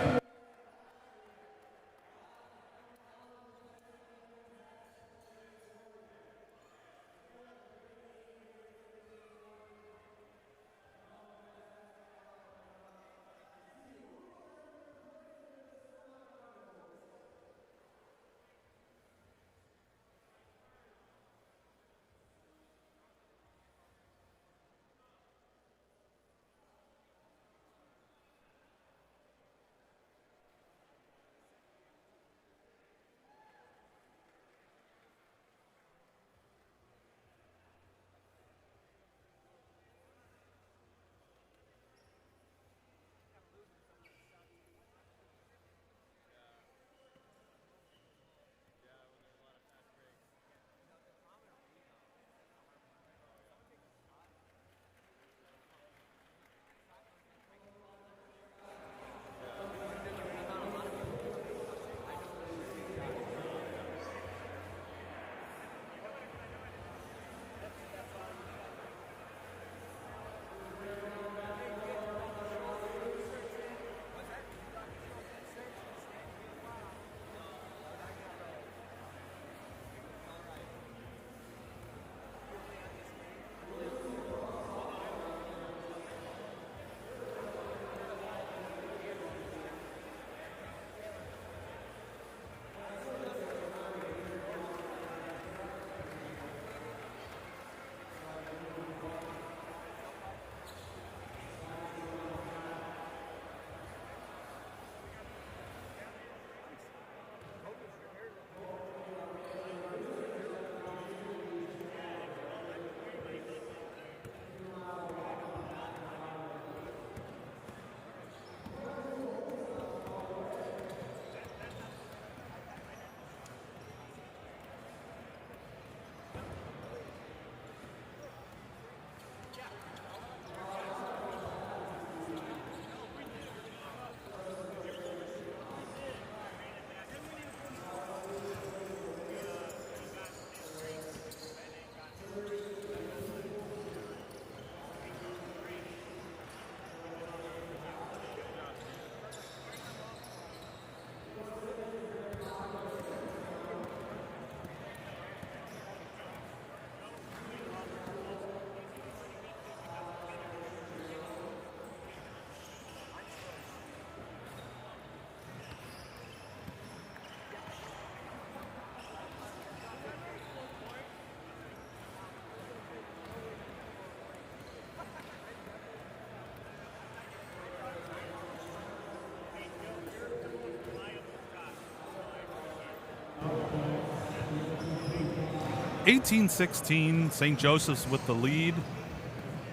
18-16, St. Joseph's with the lead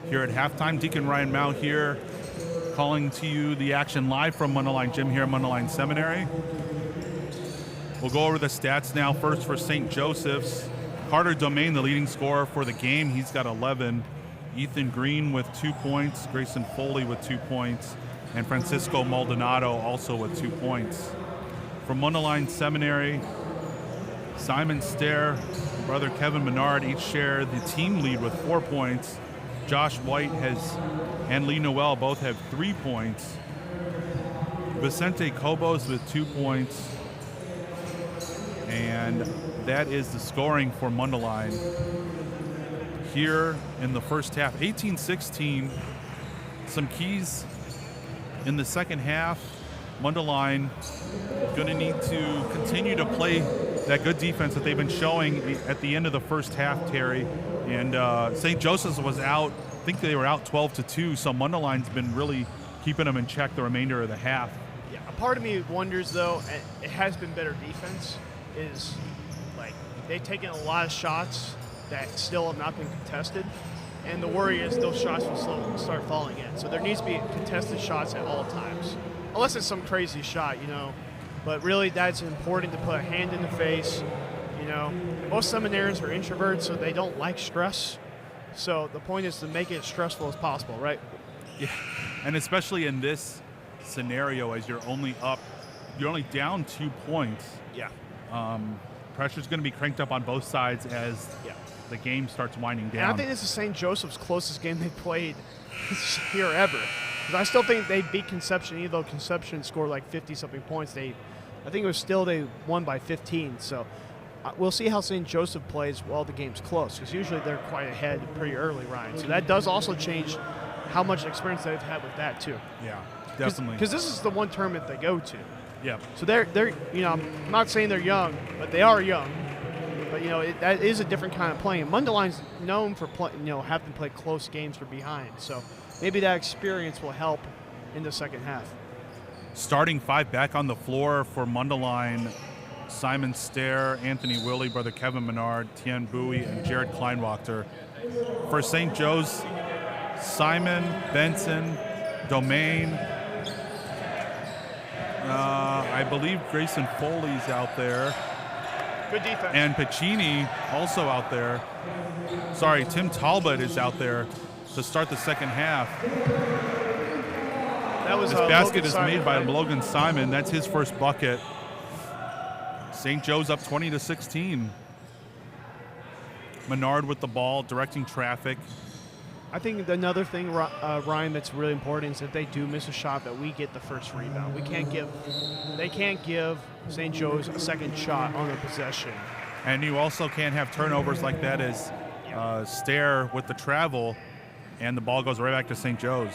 here at halftime. Deacon Ryan Mao here calling to you the action live from Mundelein Gym here at Mundelein Seminary. We'll go over the stats now. First for St. Joseph's, Carter Domain, the leading scorer for the game. He's got 11. Ethan Green with 2 points. Grayson Foley with 2 points. And Francisco Maldonado also with 2 points. From Mundelein Seminary, Simon Stair, brother Kevin Menard each share the team lead with 4 points. Josh White and Lee Noel both have 3 points. Vicente Cobos with 2 points. And that is the scoring for Mundelein here in the first half. 18-16, some keys in the second half. Mundelein going to need to continue to play that good defense that they've been showing at the end of the first half, Terry. And St. Joseph's was out, I think they were out 12-2, so Mundelein's been really keeping them in check the remainder of the half. Yeah, a part of me wonders, though, and it has been better defense, is like they've taken a lot of shots that still have not been contested, and the worry is those shots will start falling in. So there needs to be contested shots at all times, unless it's some crazy shot, you know. But really, that's important to put a hand in the face. You know, most seminarians are introverts, so they don't like stress. So the point is to make it as stressful as possible, right? Yeah, and especially in this scenario, as you're only down 2 points. Yeah. Pressure's going to be cranked up on both sides as the game starts winding down. And I think this is St. Joseph's closest game they've played here ever. Because I still think they beat Conception, even though Conception scored like 50-something points. I think it was still they won by 15. So we'll see how St. Joseph plays while the game's close, because usually they're quite ahead pretty early, Ryan. So that does also change how much experience they've had with that too. Yeah, definitely. Because this is the one tournament they go to. Yeah. So they're you know, I'm not saying they're young, but they are young. But you know, that is a different kind of playing. Mundelein's known for having to play close games from behind. So maybe that experience will help in the second half. Starting five back on the floor for Mundelein: Simon Stair, Anthony Willie, brother Kevin Menard, Tien Bowie, and Jared Kleinwachter. For St. Joe's, Simon, Benson, Domain. I believe Grayson Foley's out there. Good defense. And Piccini also out there. Sorry, Tim Talbot is out there to start the second half. That was this basket Logan is Simon, made by right? Logan Simon. That's his first bucket. St. Joe's up 20-16. Menard with the ball, directing traffic. I think another thing, Ryan, that's really important is if they do miss a shot, that we get the first rebound. They can't give St. Joe's a second shot on a possession. And you also can't have turnovers like that as Stair with the travel, and the ball goes right back to St. Joe's.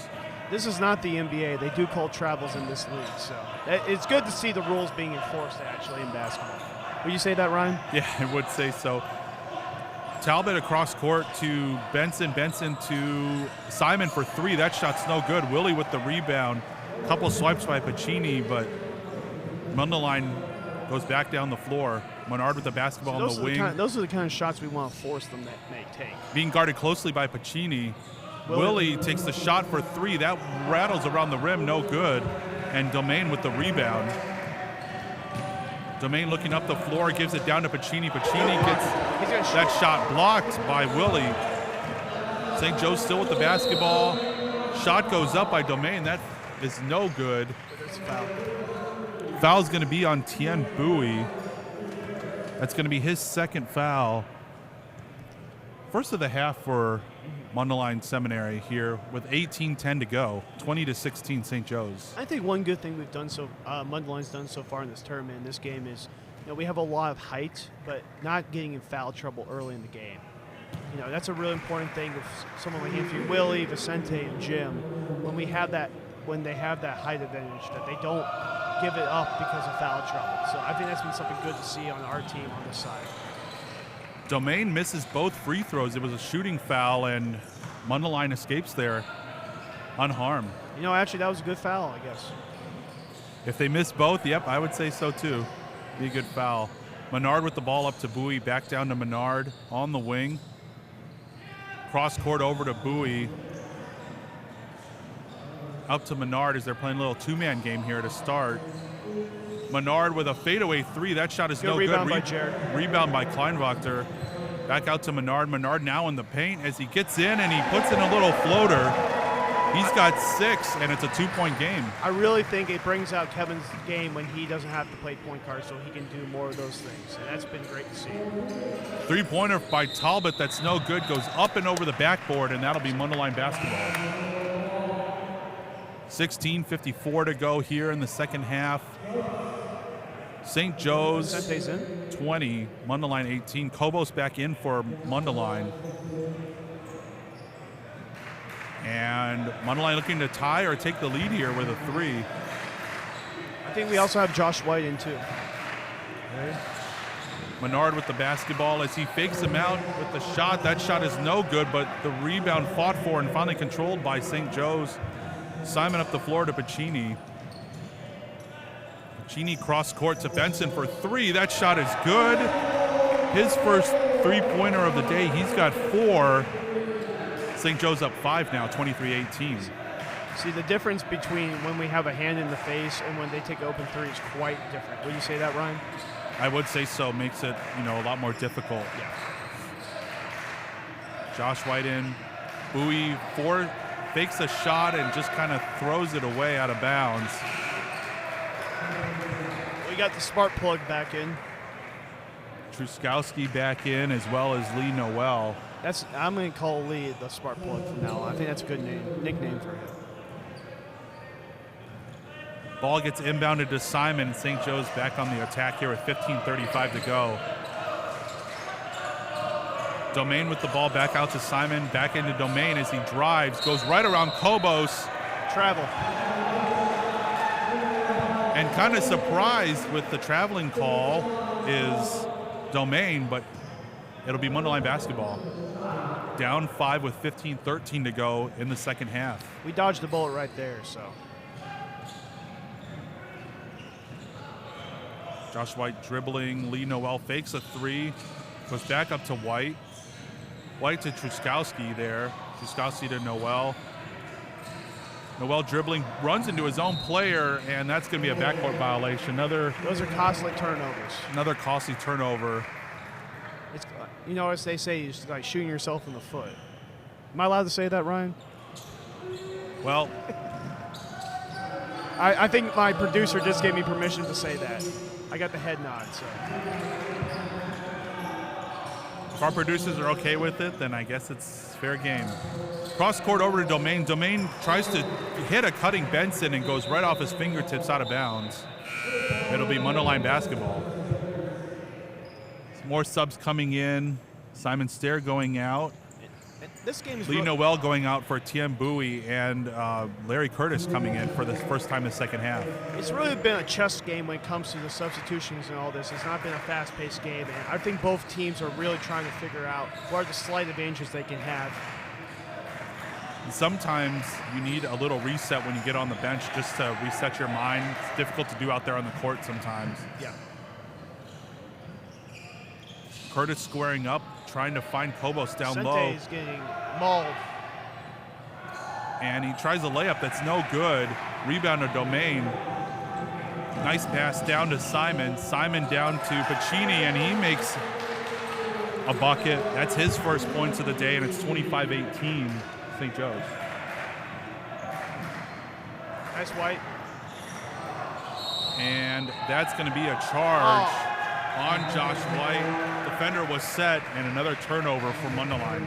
This is not the NBA. They do call travels in this league, so it's good to see the rules being enforced actually in basketball. Would you say that, Ryan? Yeah, I would say so. Talbot across court to Benson. Benson to Simon for three. That shot's no good. Willie with the rebound. Couple swipes by Piccini, but Mundelein goes back down the floor. Menard with the basketball on the wing. Those are the kind of shots we want to force them to take. Being guarded closely by Piccini. Willie takes the shot for three. That rattles around the rim, no good. And Domain with the rebound. Domain looking up the floor, gives it down to Piccini. Piccini gets that shot blocked by Willie. St. Joe's still with the basketball. Shot goes up by Domain. That is no good. Foul's going to be on Tien Bowie. That's going to be his second foul. First of the half for Mundelein Seminary here with 18:10 to go. 20-16 St. Joe's. I think one good thing we've done Mundelein's done so far in this tournament, in this game, is we have a lot of height, but not getting in foul trouble early in the game. That's a really important thing with someone like Anthony Willie, Vicente, and Jim. When they have that height advantage, that they don't give it up because of foul trouble. So I think that's been something good to see on our team on this side. Domain misses both free throws. It was a shooting foul, and Mundelein escapes there unharmed. Actually, that was a good foul, I guess. If they miss both, yep, I would say so too. Be a good foul. Menard with the ball up to Bowie, back down to Menard on the wing. Cross court over to Bowie. Up to Menard as they're playing a little two-man game here to start. Menard with a fadeaway three. That shot is no good. Rebound by Jared. Rebound by Kleinwachter. Back out to Menard. Menard now in the paint as he gets in and he puts in a little floater. He's got 6, and it's a 2-point game. I really think it brings out Kevin's game when he doesn't have to play point guard, so he can do more of those things. And that's been great to see. Three-pointer by Talbot that's no good. Goes up and over the backboard, and that'll be Mundelein basketball. 16:54 to go here in the second half. St. Joe's 20, Mundelein 18. Kobos back in for Mundelein. And Mundelein looking to tie or take the lead here with a 3. I think we also have Josh White in too. Menard with the basketball as he fakes him out with the shot. That shot is no good, but the rebound fought for and finally controlled by St. Joe's. Simon up the floor to Pacini. Pacini cross court to Benson for 3. That shot is good. His first three-pointer of the day. He's got 4. St. Joe's up 5 now, 23-18. See, the difference between when we have a hand in the face and when they take open 3 is quite different. Would you say that, Ryan? I would say so. Makes it, a lot more difficult. Yeah. Josh White in. Bowie fakes a shot and just kind of throws it away out of bounds. We got the spark plug back in. Truskowski back in, as well as Lee Noel. I'm going to call Lee the spark plug from now on. I think that's a good nickname for him. Ball gets inbounded to Simon. St. Joe's back on the attack here with 15:35 to go. Domain with the ball back out to Simon. Back into Domain as he drives. Goes right around Kobos. Travel. And kind of surprised with the traveling call is Domain, but it'll be Mundelein basketball. Down 5 with 15:13 to go in the second half. We dodged the bullet right there, so. Josh White dribbling. Lee Noel fakes a 3. Goes back up to White. White to Truskowski there. Truskowski to Noel. Noel dribbling, runs into his own player, and that's going to be a backcourt violation. Those are costly turnovers. Another costly turnover. It's, as they say, it's like shooting yourself in the foot. Am I allowed to say that, Ryan? Well, I think my producer just gave me permission to say that. I got the head nod, so. if our producers are okay with it, then I guess it's fair game. Cross court over to Domain. Domain tries to hit a cutting Benson and goes right off his fingertips out of bounds. It'll be Mundelein basketball. Some more subs coming in. Simon Stair going out. This game is Lee Noel going out for Tien Bowie, and Larry Curtis coming in for the first time in the second half. It's really been a chess game when it comes to the substitutions and all this. It's not been a fast-paced game, and I think both teams are really trying to figure out what are the slight advantages they can have. Sometimes you need a little reset when you get on the bench just to reset your mind. It's difficult to do out there on the court sometimes. Yeah. Curtis squaring up, trying to find Kobos down low. Sente's getting mauled. And he tries a layup that's no good. Rebound to Domain. Nice pass down to Simon. Simon down to Pacini, and he makes a bucket. That's his first points of the day, and it's 25-18, St. Joe's. Nice White. And that's going to be a charge on Josh White. Defender was set, and another turnover for Mundelein.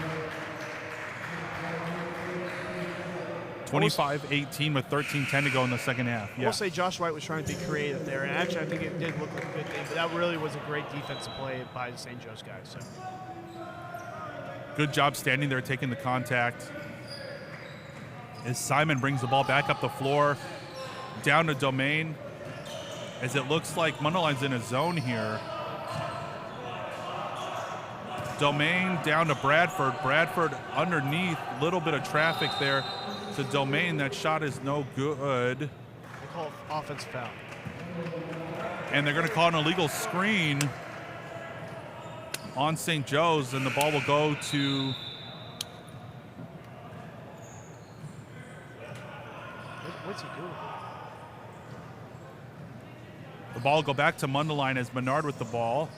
25-18 with 13:10 to go in the second half. I will say Josh White was trying to be creative there, and actually I think it did look like a good thing, but that really was a great defensive play by the St. Joe's guys. So. Good job standing there, taking the contact. As Simon brings the ball back up the floor, down to Domain, as it looks like Mundelein's in a zone here. Domain down to Bradford. Bradford underneath, little bit of traffic there to Domain. That shot is no good. They call it offensive foul. And they're going to call an illegal screen on St. Joe's, and the ball will go to What's he doing? the ball will go back to Mundelein as Menard with the ball.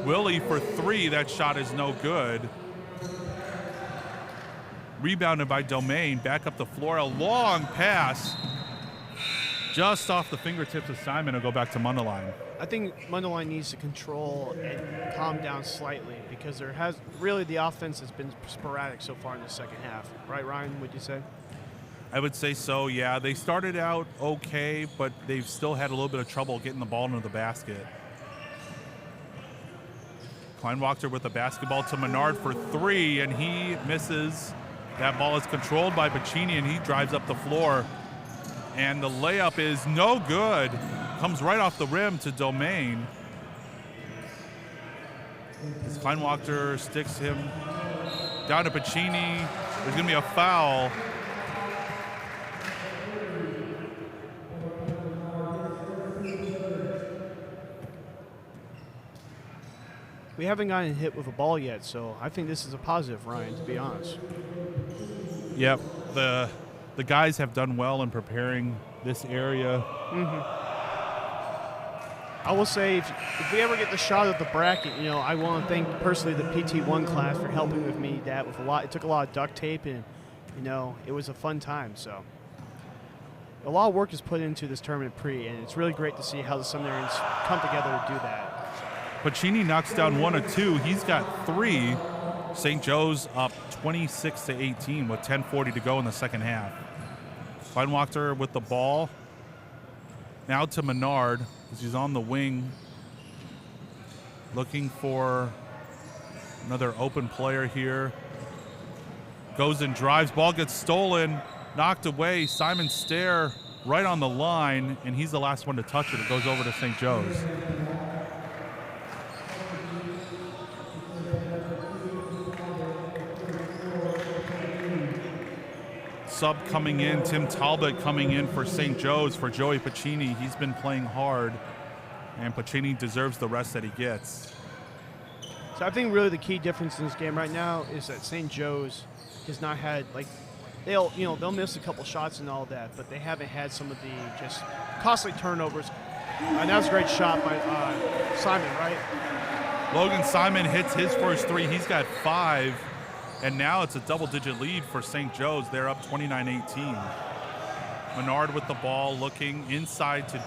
Willie for 3. That shot is no good. Rebounded by Domain. Back up the floor. A long pass. Just off the fingertips of Simon. It'll go back to Mundelein. I think Mundelein needs to control and calm down slightly because the offense has been sporadic so far in the second half. Right, Ryan, would you say? I would say so, yeah. They started out okay, but they've still had a little bit of trouble getting the ball into the basket. Kleinwachter with the basketball to Menard for 3, and he misses. That ball is controlled by Pacini, and he drives up the floor. And the layup is no good. Comes right off the rim to Domain. As Kleinwachter sticks him down to Pacini. There's going to be a foul. We haven't gotten hit with a ball yet, so I think this is a positive, Ryan, to be honest. Yep, the guys have done well in preparing this area. I will say, if we ever get the shot at the bracket, I want to thank personally the PT1 class for helping with me that with a lot. It took a lot of duct tape, and it was a fun time. So a lot of work is put into this tournament pre, and it's really great to see how the seminarians come together to do that. Pacini knocks down 1 of 2. He's got 3. St. Joe's up 26-18 with 10:40 to go in the second half. Kleinwachter with the ball. Now to Menard as he's on the wing, looking for another open player here. Goes and drives. Ball gets stolen, knocked away. Simon Stair right on the line, and he's the last one to touch it. It goes over to St. Joe's. Sub coming in, Tim Talbot coming in for St. Joe's for Joey Pacini. He's been playing hard, and Pacini deserves the rest that he gets. So I think really the key difference in this game right now is that St. Joe's has not had, they'll miss a couple shots and all that, but they haven't had some of the just costly turnovers. And that was a great shot by Simon, right? Logan Simon hits his first 3. He's got 5. And now it's a double-digit lead for St. Joe's. They're up 29-18. Menard with the ball, looking inside to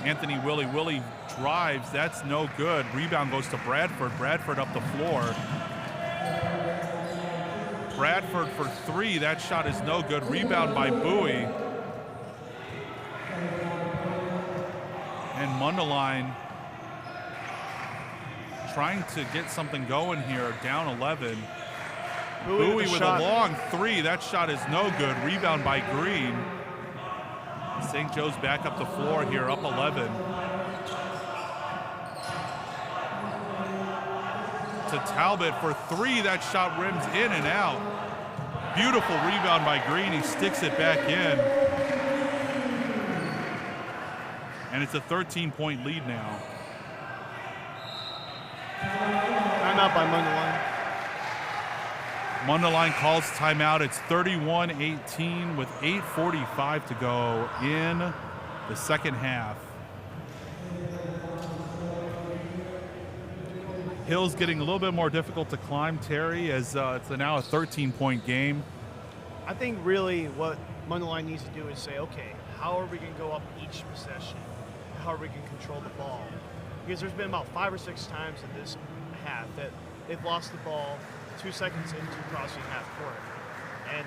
Anthony Willie. Willie drives. That's no good. Rebound goes to Bradford. Bradford up the floor. Bradford for 3. That shot is no good. Rebound by Bowie. And Mundelein trying to get something going here, down 11. Bowie with a long 3. That shot is no good. Rebound by Green. St. Joe's back up the floor here, up 11. To Talbot for 3. That shot rims in and out. Beautiful rebound by Green. He sticks it back in. And it's a 13-point lead now. Timeout by Mundelein. Mundelein calls timeout. It's 31-18 with 8:45 to go in the second half. Hill's getting a little bit more difficult to climb, Terry, as it's now a 13-point game. I think really what Mundelein needs to do is say, okay, how are we going to go up each possession? How are we going to control the ball? Because there's been about 5 or 6 times in this half that they've lost the ball 2 seconds into crossing half court. And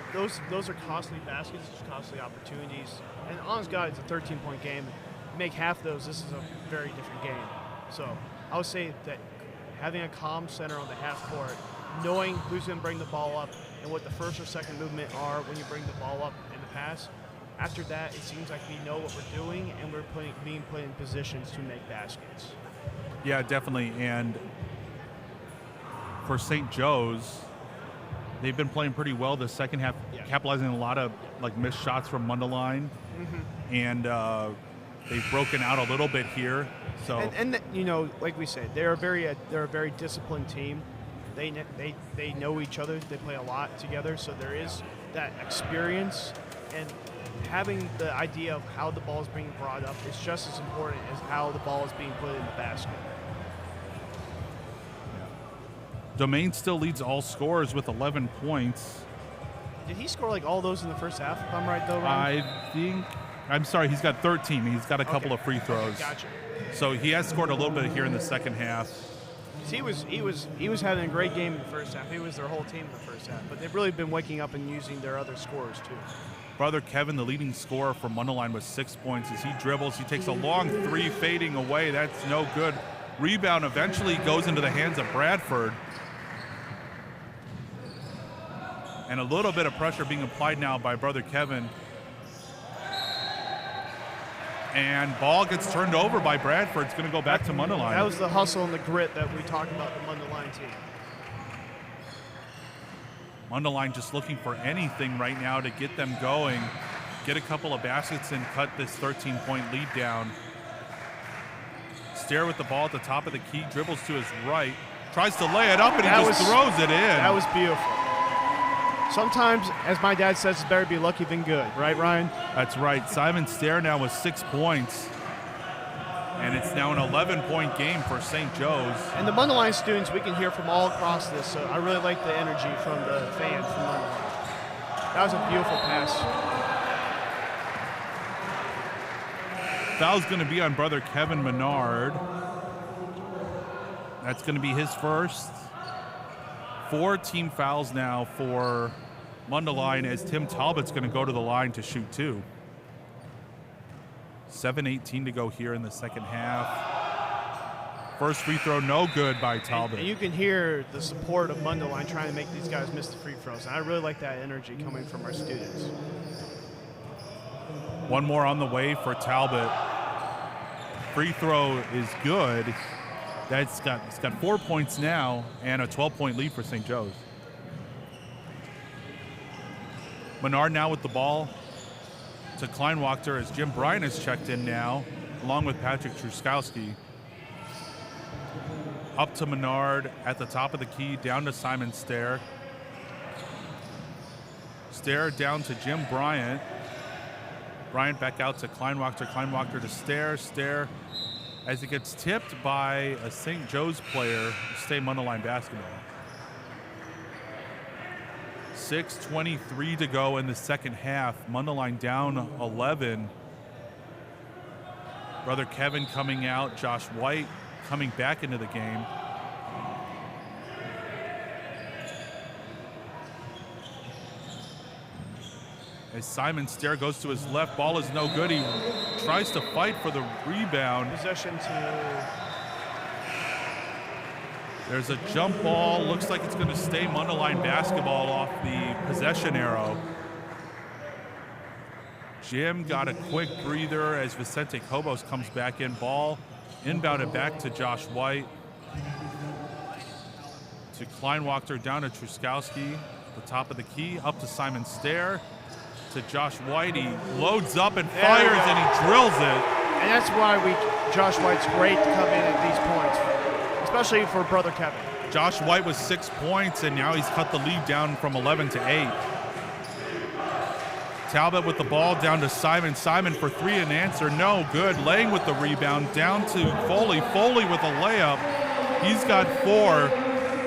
those are costly baskets, costly opportunities. And honest God, it's a 13-point game. Make half those, this is a very different game. So I would say that having a calm center on the half court, knowing who's going to bring the ball up and what the first or second movement are when you bring the ball up in the pass. After that, it seems like we know what we're doing and we're being put in positions to make baskets. Yeah, definitely. And for St. Joe's, they've been playing pretty well this second half, capitalizing on a lot of missed shots from Mundelein. And They've broken out a little bit here. So And you know, like we said, they're a very disciplined team. They know each other. They play a lot together, so there is that experience, and having the idea of how the ball is being brought up is just as important as how the ball is being put in the basket. Domain still leads all scorers with 11 points. Did he score like all those in the first half, if I'm right, though, Ryan? I'm sorry, he's got 13. He's got a couple of free throws. Gotcha. So he has scored a little bit here in the second half. He was having a great game in the first half. He was their whole team in the first half. But they've really been waking up and using their other scorers, too. Brother Kevin, the leading scorer for Mundelein, with 6 points. As he dribbles, he takes a long three fading away. That's no good. Rebound eventually goes into the hands of Bradford. And a little bit of pressure being applied now by Brother Kevin. And ball gets turned over by Bradford. It's going to go back to Mundelein. That was the hustle and the grit that we talked about the Mundelein team. Mundelein just looking for anything right now to get them going, get a couple of baskets and cut this 13-point lead down. Stair with the ball at the top of the key, dribbles to his right, tries to lay it up, and he just throws it in. That was beautiful. Sometimes, as my dad says, it's better to be lucky than good. Right, Ryan? That's right. Simon Stair now with 6 points. And it's now an 11-point game for St. Joe's. And the Mundelein students, we can hear from all across this, so I really like the energy from the fans from Mundelein. That was a beautiful pass. Foul's going to be on Brother Kevin Menard. That's going to be his first. 4 team fouls now for Mundelein, as Tim Talbot's going to go to the line to shoot 2. 7:18 to go here in the second half. First free throw, no good by Talbot. And you can hear the support of Mundelein trying to make these guys miss the free throws. And I really like that energy coming from our students. One more on the way for Talbot. Free throw is good. It's got 4 points now and a 12-point lead for St. Joe's. Menard now with the ball to Kleinwachter as Jim Bryan has checked in now, along with Patrick Truskowski. Up to Menard at the top of the key, down to Simon Stair. Stair down to Jim Bryant. Bryant back out to Kleinwachter. Kleinwachter to Stair. Stair, as it gets tipped by a St. Joe's player, stay Mundelein basketball. 6:23 to go in the second half. Mundelein down 11. Brother Kevin coming out. Josh White coming back into the game. As Simon Stair goes to his left, ball is no good. He tries to fight for the rebound. Possession to... There's a jump ball. Looks like it's going to stay Mundelein basketball off the possession arrow. Jim got a quick breather as Vicente Cobos comes back in. Ball inbounded back to Josh White. To Kleinwachter, down to Truskowski. The top of the key, up to Simon Stair. To Josh White. He loads up and fires, and he drills it. And that's why Josh White's great to come in at these points, especially for Brother Kevin. Josh White was 6 points, and now he's cut the lead down from 11 to 8. Talbot with the ball down to Simon. Simon for 3, an answer, no good. Laying with the rebound, down to Foley. Foley with a layup. He's got 4,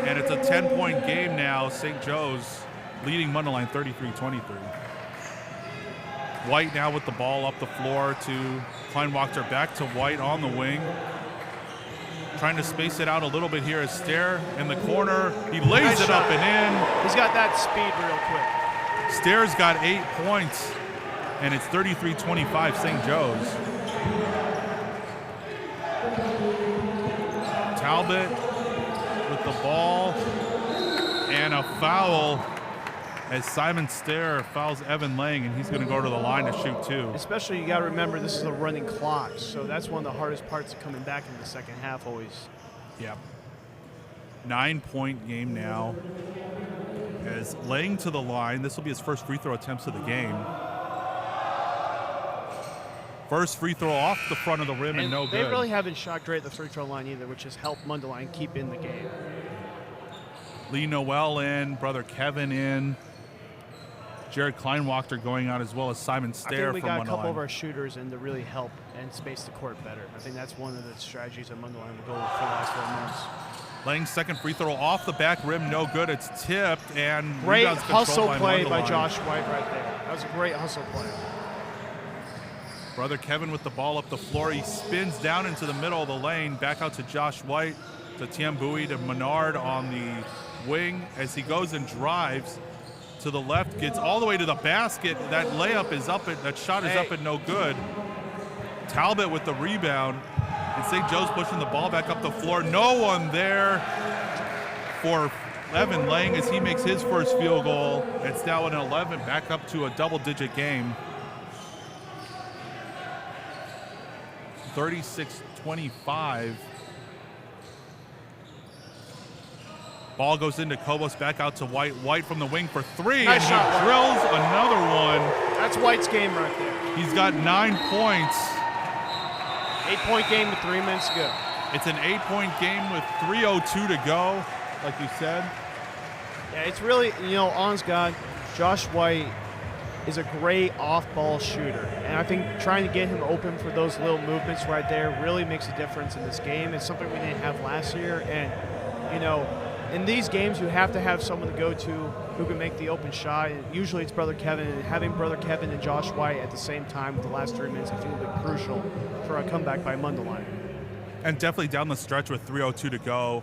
and it's a 10-point game now. St. Joe's leading Mundelein 33-23. White now with the ball up the floor to Kleinwachter, back to White on the wing. Trying to space it out a little bit here as Stair in the corner. He lays Nice it shot. up and in. He's got that speed real quick. Stair's got 8 points, and it's 33-25 St. Joe's. Talbot with the ball, and a foul as Simon Stair fouls Evan Lang, and he's going to go to the line to shoot 2. Especially, you got to remember this is a running clock, so that's one of the hardest parts of coming back in the second half always. Yeah. 9-point game now. As Lang to the line, this will be his first free throw attempts of the game. First free throw off the front of the rim and no They good. really haven't shot great at the free throw line either, which has helped Mundelein keep in the game. Lee Noel in, brother Kevin in. Jared Kleinwachter going out, as well as Simon I Stair think we from got a couple of Mundelein. our shooters in to really help and space the court better. I think that's one of the strategies that Mundelein will go with for the last 4 months. Laying second free throw off the back rim, no good. It's tipped, and Great rebounds controlled hustle play by Mundelein. Josh White right there. That was a great hustle play. Brother Kevin with the ball up the floor. He spins down into the middle of the lane, back out to Josh White, to Tiem Bowie, to Menard on the wing as he goes and drives to the left, gets all the way to the basket. That layup is up, that shot is up and no good. Talbot with the rebound, and St. Joe's pushing the ball back up the floor. No one there for Evan Lang as he makes his first field goal. It's now an 11, back up to a double-digit game. 36-25. Ball goes into Kobos, back out to White. White from the wing for three, Nice and shot, he White. drills another one. That's White's game right there. He's got 9 points. 8-point game with 3 minutes to go. It's an 8-point game with 3:02 to go, like you said. Yeah, it's really, honest God, Josh White is a great off-ball shooter. And I think trying to get him open for those little movements right there really makes a difference in this game. It's something we didn't have last year. And, in these games, you have to have someone to go to who can make the open shot. And usually it's Brother Kevin. And having Brother Kevin and Josh White at the same time with the last 3 minutes, I think will be crucial for a comeback by Mundelein. And definitely down the stretch with 3:02 to go,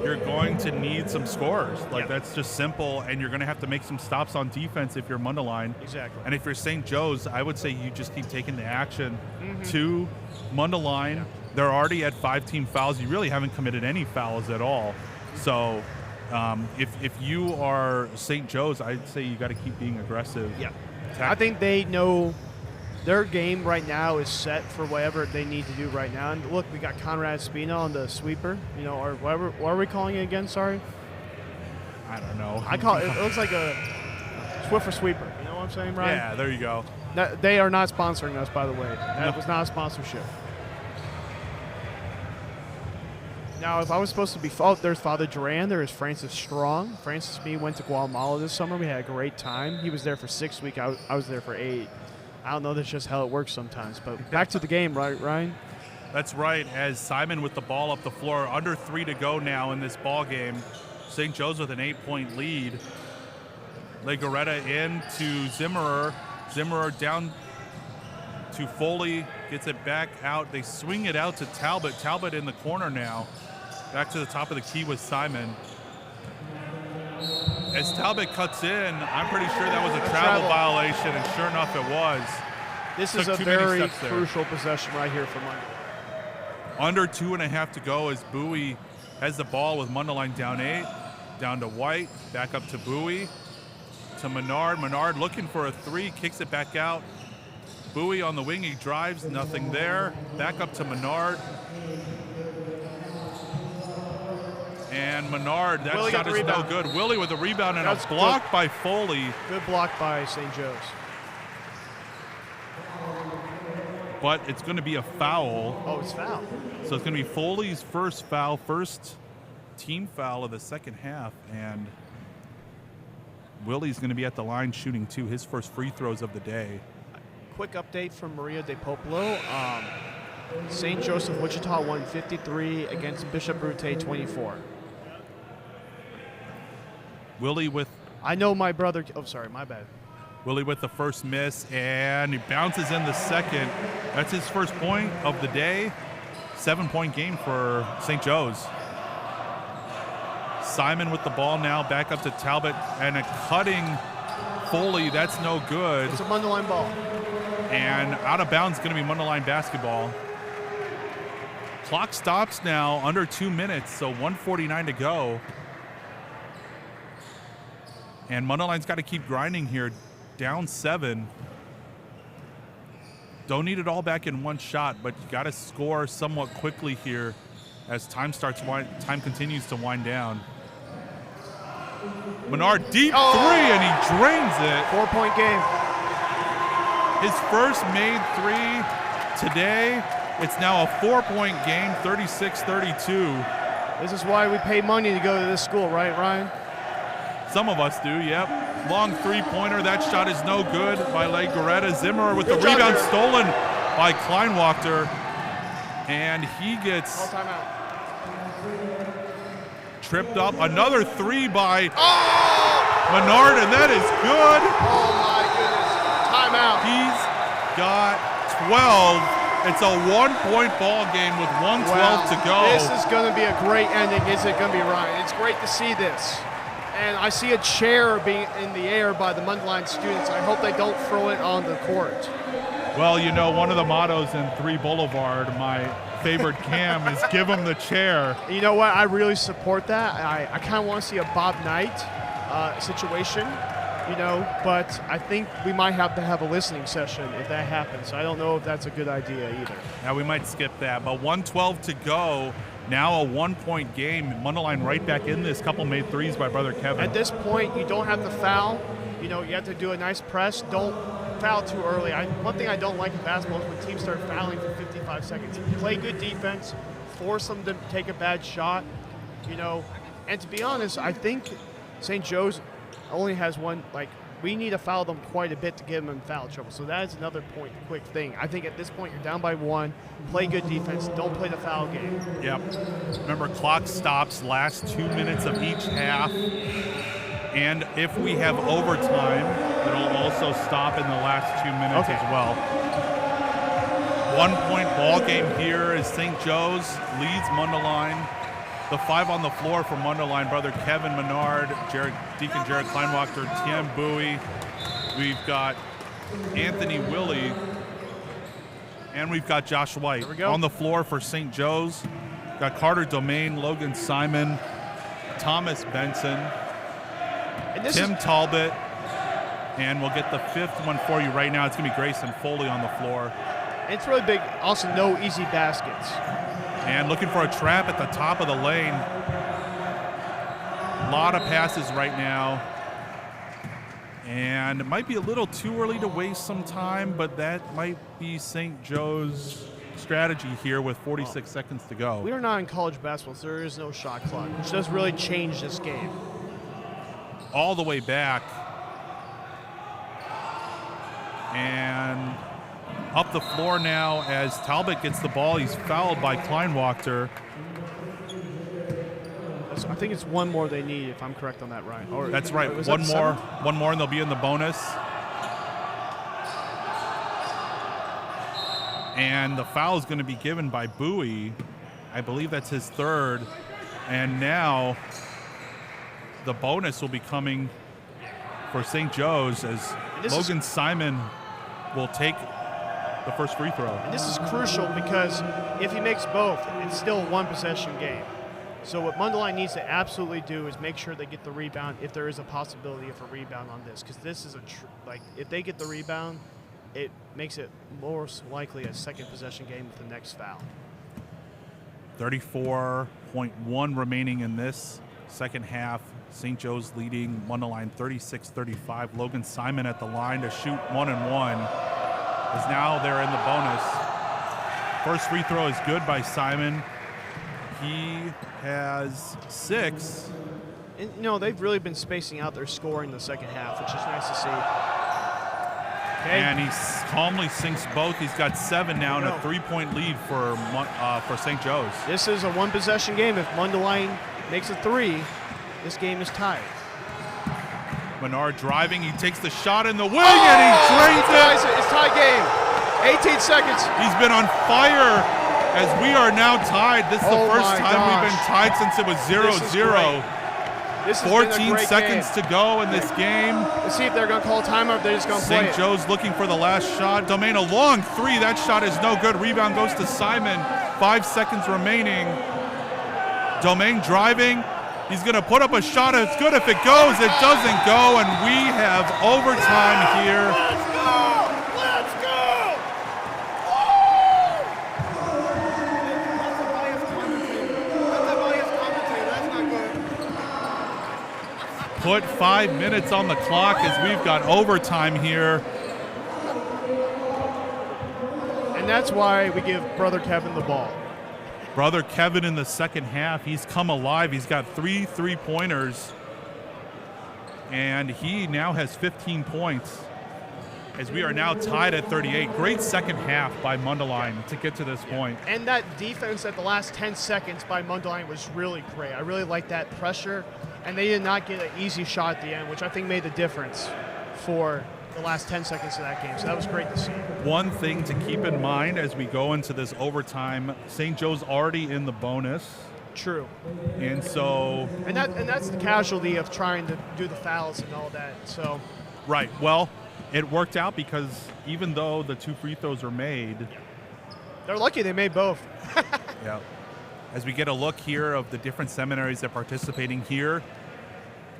you're going to need some scores. Like, that's just simple, and you're going to have to make some stops on defense if you're Mundelein. Exactly. And if you're St. Joe's, I would say you just keep taking the action to Mundelein. They're already at 5 team fouls. You really haven't committed any fouls at all. So if you are St. Joe's, I'd say you got to keep being aggressive. Yeah. I think they know their game right now is set for whatever they need to do right now. And look, we got Conrad Spina on the sweeper, or whatever. What are we calling it again? Sorry. I don't know. I call it. It looks like a Swiffer sweeper. You know what I'm saying, Ryan? Yeah, there you go. They are not sponsoring us, by the way. That was not a sponsorship. Now, if I was supposed to be, there's Father Duran, there is Francis Strong. Francis and me went to Guatemala this summer. We had a great time. He was there for 6 weeks. I was there for 8. I don't know, that's just how it works sometimes. But back to the game, right, Ryan? That's right, as Simon with the ball up the floor, under 3 to go now in this ball game. St. Joe's with an 8-point lead. Legoretta in to Zimmerer. Zimmerer down to Foley, gets it back out. They swing it out to Talbot. Talbot in the corner now. Back to the top of the key with Simon. As Talbot cuts in, I'm pretty sure that was a travel violation, and sure enough it was. This is a very crucial possession right here for Mundelein. Under 2.5 to go as Bowie has the ball with Mundelein down 8. Down to White, back up to Bowie. To Menard. Menard looking for a 3, kicks it back out. Bowie on the wing, he drives, nothing there. Back up to Menard. And Menard, that shot is no good. Willie with the rebound and a block by Foley. Good block by St. Joe's. But it's going to be a foul. Oh, it's foul. So it's going to be Foley's first foul, first team foul of the second half. And Willie's going to be at the line shooting 2, his first free throws of the day. Quick update from Maria De Popolo. St. Joseph Wichita won 53 against Bishop Brute 24. Willie with... I know my brother... Oh, sorry, my bad. Willie with the first miss, and he bounces in the second. That's his first point of the day. 7-point game for St. Joe's. Simon with the ball now, back up to Talbot, and a cutting Foley. That's no good. It's a Mundelein ball. And out of bounds going to be Mundelein basketball. Clock stops now, under 2 minutes, so 1:49 to go. And Mundelein's got to keep grinding here, down 7. Don't need it all back in one shot, but you got to score somewhat quickly here as time continues to wind down. Menard deep 3, and he drains it. 4-point game. His first made 3 Today, it's now a 4-point game, 36-32. This is why we pay money to go to this school, right, Ryan? Some of us do, yep. Long three-pointer. That shot is no good by Legoretta. Zimmer with the rebound stolen by Kleinwachter. And he gets tripped up. Another three by Menard, and that is good. Oh, my goodness. Timeout. He's got 12. It's a 1-point ball game with 1:12 to go. This is going to be a great ending, is it going to be, Ryan? It's great to see this. And I see a chair being in the air by the Mundelein students. I hope they don't throw it on the court. Well, you know, one of the mottos in 3 Boulevard, my favorite cam, is give them the chair. You know what? I really support that. I kind of want to see a Bob Knight situation, you know, but I think we might have to have a listening session if that happens. I don't know if that's a good idea either. Now, we might skip that, but 1:12 to go. Now a 1-point game. Mundelein right back in this. Couple made threes by brother Kevin. At this point, you don't have to foul. You know, you have to do a nice press. Don't foul too early. One thing I don't like in basketball is when teams start fouling for 55 seconds. Play good defense, force them to take a bad shot, you know. And to be honest, I think St. Joe's only has one, like, we need to foul them quite a bit to get them in foul trouble. So that is another quick thing. I think at this point you're down by 1. Play good defense. Don't play the foul game. Yep. Remember, clock stops last 2 minutes of each half. And if we have overtime, it'll also stop in the last 2 minutes as well. 1-point ball game here as St. Joe's leads Mundelein. The 5 on the floor for Mundelein, brother Kevin Menard, Deacon Jared Kleinwachter, Tien Bowie. We've got Anthony Willie, and we've got Josh White. On the floor for St. Joe's. Got Carter Domain, Logan Simon, Thomas Benson, Tim Talbot, and we'll get the 5th one for you right now. It's going to be Grayson Foley on the floor. It's really big. Also, no easy baskets. And looking for a trap at the top of the lane. A lot of passes right now. And it might be a little too early to waste some time, but that might be St. Joe's strategy here with 46 seconds to go. We are not in college basketball, so there is no shot clock, which does really change this game. All the way back. And up the floor now as Talbot gets the ball. He's fouled by Kleinwachter. I think it's one more they need, if I'm correct on that, Ryan. Or, that's right. One more, and they'll be in the bonus. And the foul is going to be given by Bowie. I believe that's his 3rd. And now the bonus will be coming for St. Joe's as Logan Simon will take the first free throw. And this is crucial because if he makes both, it's still a 1-possession game. So what Mundelein needs to absolutely do is make sure they get the rebound if there is a possibility of a rebound on this, because this is if they get the rebound, it makes it more likely a second possession game with the next foul. 34.1 remaining in this second half. St. Joe's leading Mundelein 36-35. Logan Simon at the line to shoot 1-1. As now they're in the bonus. First free throw is good by Simon. He has 6. And, you know, they've really been spacing out their scoring in the second half, which is nice to see. Okay. And he calmly sinks both. He's got 7 now and a 3-point lead for St. Joe's. This is a 1-possession game. If Mundelein makes a 3, this game is tied. Menard driving. He takes the shot in the wing and he drains it. It's tie game. 18 seconds. He's been on fire as we are now tied. This is the first time we've been tied since it was 0-0. 14 seconds to go in this game. Let's see if they're going to call a timeout or if they're just going to play it. St. Joe's looking for the last shot. Domain a long 3. That shot is no good. Rebound goes to Simon. 5 seconds remaining. Domain driving. He's going to put up a shot. It's good if it goes. It doesn't go, and we have overtime here. Let's go! Let's go! Put 5 minutes on the clock as we've got overtime here. And that's why we give Brother Kevin the ball. Brother Kevin in the second half, he's come alive. He's got 3 3-pointers, and he now has 15 points as we are now tied at 38. Great second half by Mundelein to get to this point. And that defense at the last 10 seconds by Mundelein was really great. I really liked that pressure, and they did not get an easy shot at the end, which I think made the difference for the last 10 seconds of that game. So that was great to see. One thing to keep in mind as we go into this overtime, St. Joe's already in the bonus. True. And so... And that's the casualty of trying to do the fouls and all that. So. Right. Well, it worked out because even though the 2 free throws are made... They're lucky they made both. Yeah. As we get a look here of the different seminaries that are participating here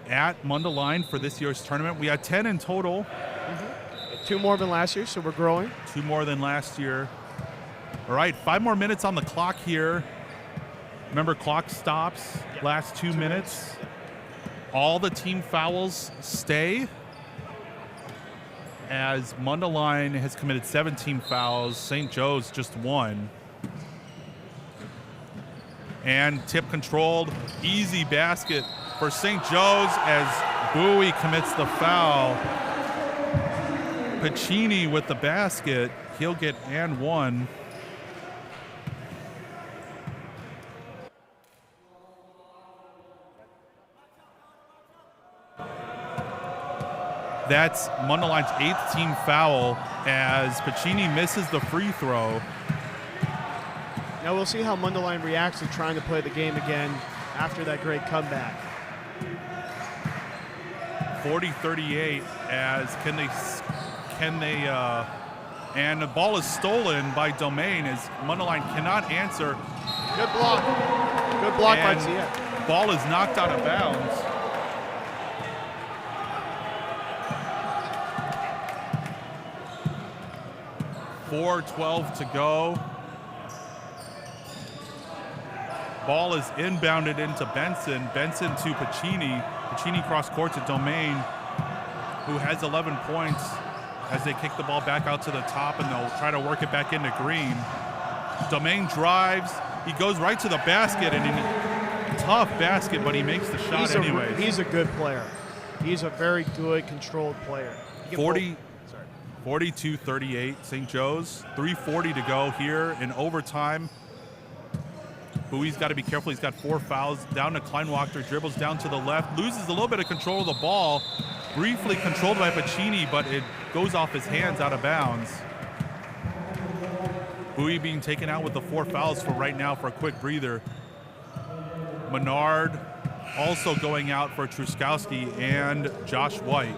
at Mundelein for this year's tournament, we had 10 in total. 2 more than last year, so we're growing. 2 more than last year. All right, 5 more minutes on the clock here. Remember, clock stops last 2 minutes. All the team fouls stay, as Mundelein has committed 17 fouls. St. Joe's just 1. And tip controlled, easy basket for St. Joe's as Bowie commits the foul. Pacini with the basket. He'll get and 1. That's Mundelein's 8th team foul as Pacini misses the free throw. Now we'll see how Mundelein reacts to trying to play the game again after that great comeback. 40-38 as and the ball is stolen by Domain as Mundelein cannot answer. Good block. Good block by Tia. Ball is knocked out of bounds. .4:12 to go. Ball is inbounded into Benson. Benson to Pacini. Pacini cross court to Domain, who has 11 points as they kick the ball back out to the top, and they'll try to work it back into Green. Domain drives. He goes right to the basket, and tough basket, but he makes the shot anyways. He's a good player. He's a very good, controlled player. 42-38, St. Joe's. 3:40 to go here in overtime. Bowie's got to be careful. He's got 4 fouls. Down to Kleinwachter, dribbles down to the left, loses a little bit of control of the ball. Briefly controlled by Pacini, but it goes off his hands out of bounds. Bowie being taken out with the 4 fouls for right now for a quick breather. Menard also going out for Truskowski and Josh White.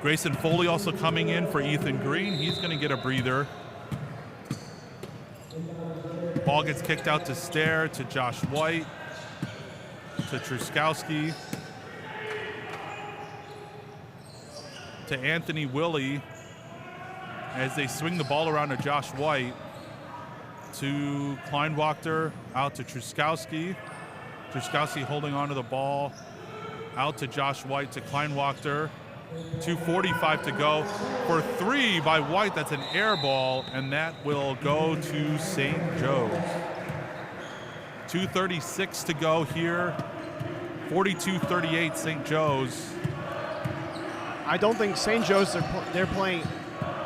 Grayson Foley also coming in for Ethan Green. He's going to get a breather. Ball gets kicked out to Stair, to Josh White, to Truskowski, to Anthony Willie as they swing the ball around to Josh White, to Kleinwachter, out to Truskowski. Truskowski holding onto the ball, out to Josh White, to Kleinwachter. 2:45 to go for 3 by White. That's an air ball, and that will go to St. Joe's. 2:36 to go here. 42-38 St. Joe's. I don't think St. Joe's, they're playing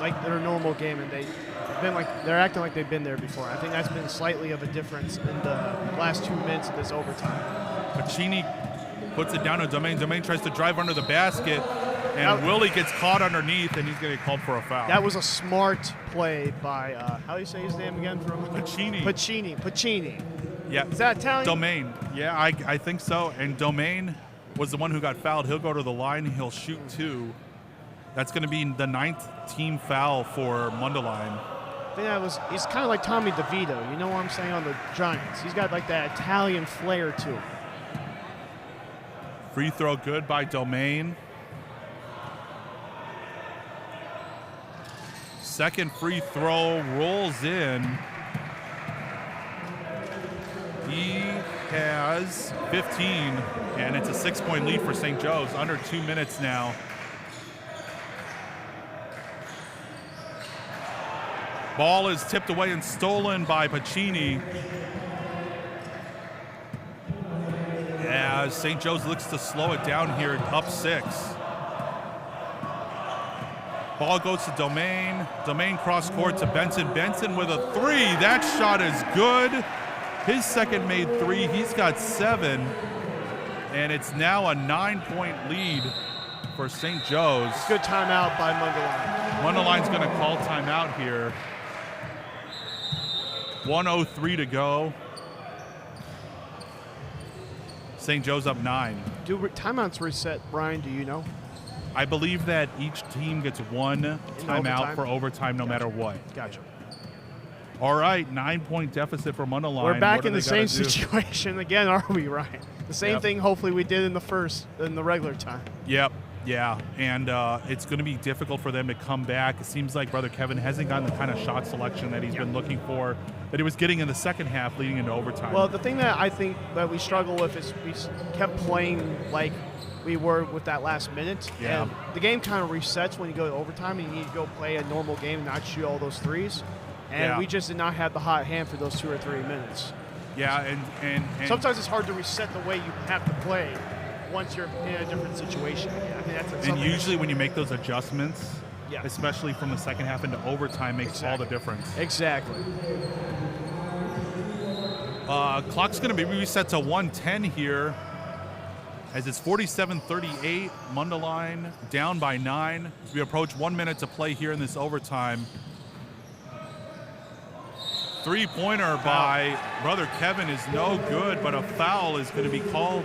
like their normal game, and they're acting like they've been there before. I think that's been slightly of a difference in the last 2 minutes of this overtime. Pacini puts it down to Domain. Domain tries to drive under the basket, and Willie gets caught underneath, and he's going to get called for a foul. That was a smart play by, how do you say his name again? Pacini. Pacini. Yeah. Is that Italian? Domain. Yeah, I think so. And Domain was the one who got fouled. He'll go to the line. He'll shoot 2. That's going to be the 9th team foul for Mundelein. I think he's kind of like Tommy DeVito. You know what I'm saying, on the Giants. He's got like that Italian flair to him. Free throw good by Domain. Second free throw rolls in. He has 15, and it's a 6-point lead for St. Joe's. Under 2 minutes now. Ball is tipped away and stolen by Pacini. As St. Joe's looks to slow it down here, up 6. Ball goes to Domain. Domain cross court to Benson. Benson with a 3. That shot is good. His second made 3. He's got 7. And it's now a 9-point lead for St. Joe's. Good timeout by Mundelein. Mundelein's going to call timeout here. 1:03 to go. St. Joe's up 9. Do timeouts reset, Brian? Do you know? I believe that each team gets 1 timeout overtime? for overtime no matter what. Gotcha. All right, 9-point deficit for Mundelein. We're back What in do the they gotta same do? situation again, are we, Ryan? The same Yep. thing, hopefully, we did in the regular time. Yep, yeah, and it's going to be difficult for them to come back. It seems like Brother Kevin hasn't gotten the kind of shot selection that he's been looking for, that he was getting in the second half leading into overtime. Well, the thing that I think that we struggle with is we kept playing like we were with that last minute. Yeah. And the game kind of resets when you go to overtime and you need to go play a normal game and not shoot all those threes. And Yeah. we just did not have the hot hand for those 2 or 3 minutes. yeah, and Sometimes it's hard to reset the way you have to play once you're in a different situation. I mean, that's and something usually when you make those adjustments, Yeah. especially from the second half into overtime, makes all the difference. Exactly. Clock's going to be reset to 1:10 here as it's 47-38. Mundelein down by 9 as we approach 1 minute to play here in this overtime. 3-pointer by Brother Kevin is no good, but a foul is going to be called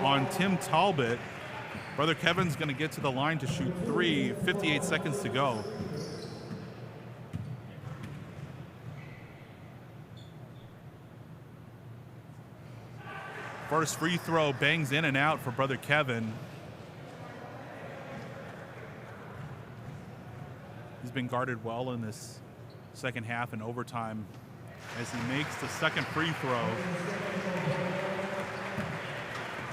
on Tim Talbot. Brother Kevin's going to get to the line to shoot 3, 58 seconds to go. First free throw bangs in and out for Brother Kevin. He's been guarded well in this second half and overtime as he makes the second free throw.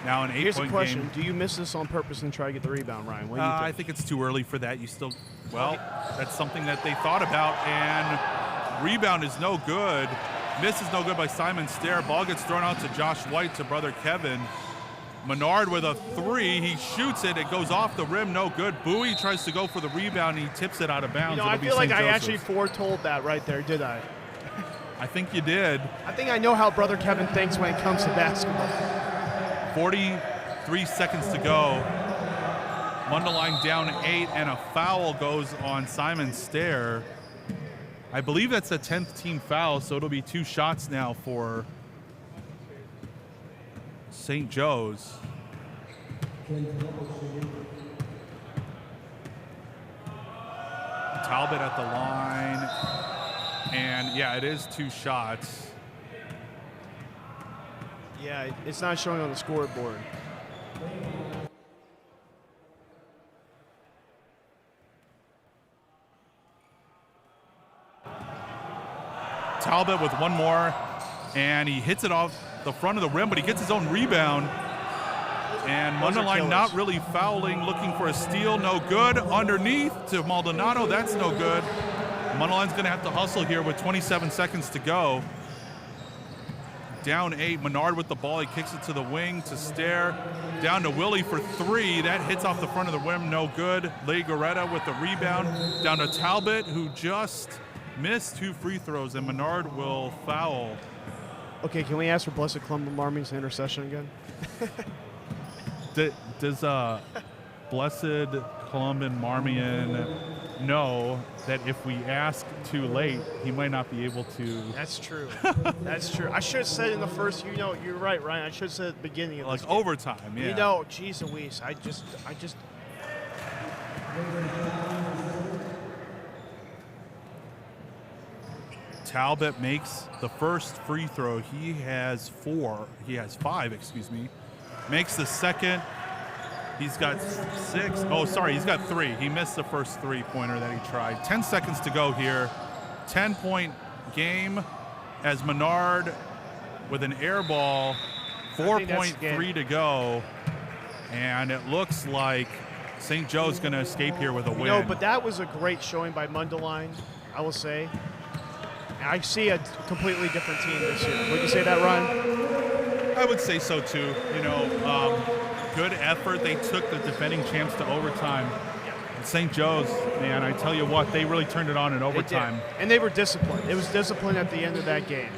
Now an 8-point game. Here's a question. Do you miss this on purpose and try to get the rebound, Ryan? What do you think? I think it's too early for that. You still, well, that's something that they thought about, and rebound is no good. Miss is no good by Simon Stair. Ball gets thrown out to Josh White to Brother Kevin. Menard with a 3. He shoots it. It goes off the rim. No good. Bowie tries to go for the rebound. He tips it out of bounds. You know, I It'll be feel like St. I Joseph's. actually foretold that right there, did I? I think you did. I think I know how Brother Kevin thinks when it comes to basketball. 43 seconds to go. Mundelein down 8, and a foul goes on Simon Stair. I believe that's a 10th team foul, so it'll be 2 shots now for St. Joe's. Talbot at the line, and yeah, it is 2 shots. Yeah, it's not showing on the scoreboard. Talbot with 1 more, and he hits it off the front of the rim, but he gets his own rebound. And Those are Mundelein killers. not really fouling, looking for a steal, no good. Underneath to Maldonado, that's no good. Mundelein's gonna have to hustle here with 27 seconds to go. Down 8, Menard with the ball, he kicks it to the wing to Stair. Down to Willie for 3, that hits off the front of the rim, no good. Legoretta with the rebound. Down to Talbot, who just missed 2 free throws, and Menard will foul. Okay, can we ask for Blessed Columban Marmion's intercession again? Does Blessed Columban Marmion know that if we ask too late, he might not be able to? That's true. That's true. I should have said in the first, you're right, Ryan. I should have said at the beginning of Like this game. overtime, yeah. You know, geez Louise, I just. Talbot makes the first free throw. He has 5, excuse me. Makes the second. He's got 6. Oh, sorry, he's got 3. He missed the first 3-pointer that he tried. 10 seconds to go here. 10-point game as Menard with an air ball. 4.3 to go. And it looks like St. Joe's going to escape here with a win. No, but that was a great showing by Mundelein, I will say. I see a completely different team this year. Would you say that, Ryan? I would say so too. Good effort. They took the defending champs to overtime. St. Joe's, man, I tell you what, they really turned it on in overtime. They did. And they were disciplined. It was discipline at the end of that game.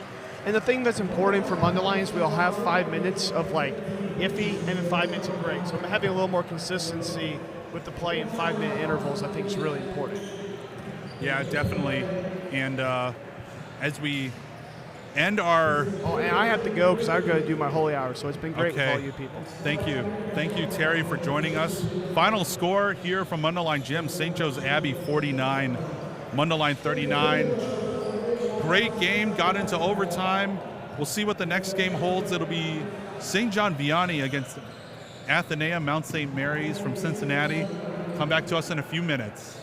And the thing that's important for Mundelein is we'll have 5 minutes of like iffy and then 5 minutes of great. So having a little more consistency with the play in 5-minute intervals, I think, is really important. Yeah, definitely. And as we end our... Oh, and I have to go because I've got to do my holy hour, so it's been great with all you people. Thank you. Thank you, Terry, for joining us. Final score here from Mundelein Gym, St. Joe's Abbey 49, Mundelein 39. Great game, got into overtime. We'll see what the next game holds. It'll be St. John Vianney against Athenaeum, Mount St. Mary's from Cincinnati. Come back to us in a few minutes.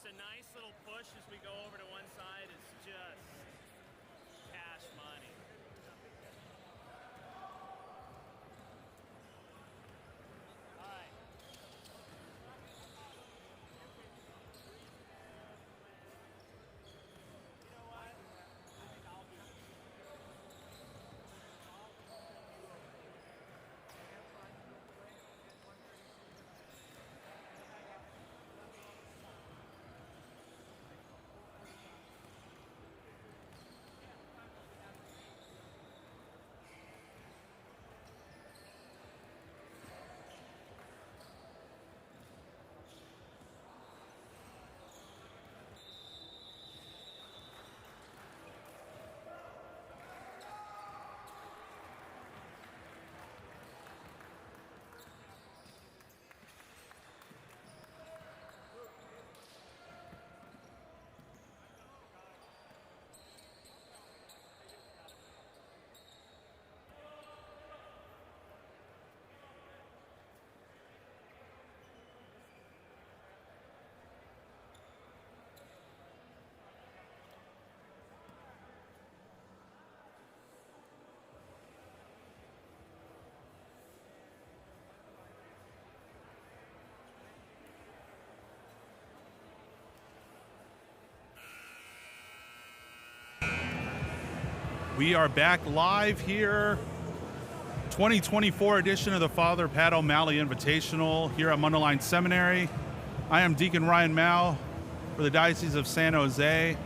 Just a nice little push as we go over to one side is just cash money. All right. You know what? I think I'll do it. We are back live here, 2024 edition of the Father Pat O'Malley Invitational here at Mundelein Seminary. I am Deacon Ryan Mao for the Diocese of San Jose.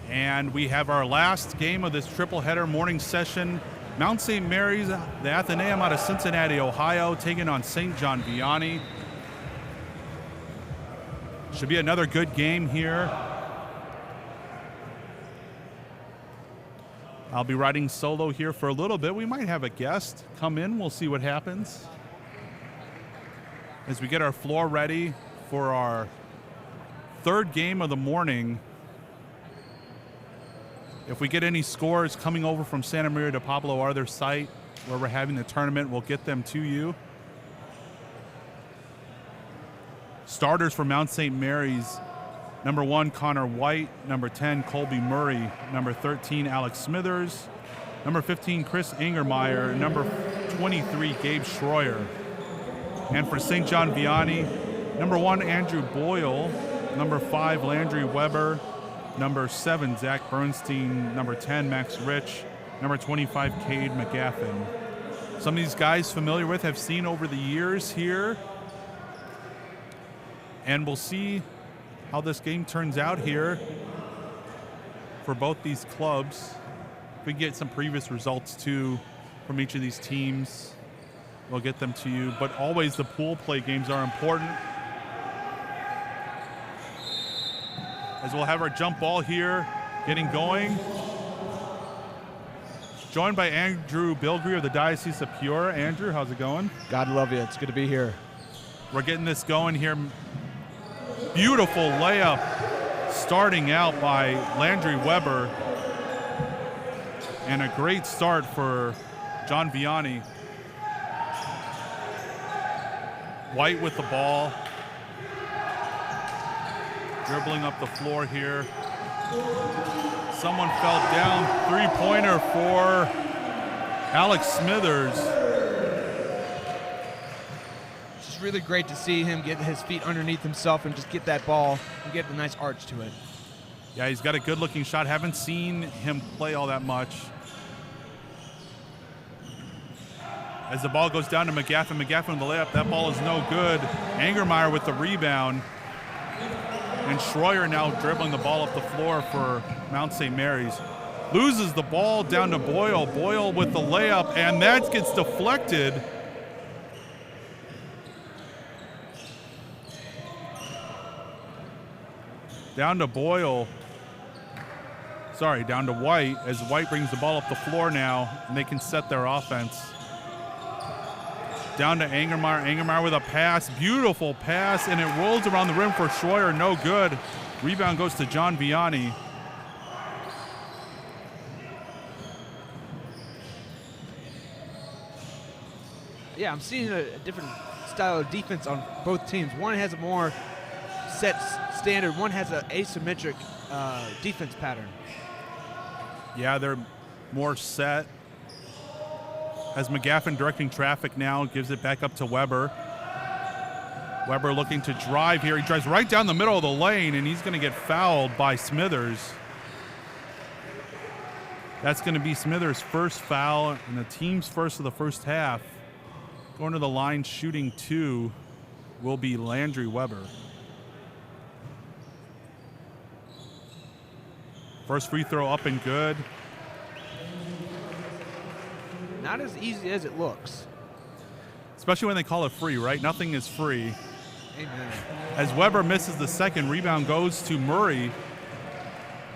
And we have our last game of this triple header morning session. Mount St. Mary's, the Athenaeum out of Cincinnati, Ohio, taking on St. John Vianney. Should be another good game here. I'll be riding solo here for a little bit. We might have a guest come in. We'll see what happens as we get our floor ready for our third game of the morning. If we get any scores coming over from Santa Maria de Pablo, our other site where we're having the tournament, we'll get them to you. Starters for Mount St. Mary's: number 1, Connor White. Number 10, Colby Murray. Number 13, Alex Smithers. Number 15, Chris Ingermeyer. Number 23, Gabe Schroyer. And for St. John Vianney, number 1, Andrew Boyle. Number 5, Landry Weber. Number 7, Zach Bernstein. Number 10, Max Rich. Number 25, Cade McGaffin. Some of these guys familiar with, have seen over the years here. And we'll see how this game turns out here for both these clubs. If we can get some previous results too from each of these teams, we'll get them to you. But always the pool play games are important. As we'll have our jump ball here getting going. Joined by Andrew Bilgry of the Diocese of Piura. Andrew, how's it going? God love you. It's good to be here. We're getting this going here. Beautiful layup starting out by Landry Weber. And a great start for John Vianney. White with the ball. Dribbling up the floor here. Someone fell down. Three-pointer for Alex Smithers. Really great to see him get his feet underneath himself and just get that ball and get a nice arch to it. Yeah, he's got a good looking shot. Haven't seen him play all that much. As the ball goes down to McGaffin with the layup, that ball is no good. Angermeyer with the rebound. And Schroyer now dribbling the ball up the floor for Mount St. Mary's. Loses the ball down to Boyle. Boyle with the layup, and that gets deflected. Down to Boyle. Sorry, down to White, as White brings the ball up the floor now, and they can set their offense. Down to Angermeyer. Angermeyer with a pass. Beautiful pass, and it rolls around the rim for Schroyer. No good. Rebound goes to John Vianney. Yeah, I'm seeing a different style of defense on both teams. One has a more set standard. One has an asymmetric defense pattern. Yeah, they're more set. As McGaffin directing traffic now, gives it back up to Weber. Weber looking to drive here. He drives right down the middle of the lane, and he's going to get fouled by Smithers. That's going to be Smithers' first foul and the team's first of the first half. Going to the line shooting 2 will be Landry Weber. First free throw up and good. Not as easy as it looks. Especially when they call it free, right? Nothing is free. Amen. As Weber misses the second, rebound goes to Murray.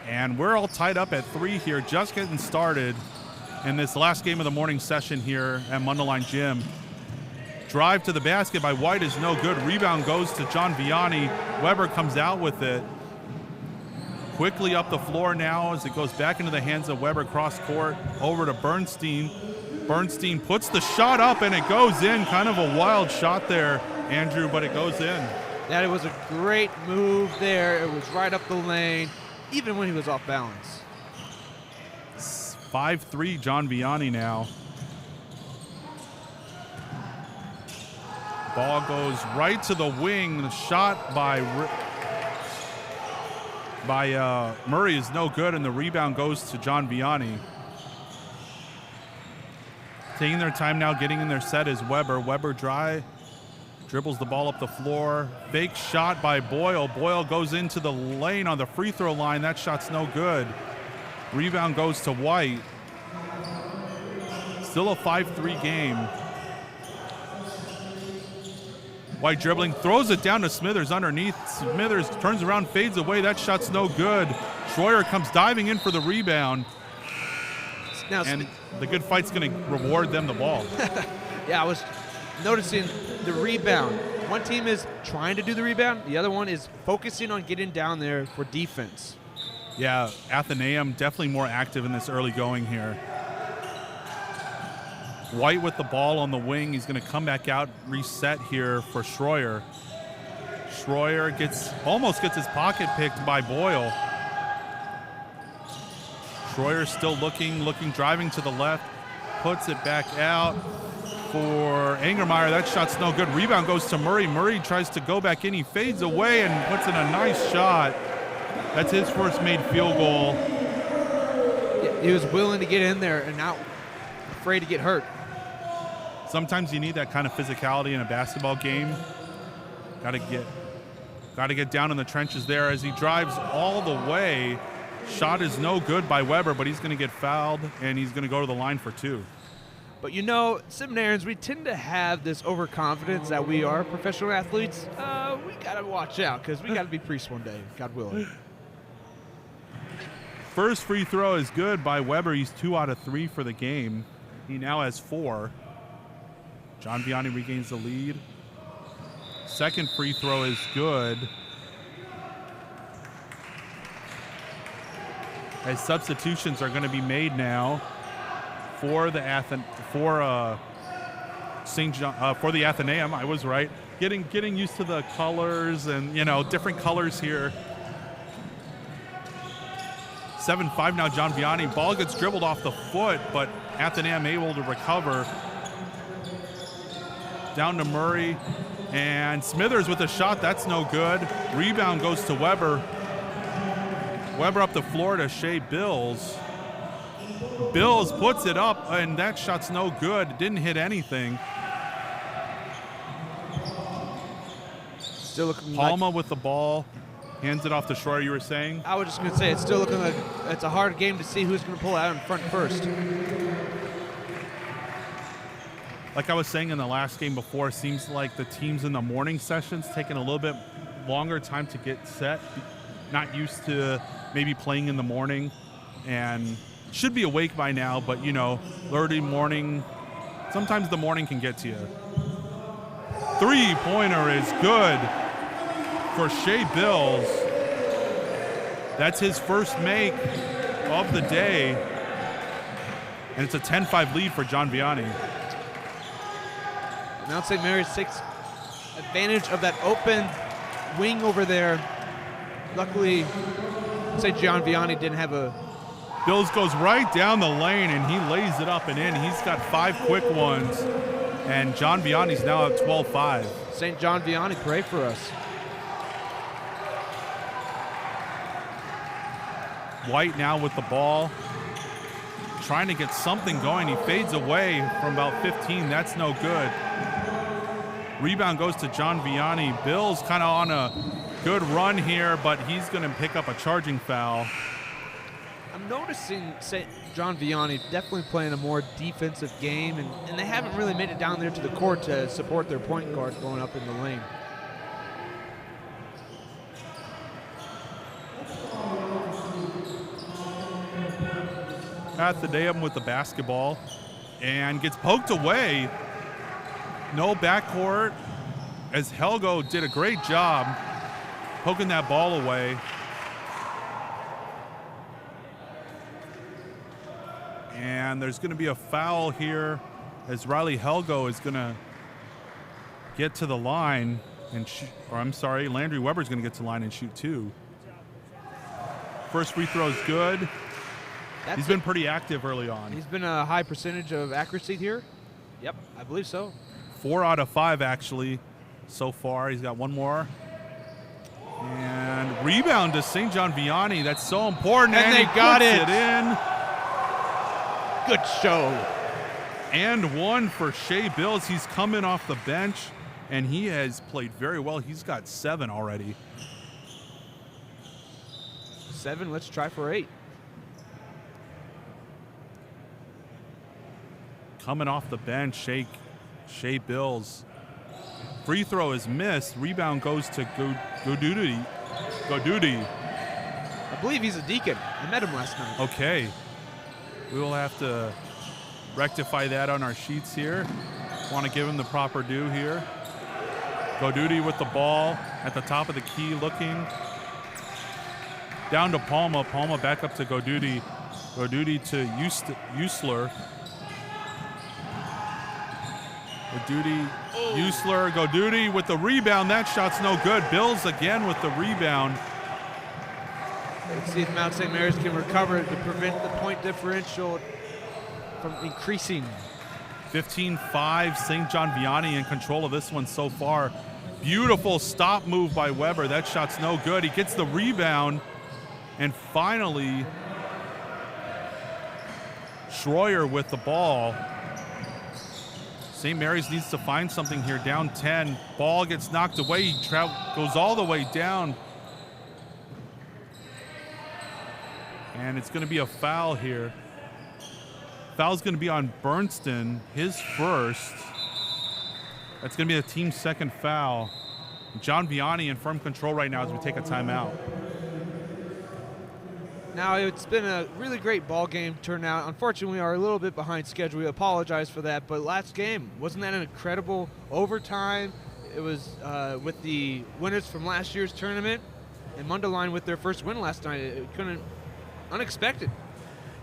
And we're all tied up at 3 here, just getting started in this last game of the morning session here at Mundelein Gym. Drive to the basket by White is no good. Rebound goes to John Vianney. Weber comes out with it. Quickly up the floor now as it goes back into the hands of Weber, cross court over to Bernstein. Bernstein puts the shot up and it goes in. Kind of a wild shot there, Andrew, but it goes in. That it was a great move there. It was right up the lane, even when he was off balance. 5-3 John Vianney now. Ball goes right to the wing. The shot by Murray is no good, and the rebound goes to John Vianney. Taking their time now, getting in their set is Weber. Weber dribbles the ball up the floor. Fake shot by Boyle. Boyle goes into the lane on the free throw line. That shot's no good. Rebound goes to White. Still a 5-3 game. White dribbling, throws it down to Smithers underneath. Smithers turns around, fades away. That shot's no good. Schroyer comes diving in for the rebound. Now, and the good fight's going to reward them the ball. Yeah, I was noticing the rebound. One team is trying to do the rebound. The other one is focusing on getting down there for defense. Yeah, Athenaeum definitely more active in this early going here. White with the ball on the wing. He's going to come back out, reset here for Schroyer. Schroyer almost gets his pocket picked by Boyle. Schroyer still looking, driving to the left, puts it back out for Angermeyer. That shot's no good. Rebound goes to Murray. Murray tries to go back in. He fades away and puts in a nice shot. That's his first made field goal. Yeah, he was willing to get in there and not afraid to get hurt. Sometimes you need that kind of physicality in a basketball game. Got to get down in the trenches there as he drives all the way. Shot is no good by Weber, but he's going to get fouled, and he's going to go to the line for 2. But you know, seminarians, we tend to have this overconfidence that we are professional athletes. We got to watch out because we got to be priests one day, God willing. First free throw is good by Weber. He's 2 out of 3 for the game. He now has 4. John Vianney regains the lead. Second free throw is good. As substitutions are going to be made now for the Athenaeum. I was right. Getting used to the colors and different colors here. 7-5 now. John Vianney. Ball gets dribbled off the foot, but Athenaeum able to recover. Down to Murray, and Smithers with a shot. That's no good. Rebound goes to Weber. Weber up the floor to Shea Bills. Bills puts it up, and that shot's no good. It didn't hit anything. Still looking Palma with the ball. Hands it off to Schroyer, you were saying? I was just going to say, it's still looking like it's a hard game to see who's going to pull out in front first. Like I was saying in the last game before, it seems like the teams in the morning sessions taking a little bit longer time to get set. Not used to maybe playing in the morning and should be awake by now, but early morning, sometimes the morning can get to you. Three-pointer is good for Shea Bills. That's his first make of the day, and it's a 10-5 lead for John Vianney. Mount St. Mary's takes advantage of that open wing over there. Luckily, St. John Vianney didn't have a... Bills goes right down the lane, and he lays it up and in. He's got 5 quick ones, and John Vianney's now at 12-5. St. John Vianney, pray for us. White now with the ball, trying to get something going. He fades away from about 15. That's no good. Rebound goes to John Vianney. Bills kind of on a good run here, but he's going to pick up a charging foul. I'm noticing St. John Vianney definitely playing a more defensive game, and they haven't really made it down there to the court to support their point guard going up in the lane. Athenaeum with the basketball and gets poked away. No backcourt, as Helgo did a great job poking that ball away. And there's going to be a foul here as Riley Helgo is going to get to the line and Landry Weber's going to get to the line and shoot 2. First free throw is good. He's been pretty active early on. He's been a high percentage of accuracy here. Yep, I believe so. 4 out of 5 actually so far. He's got 1 more. And rebound to St. John Vianney. That's so important. And they got puts it in. Good show. And 1 for Shea Bills. He's coming off the bench, and he has played very well. He's got 7 already. 7, let's try for 8. Coming off the bench, Shea Bills. Free throw is missed. Rebound goes to Godudi. I believe he's a deacon. I met him last night. Okay. We will have to rectify that on our sheets here. Want to give him the proper due here. Godudi with the ball at the top of the key looking. Down to Palma. Palma back up to Godudi. Godudi to Usler. Godudi with the rebound. That shot's no good. Bills again with the rebound. Let's see if Mount St. Mary's can recover to prevent the point differential from increasing. 15-5, St. John Vianney in control of this one so far. Beautiful stop move by Weber. That shot's no good. He gets the rebound. And finally, Schroyer with the ball. St. Mary's needs to find something here, down 10. Ball gets knocked away. He goes all the way down. And it's going to be a foul here. Foul's going to be on Bernston, his first. That's going to be the team's second foul. John Vianney in firm control right now as we take a timeout. Now, it's been a really great ball game turnout. Unfortunately, we are a little bit behind schedule. We apologize for that. But last game, wasn't that an incredible overtime? It was with the winners from last year's tournament and Mundelein with their first win last night. It couldn't, unexpected.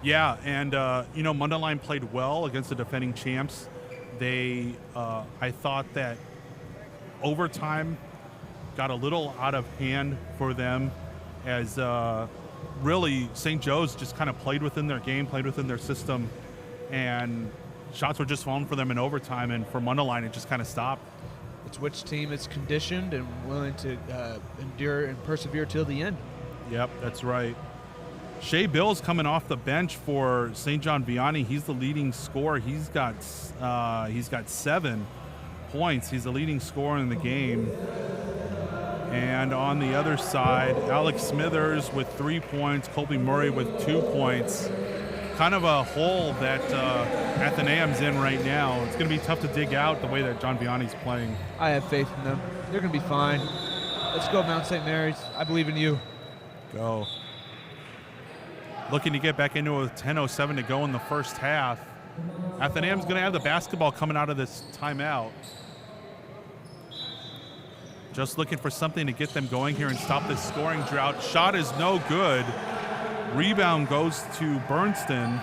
Yeah, and Mundelein played well against the defending champs. They, I thought that overtime got a little out of hand for them as really St. Joe's just kind of played within their game, played within their system, and shots were just falling for them in overtime, and for Mundelein it just kind of stopped. It's which team is conditioned and willing to endure and persevere till the end. Yep, that's right. Shea Bills coming off the bench for St. John Vianney. He's the leading scorer. He's got 7 points. He's the leading scorer in the game. And on the other side, Alex Smithers with 3 points, Colby Murray with 2 points. Kind of a hole that Athenaeum's in right now. It's going to be tough to dig out the way that John Vianney's playing. I have faith in them. They're going to be fine. Let's go, Mount St. Mary's. I believe in you. Go. Looking to get back into it with 10:07 to go in the first half. Athenaeum's going to have the basketball coming out of this timeout. Just looking for something to get them going here and stop this scoring drought. Shot is no good. Rebound goes to Bernston.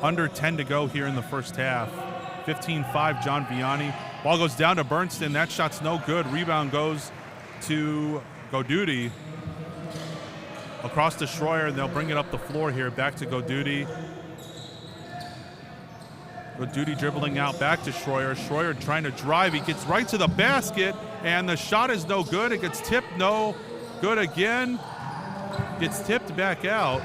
Under 10 to go here in the first half. 15-5 John Vianney. Ball goes down to Bernston. That shot's no good. Rebound goes to Goduty. Across to Schroyer, and they'll bring it up the floor here. Back to Goduty. Goduty dribbling out back to Schroyer. Schroyer trying to drive. He gets right to the basket, and the shot is no good. It gets tipped, no good again. Gets tipped back out.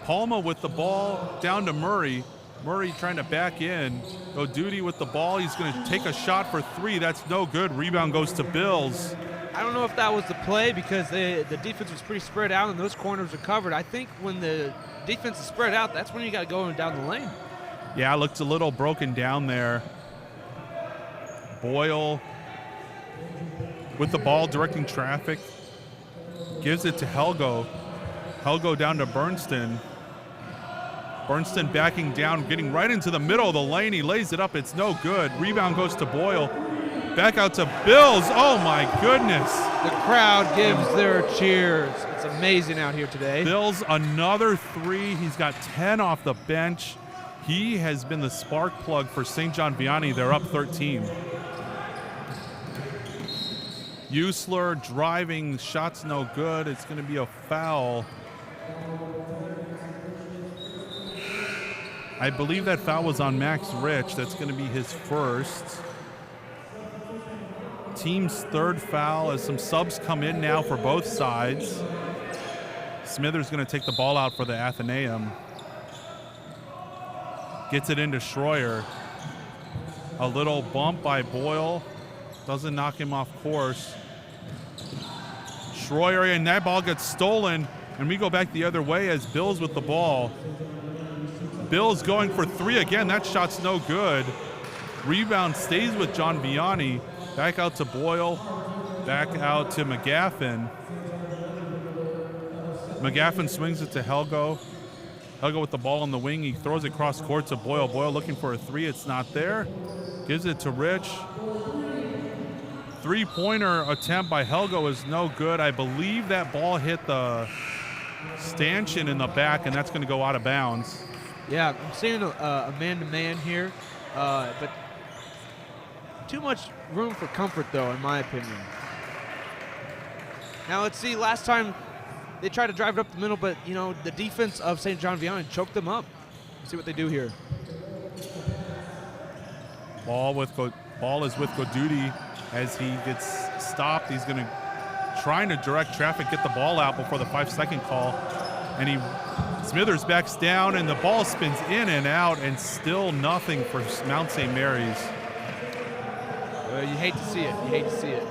Palma with the ball down to Murray. Murray trying to back in. Goduty with the ball. He's going to take a shot for 3. That's no good. Rebound goes to Bills. I don't know if that was the play because the defense was pretty spread out and those corners are covered. I think when the defense is spread out, that's when you got to go down the lane. Yeah, it looks a little broken down there. Boyle with the ball directing traffic. Gives it to Helgo. Helgo down to Bernston. Bernston backing down, getting right into the middle of the lane. He lays it up. It's no good. Rebound goes to Boyle. Back out to Bills. Oh, my goodness. The crowd gives their cheers. It's amazing out here today. Bills, another 3. He's got 10 off the bench. He has been the spark plug for St. John Vianney. They're up 13. Usler driving. Shot's no good. It's going to be a foul. I believe that foul was on Max Rich. That's going to be his first. Team's 3rd foul as some subs come in now for both sides. Smithers going to take the ball out for the Athenaeum. Gets it into Schroyer. A little bump by Boyle. Doesn't knock him off course. Schroyer, and that ball gets stolen, and we go back the other way as Bills with the ball. Bills going for 3 again. That shot's no good. Rebound stays with John Vianney. Back out to Boyle. Back out to McGaffin. McGaffin swings it to Helgo. Helgo with the ball on the wing. He throws it cross court to Boyle. Boyle looking for a 3. It's not there. Gives it to Rich. 3-pointer attempt by Helgo is no good. I believe that ball hit the stanchion in the back, and that's going to go out of bounds. Yeah, I'm seeing a man-to-man here, but too much room for comfort, though, in my opinion. Now, let's see. Last time they tried to drive it up the middle, but, you know, the defense of St. John Vianney choked them up. Let's see what they do here. Ball is with Goduty as he gets stopped. He's going to trying to direct traffic, get the ball out before the 5-second call. And Smithers backs down, and the ball spins in and out, and still nothing for Mount St. Mary's. You hate to see it. You hate to see it.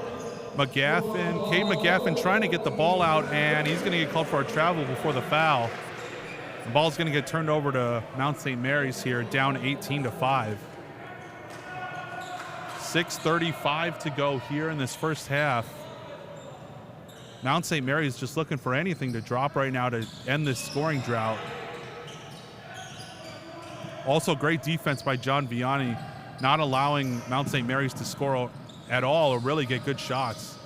Cade McGaffin trying to get the ball out, and he's going to get called for a travel before the foul. The ball's going to get turned over to Mount St. Mary's here, down 18-5. 6:35 to go here in this first half. Mount St. Mary's just looking for anything to drop right now to end this scoring drought. Also, great defense by John Vianney, not allowing Mount St. Mary's to score at all or really get good shots.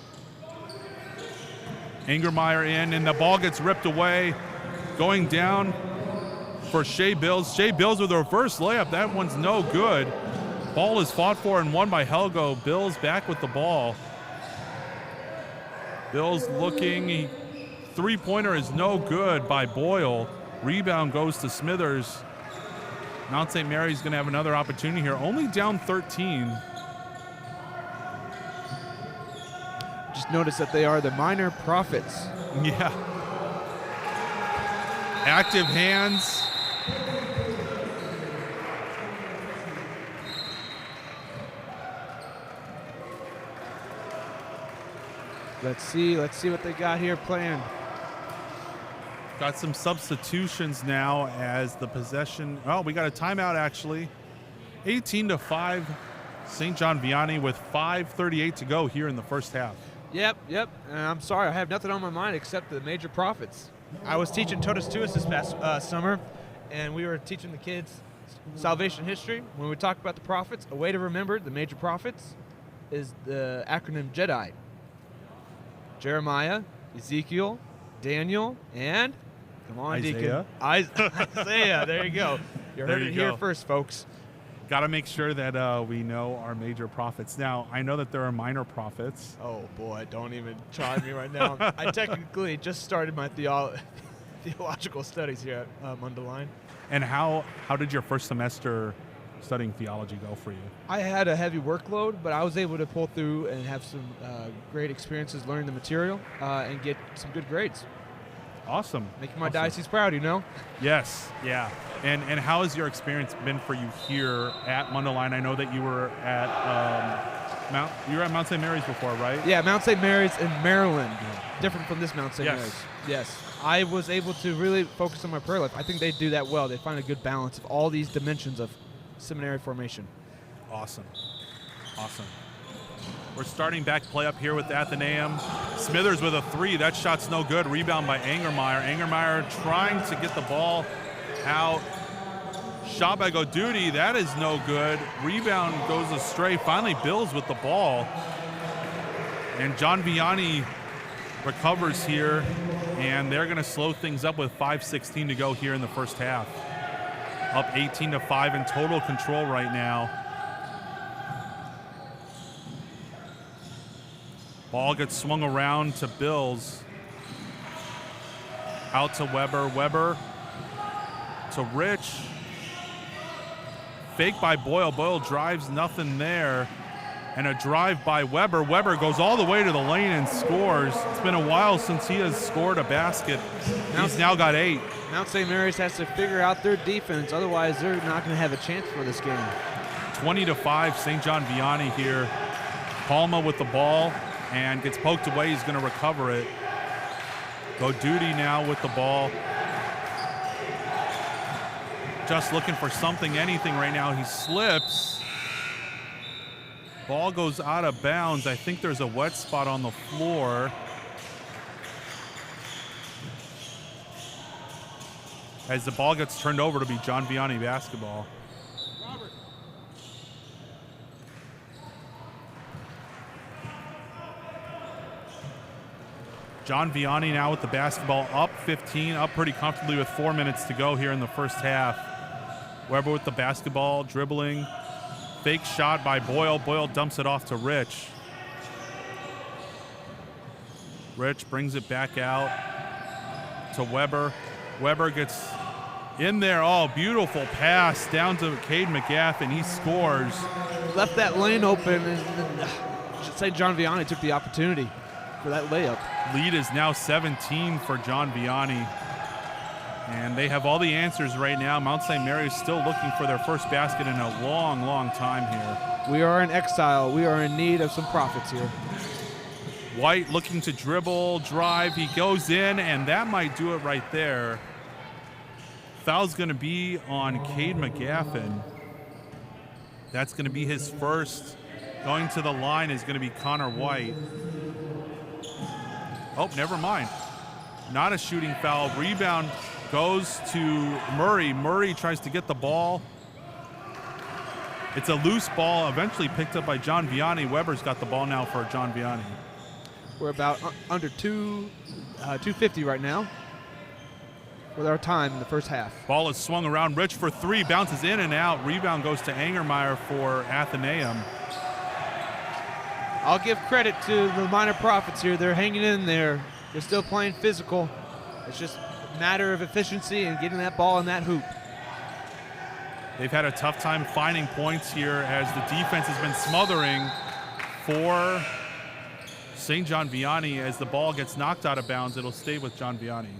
Ingermeyer in, and the ball gets ripped away. Going down for Shea Bills. Shea Bills with a reverse layup. That one's no good. Ball is fought for and won by Helgo. Bills back with the ball. Bills looking. Three-pointer is no good by Boyle. Rebound goes to Smithers. Mount St. Mary's going to have another opportunity here. Only down 13. Just notice that they are the minor prophets. Yeah. Active hands. Let's see what they got here planned. Got some substitutions now as the possession. Oh, we got a timeout actually. 18-5, St. John Vianney with 5:38 to go here in the first half. Yep. And I'm sorry, I have nothing on my mind except the major prophets. I was teaching Totus Tuus this past summer, and we were teaching the kids salvation history. When we talk about the prophets, a way to remember the major prophets is the acronym JEDI. Jeremiah, Ezekiel, Daniel, and come on, Isaiah. Deacon. Isaiah, there you go. You heard it here first, folks. Got to make sure that we know our major prophets. Now, I know that there are minor prophets. Oh boy, don't even try me right now. I technically just started my theological studies here at Mundelein. And how did your first semester studying theology go for you? I had a heavy workload, but I was able to pull through and have some great experiences learning the material and get some good grades. Awesome. Making my diocese proud, you know? Yes, yeah. And how has your experience been for you here at Mundelein? I know that you were at Mount St. Mary's before, right? Yeah, Mount St. Mary's in Maryland. Different from this Mount St. Yes. Mary's. Yes. I was able to really focus on my prayer life. I think they do that well. They find a good balance of all these dimensions of seminary formation. Awesome. We're starting back play up here with the Athenaeum. Smithers with a 3. That shot's no good. Rebound by Angermeyer. Angermeyer trying to get the ball out. Shot by Goduti. That is no good. Rebound goes astray. Finally, Bills with the ball. And John Vianney recovers here. And they're going to slow things up with 5:16 to go here in the first half. Up 18-5 in total control right now. Ball gets swung around to Bills. Out to Weber. Weber to Rich. Fake by Boyle. Boyle drives, nothing there. And a drive by Weber. Weber goes all the way to the lane and scores. It's been a while since he has scored a basket. He's now got 8. Mount St. Mary's has to figure out their defense. Otherwise, they're not going to have a chance for this game. 20-5, St. John Vianney here. Palma with the ball and gets poked away. He's going to recover it. Goduti now with the ball. Just looking for something, anything right now. He slips. Ball goes out of bounds. I think there's a wet spot on the floor. As the ball gets turned over to be John Vianney basketball. John Vianney now with the basketball, up 15, up pretty comfortably with 4 minutes to go here in the first half. Weber with the basketball, dribbling. Fake shot by Boyle. Boyle dumps it off to Rich. Rich brings it back out to Weber. Weber gets in there. Oh, beautiful pass down to Cade McGaffin. He scores. Left that lane open, and I should say John Vianney took the opportunity for that layup. Lead is now 17 for John Vianney. And they have all the answers right now. Mount St. Mary is still looking for their first basket in a long, long time here. We are in exile. We are in need of some profits here. White looking to dribble, drive. He goes in, and that might do it right there. Foul's going to be on Cade McGaffin. That's going to be his first. Going to the line is going to be Connor White. Oh, never mind. Not a shooting foul. Rebound goes to Murray. Murray tries to get the ball. It's a loose ball, eventually picked up by John Vianney. Weber's got the ball now for John Vianney. We're about under 250 right now with our time in the first half. Ball is swung around. Rich for 3, bounces in and out. Rebound goes to Angermeyer for Athenaeum. I'll give credit to the minor prophets here. They're hanging in there. They're still playing physical. It's just a matter of efficiency and getting that ball in that hoop. They've had a tough time finding points here as the defense has been smothering for St. John Vianney. As the ball gets knocked out of bounds, it'll stay with John Vianney.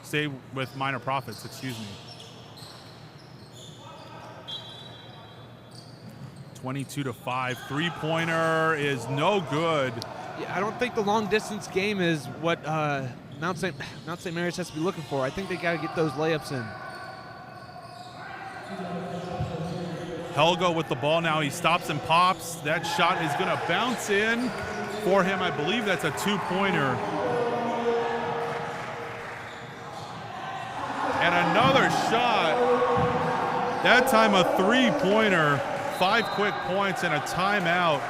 Stay with minor prophets, excuse me. 22-5. Three-pointer is no good. Yeah, I don't think the long-distance game is what Mount St. Mary's has to be looking for. I think they got to get those layups in. Helgo with the ball now. He stops and pops. That shot is going to bounce in for him. I believe that's a two-pointer. And another shot. That time a three-pointer. 5 quick points and a timeout.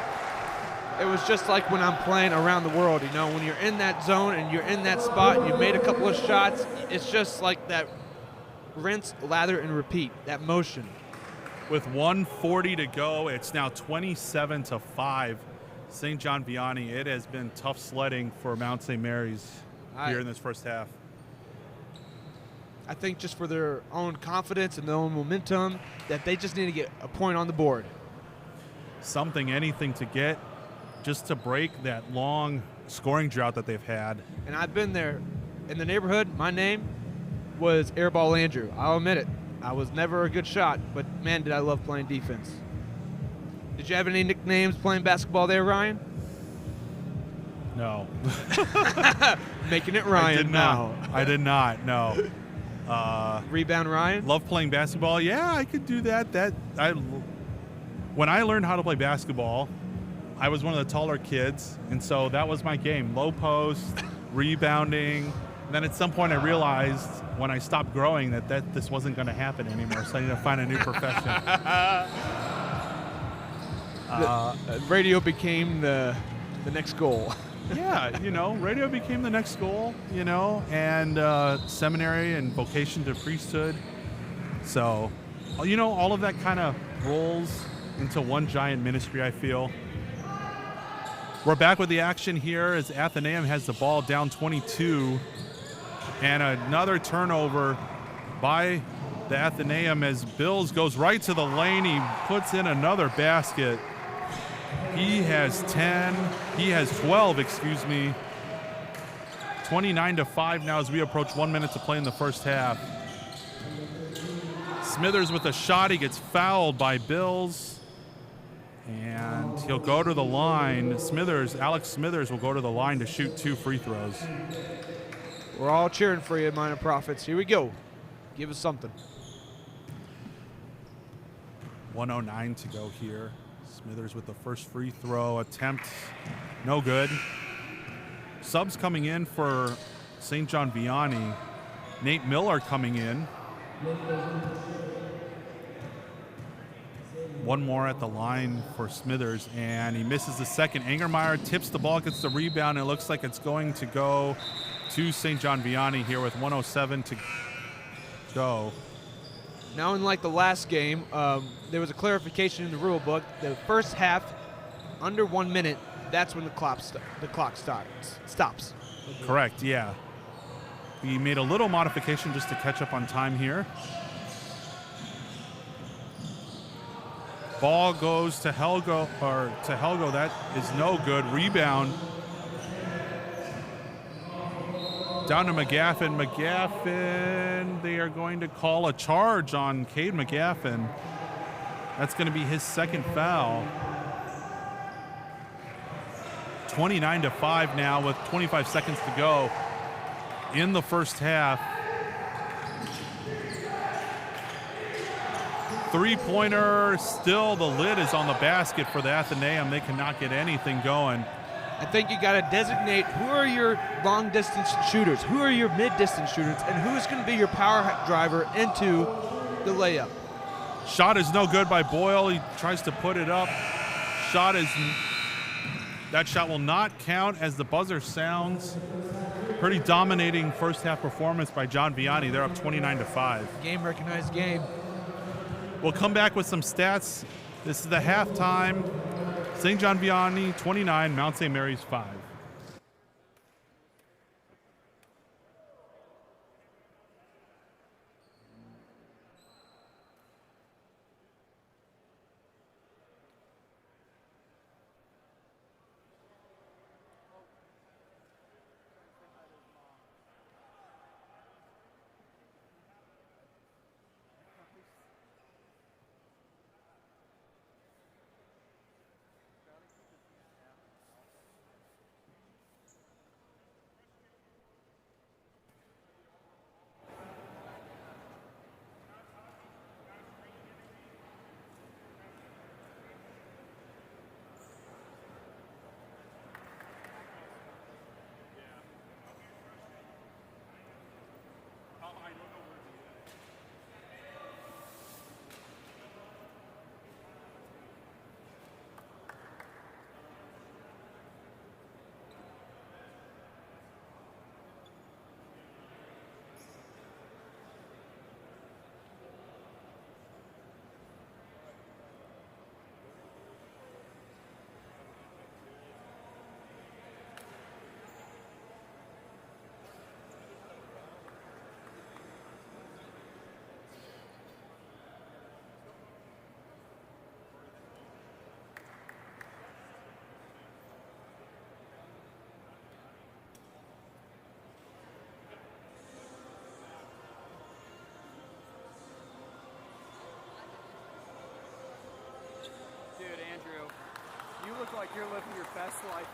It was just like when I'm playing around the world, you know, when you're in that zone and you're in that spot and you made a couple of shots, it's just like that rinse, lather, and repeat, that motion. With 1:40 to go, it's now 27-5. St. John Vianney. It has been tough sledding for Mount St. Mary's here in this first half. I think just for their own confidence and their own momentum, that they just need to get a point on the board. Something, anything to get, just to break that long scoring drought that they've had. And I've been there in the neighborhood. My name was Airball Andrew. I'll admit it. I was never a good shot, but man, did I love playing defense. Did you have any nicknames playing basketball there, Ryan? No. Making it Ryan now. I did not, no. Rebound Ryan? Love playing basketball. Yeah, I could do that. When I learned how to play basketball, I was one of the taller kids, and so that was my game. Low post, rebounding. And then at some point I realized when I stopped growing that this wasn't going to happen anymore, so I needed to find a new profession. Radio became the next goal. Yeah, radio became the next goal, and seminary and vocation to priesthood. So, all of that kind of rolls into one giant ministry, I feel. We're back with the action here as Athenaeum has the ball down 22. And another turnover by the Athenaeum as Bills goes right to the lane. He puts in another basket. He has 12, 29-5 now as we approach 1 minute to play in the first half. Smithers with a shot. He gets fouled by Bills. And he'll go to the line. Alex Smithers will go to the line to shoot 2 free throws. We're all cheering for you, Minor Prophets. Here we go. Give us something. 1:09 to go here. Smithers with the first free throw attempt. No good. Subs coming in for St. John Vianney. Nate Miller coming in. One more at the line for Smithers, and he misses the second. Angermeyer tips the ball, gets the rebound, and it looks like it's going to go to St. John Vianney here with 1:07 to go. Now, unlike the last game, there was a clarification in the rule book. The first half, under 1 minute, that's when the clock stops. Correct, yeah. We made a little modification just to catch up on time here. Ball goes to Helgo. That is no good. Rebound. Down to McGaffin. They are going to call a charge on Cade McGaffin. That's going to be his second foul. 29-5 now with 25 seconds to go in the first half. Three-pointer, still the lid is on the basket for the Athenaeum. They cannot get anything going. I think you got to designate who are your long-distance shooters, who are your mid-distance shooters, and who is going to be your power driver into the layup. Shot is no good by Boyle. He tries to put it up. That shot will not count as the buzzer sounds. Pretty dominating first half performance by John Vianney. They're up 29-5. Game recognized game. We'll come back with some stats. This is the halftime. St. John Vianney 29, Mount St. Mary's 5. look like you're living your best life.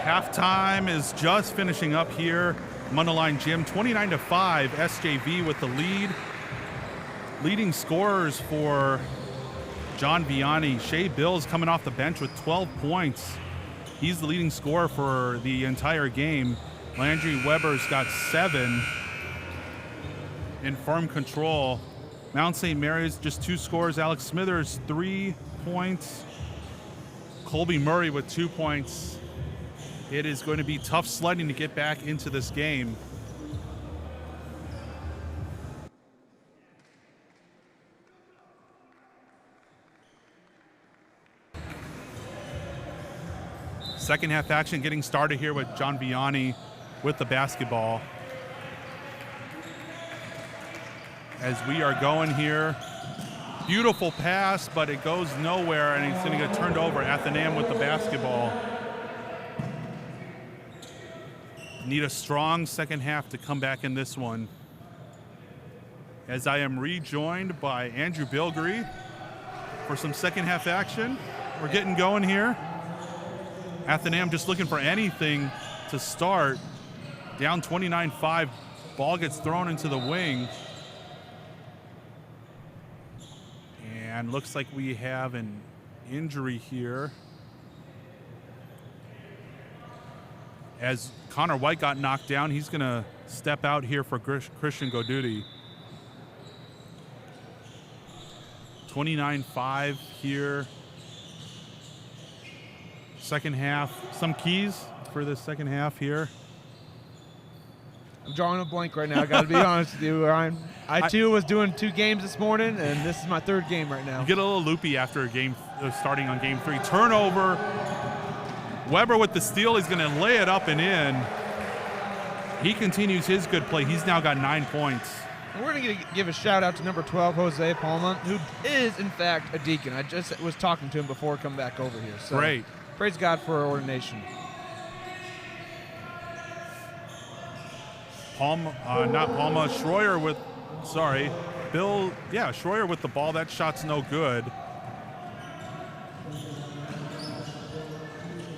Halftime is just finishing up here. Mundelein Gym, 29-5, SJV with the lead. Leading scorers for John Vianney. Shea Bills coming off the bench with 12 points. He's the leading scorer for the entire game. Landry Weber's got 7 in firm control. Mount St. Mary's just 2 scores. Alex Smithers, 3 points. Colby Murray with 2 points. It is going to be tough sledding to get back into this game. Second half action getting started here with John Vianney with the basketball. As we are going here, beautiful pass, but it goes nowhere, and he's going to get turned over. Athenaeum with the basketball. Need a strong second half to come back in this one. As I am rejoined by Andrew Bilgree for some second half action. We're getting going here. Athenaeum just looking for anything to start. Down 29-5, ball gets thrown into the wing. And looks like we have an injury here. As Connor White got knocked down, he's going to step out here for Christian Goduti. 29-5 here. Second half. Some keys for the second half here. I'm drawing a blank right now. I got to be honest with you, Ryan. I too was doing 2 games this morning, and this is my 3rd game right now. You get a little loopy after a game starting on game 3. Turnover. Weber with the steal. He's going to lay it up and in. He continues his good play. He's now got 9 points. And we're going to give a shout out to number 12, Jose Palma, who is in fact a deacon. I just was talking to him before coming back over here. So great. Praise God for our ordination. Schroyer with, Schroyer with the ball. That shot's no good.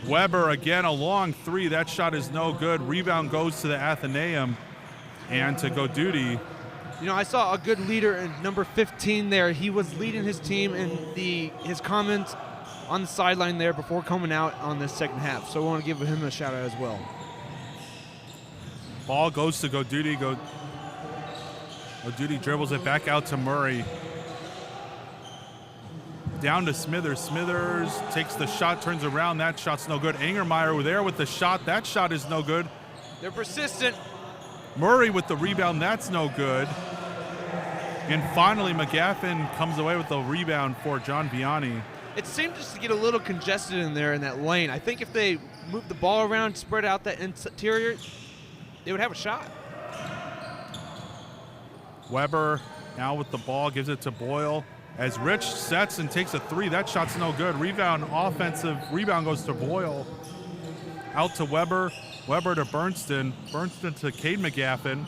Weber again, a long 3. That shot is no good. Rebound goes to the Athenaeum and to Goduti. You know, I saw a good leader in number 15 there. He was leading his team in his comments on the sideline there before coming out on this second half. So I want to give him a shout out as well. Ball goes to Goduti. Goduti dribbles it back out to Murray. Down to Smithers. Smithers takes the shot, turns around. That shot's no good. Angermeyer there with the shot. That shot is no good. They're persistent. Murray with the rebound. That's no good. And finally, McGaffin comes away with the rebound for John Vianney. It seemed just to get a little congested in there in that lane. I think if they moved the ball around, spread out that interior, they would have a shot. Weber now with the ball, gives it to Boyle. As Rich sets and takes a 3, that shot's no good. Offensive rebound goes to Boyle. Out to Weber. Weber to Bernston. Bernston to Cade McGaffin.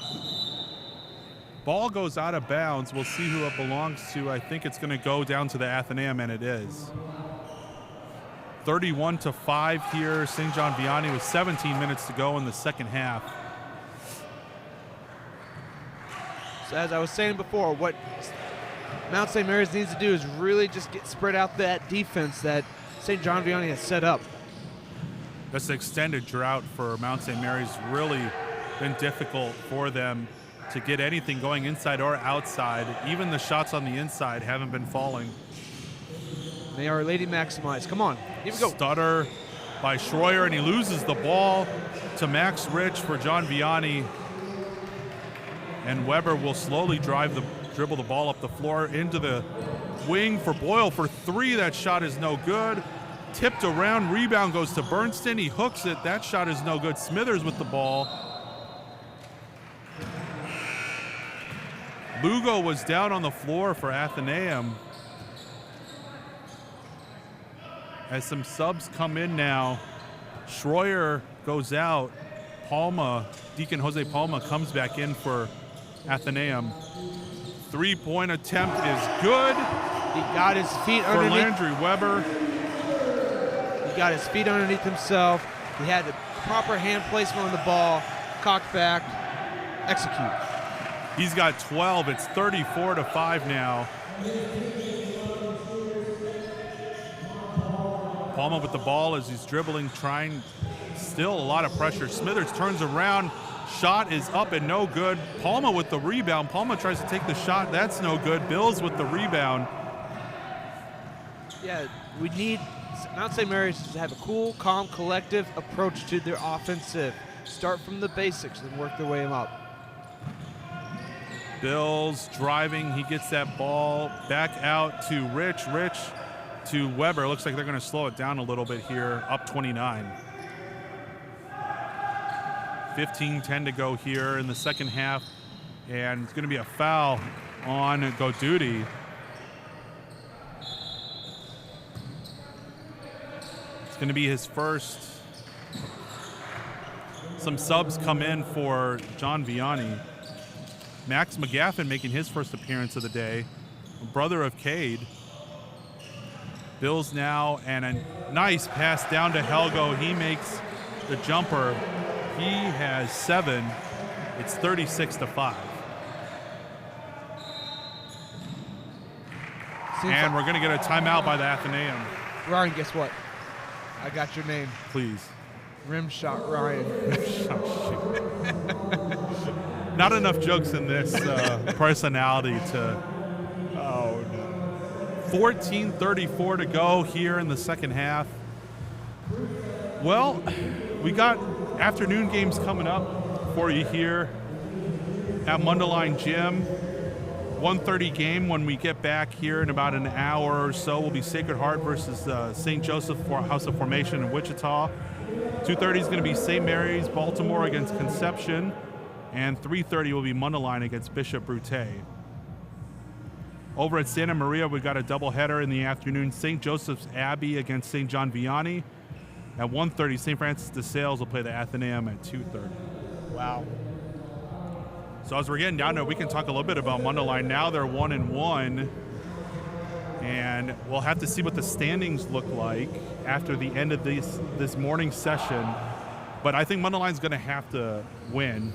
Ball goes out of bounds. We'll see who it belongs to. I think it's going to go down to the Athenaeum, and it is. 31-5 here. St. John Vianney with 17 minutes to go in the second half. So as I was saying before, what Mount St. Mary's needs to do is really just spread out that defense that St. John Vianney has set up. this extended drought for Mount St. Mary's really been difficult for them to get anything going inside or outside. Even the shots on the inside haven't been falling. They are lady maximized. Come on, here we go. Stutter by Schroyer, and he loses the ball to Max Rich for John Vianney. And Weber will slowly dribble the ball up the floor into the wing for Boyle for three. That shot is no good. Tipped around, rebound goes to Bernstein. He hooks it. That shot is no good. Smithers with the ball. Lugo was down on the floor for Athenaeum. As some subs come in now, Schroyer goes out. Deacon Jose Palma comes back in for Athenaeum. Three-point attempt is good. He got his feet for underneath. Landry Weber. He got his feet underneath himself. He had the proper hand placement on the ball. Cocked back. Execute. He's got 12. It's 34-5 now. Palma with the ball as he's dribbling, trying. Still a lot of pressure. Smithers turns around. Shot is up and no good. Palma with the rebound. Palma tries to take the shot. That's no good. Bills with the rebound. Yeah, we need Mount St. Mary's to have a cool, calm, collective approach to their offensive. Start from the basics and work their way up. Bills driving. He gets that ball back out to Rich. Rich to Weber. Looks like they're going to slow it down a little bit here. Up 29. 15-10 to go here in the second half. And it's going to be a foul on Goduti. It's going to be his first. Some subs come in for John Vianney. Max McGaffin making his first appearance of the day. Brother of Cade. Bills now, and a nice pass down to Helgo. He makes the jumper. He has 7. It's 36-5. And we're going to get a timeout by the Athenaeum. Ryan, guess what? I got your name. Please. Rim shot Ryan. Not enough jokes in this personality to. Oh, no. 14:34 to go here in the second half. Well, we got afternoon games coming up for you here at Mundelein Gym. 1:30 game when we get back here in about an hour or so will be Sacred Heart versus St. Joseph House of Formation in Wichita. 2:30 is going to be St. Mary's Baltimore against Conception, and 3:30 will be Mundelein against Bishop Brute. Over at Santa Maria, we've got a doubleheader in the afternoon. St. Joseph's Abbey against St. John Vianney. At 1:30, St. Francis de Sales will play the Athenaeum at 2:30. Wow. So as we're getting down there, we can talk a little bit about Mundelein. Now they're 1-1, and we'll have to see what the standings look like after the end of this morning session. But I think Mundelein's going to have to win.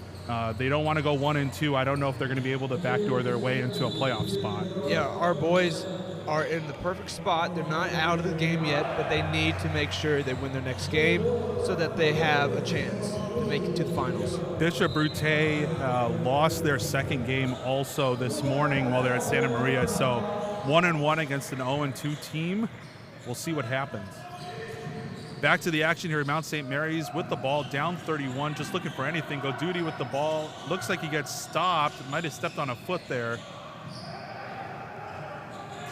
They don't want to go 1-2. I don't know if they're going to be able to backdoor their way into a playoff spot. Yeah, our boys are in the perfect spot. They're not out of the game yet, but they need to make sure they win their next game so that they have a chance to make it to the finals. Bishop Brute lost their second game also this morning while they're at Santa Maria. So 1-1 against an 0-2 team. We'll see what happens. Back to the action here at Mount St. Mary's with the ball, down 31, just looking for anything. Goduti with the ball. Looks like he gets stopped. Might have stepped on a foot there.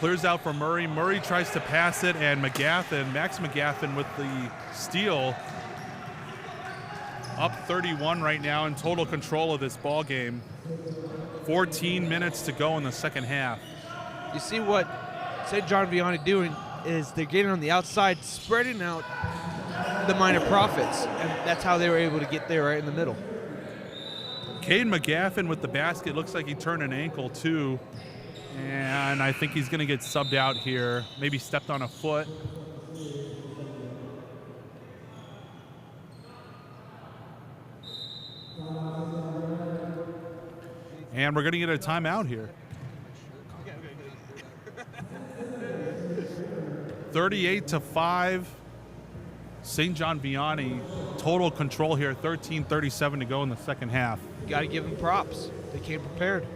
Clears out for Murray. Murray tries to pass it, and Max McGaffin with the steal. Up 31 right now, in total control of this ball game. 14 minutes to go in the second half. You see what St. John Vianney doing is they're getting on the outside, spreading out the minor prophets, and that's how they were able to get there right in the middle. Cade McGaffin with the basket. Looks like he turned an ankle too, and I think he's going to get subbed out here. Maybe stepped on a foot. And we're going to get a timeout here. 38-5. St. John Vianney, total control here, 13:37 to go in the second half. Got to give them props. They came prepared.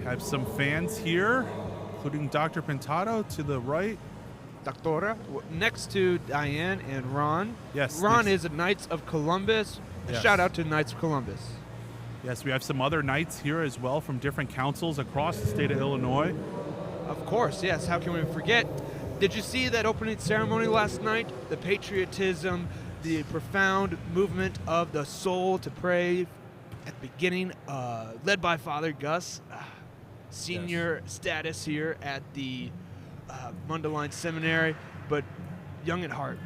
Have some fans here, including Dr. Pintado to the right. Doctora, next to Diane and Ron. Yes. Ron next- is a Knights of Columbus. A Yes. shout out to Knights of Columbus. Yes, we have some other knights here as well from different councils across the state of Illinois. Of course, yes. How can we forget? Did you see that opening ceremony last night? The patriotism, the profound movement of the soul to pray at the beginning, led by Father Gus, senior status here at the Mundelein Seminary, but young at heart.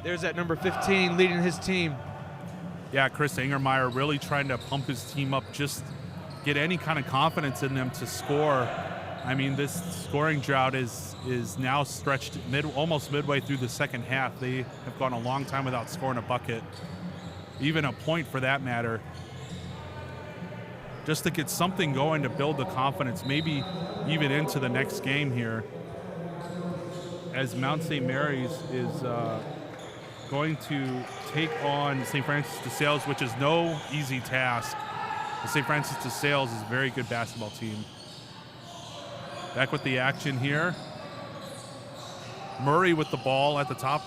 There's that number 15 leading his team. Yeah, Chris Angermeyer really trying to pump his team up, just get any kind of confidence in them to score. I mean, this scoring drought is now stretched almost midway through the second half. They have gone a long time without scoring a bucket, even a point for that matter. Just to get something going to build the confidence, maybe even into the next game here, as Mount St. Mary's is going to take on St. Francis de Sales, which is no easy task. The St. Francis de Sales is a very good basketball team. Back with the action here. Murray with the ball at the top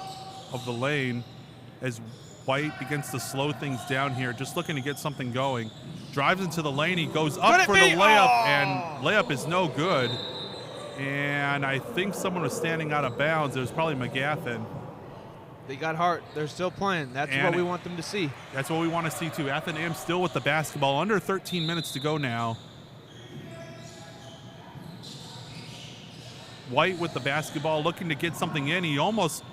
of the lane as White begins to slow things down here, just looking to get something going. Drives into the lane, he goes up for the layup, and layup is no good. And I think someone was standing out of bounds. It was probably McGaffin. They got heart. They're still playing. That's And what we want them to see. That's what we want to see too. Athenaeum still with the basketball. Under 13 minutes to go now. White with the basketball, looking to get something in. He almost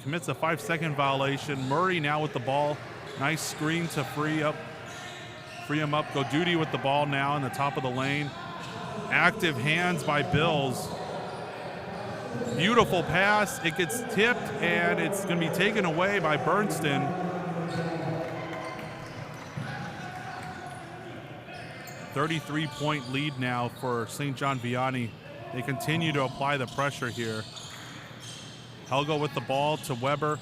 commits a 5-second violation. Murray now with the ball. Nice screen to free him up. Go Duty with the ball now in the top of the lane. Active hands by Bills. Beautiful pass. It gets tipped, and it's going to be taken away by Bernston. .33-point lead now for St. John Vianney. They continue to apply the pressure here. Helgo with the ball to Weber.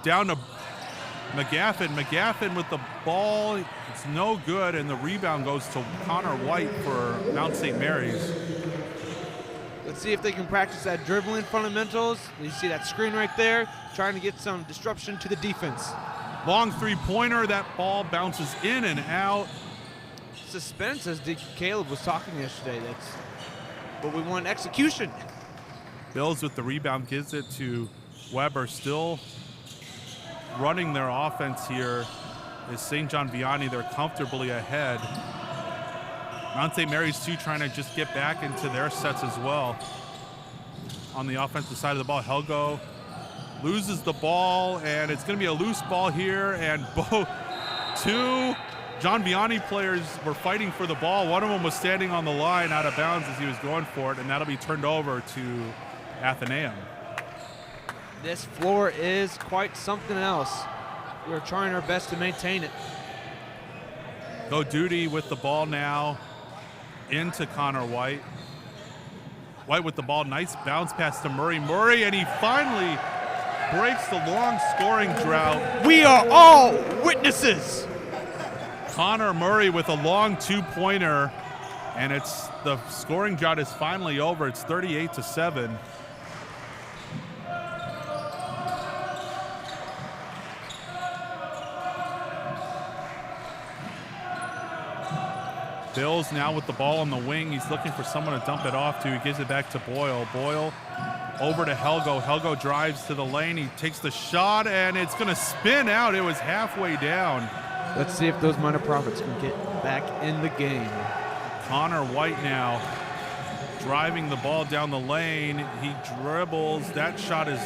Down to McGaffin. McGaffin with the ball. It's no good, and the rebound goes to Connor White for Mount St. Mary's. Let's see if they can practice that dribbling fundamentals. You see that screen right there, trying to get some disruption to the defense. Long three-pointer. That ball bounces in and out. Suspense, as Caleb was talking yesterday. That's what we want, execution. Bills with the rebound, gives it to Weber. Still running their offense here is St. John Vianney. They're comfortably ahead. Mount St. Mary's too, trying to just get back into their sets as well. On the offensive side of the ball, Helgo loses the ball, and it's going to be a loose ball here, and both two John Vianney players were fighting for the ball. One of them was standing on the line out of bounds as he was going for it, and that'll be turned over to Athenaeum. This floor is quite something else. We're trying our best to maintain it. Go Duty with the ball now into Connor White. White with the ball, nice bounce pass to Murray. Murray, and he finally breaks the long scoring drought. We are all witnesses. Connor Murray with a long two-pointer, and it's the scoring drought is finally over. It's 38-7. Bills now with the ball on the wing. He's looking for someone to dump it off to. He gives it back to Boyle. Boyle over to Helgo. Helgo drives to the lane. He takes the shot, and it's going to spin out. It was halfway down. Let's see if those minor prophets can get back in the game. Connor White now driving the ball down the lane. He dribbles. That shot is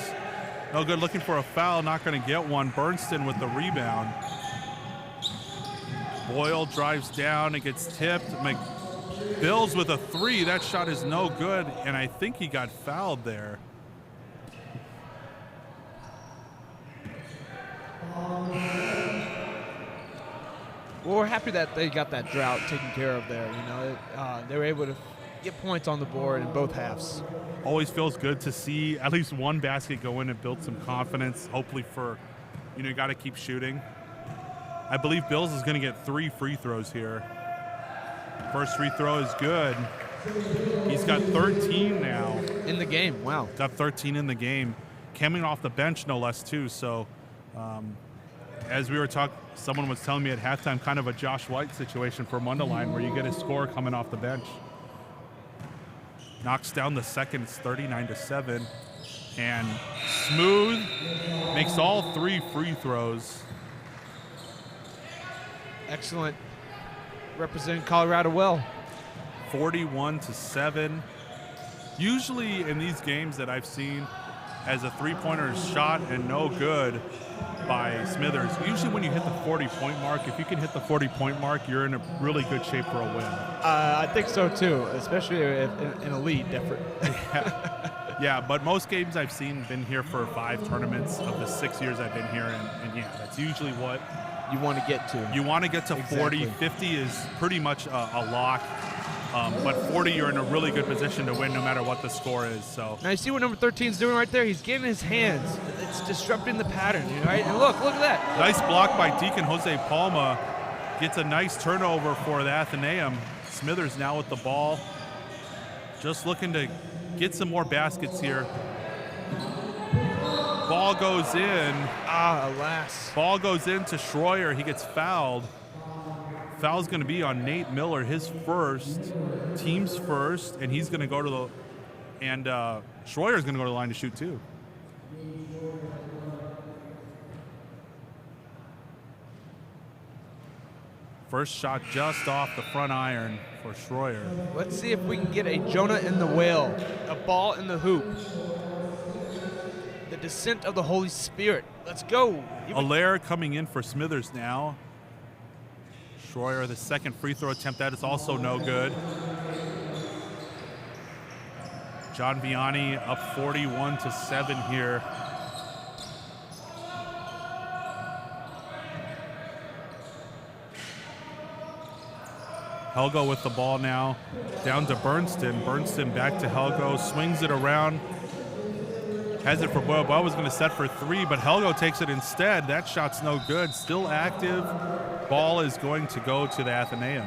no good. Looking for a foul. Not going to get one. Bernston with the rebound. Boyle drives down. It gets tipped. Bills with a three. That shot is no good, and I think he got fouled there. Well, we're happy that they got that drought taken care of there. You know, they were able to get points on the board in both halves. Always feels good to see at least one basket go in and build some confidence. Hopefully you got to keep shooting. I believe Bills is going to get 3 free throws here. First free throw is good. He's got 13 now. In the game, wow. Got 13 in the game. Coming off the bench, no less, too. So, as we were talking, someone was telling me at halftime, kind of a Josh White situation for Mundelein, where you get a score coming off the bench. Knocks down the second. It's 39-7. And Smooth makes all 3 free throws. Excellent. Representing Colorado well. 41-7. Usually in these games that I've seen, as a three-pointer is shot and no good by Smithers, usually when you hit the 40-point mark, if you can hit the 40-point mark, you're in a really good shape for a win. I think so too, especially if in a lead effort. Yeah, but most games I've seen been here for 5 tournaments of the 6 years I've been here, and yeah, that's usually what you want to get to. You want to get to 40. 50 is pretty much a lock. But 40, you're in a really good position to win no matter what the score is. So now you see what number 13 is doing right there? He's getting his hands. It's disrupting the pattern, right? And look at that. Nice block by Deacon Jose Palma. Gets a nice turnover for the Athenaeum. Smithers now with the ball. Just looking to get some more baskets here. Ball goes in. Alas. Ball goes into Schroyer. He gets fouled. Foul's going to be on Nate Miller, his first, team's first, and he's going to go to the, and Schroyer's going to go to the line to shoot too. First shot just off the front iron for Schroyer. Let's see if we can get a Jonah in the whale, a ball in the hoop. The descent of the Holy Spirit. Let's go. Allaire coming in for Smithers now. Schroyer, the second free throw attempt, that is also no good. John Vianney up 41-7 here. Helgo with the ball now, down to Bernston. Bernston back to Helgo, swings it around. Has it for Boyle. Boyle was going to set for 3, but Helgo takes it instead. That shot's no good. Still active. Ball is going to go to the Athenaeum.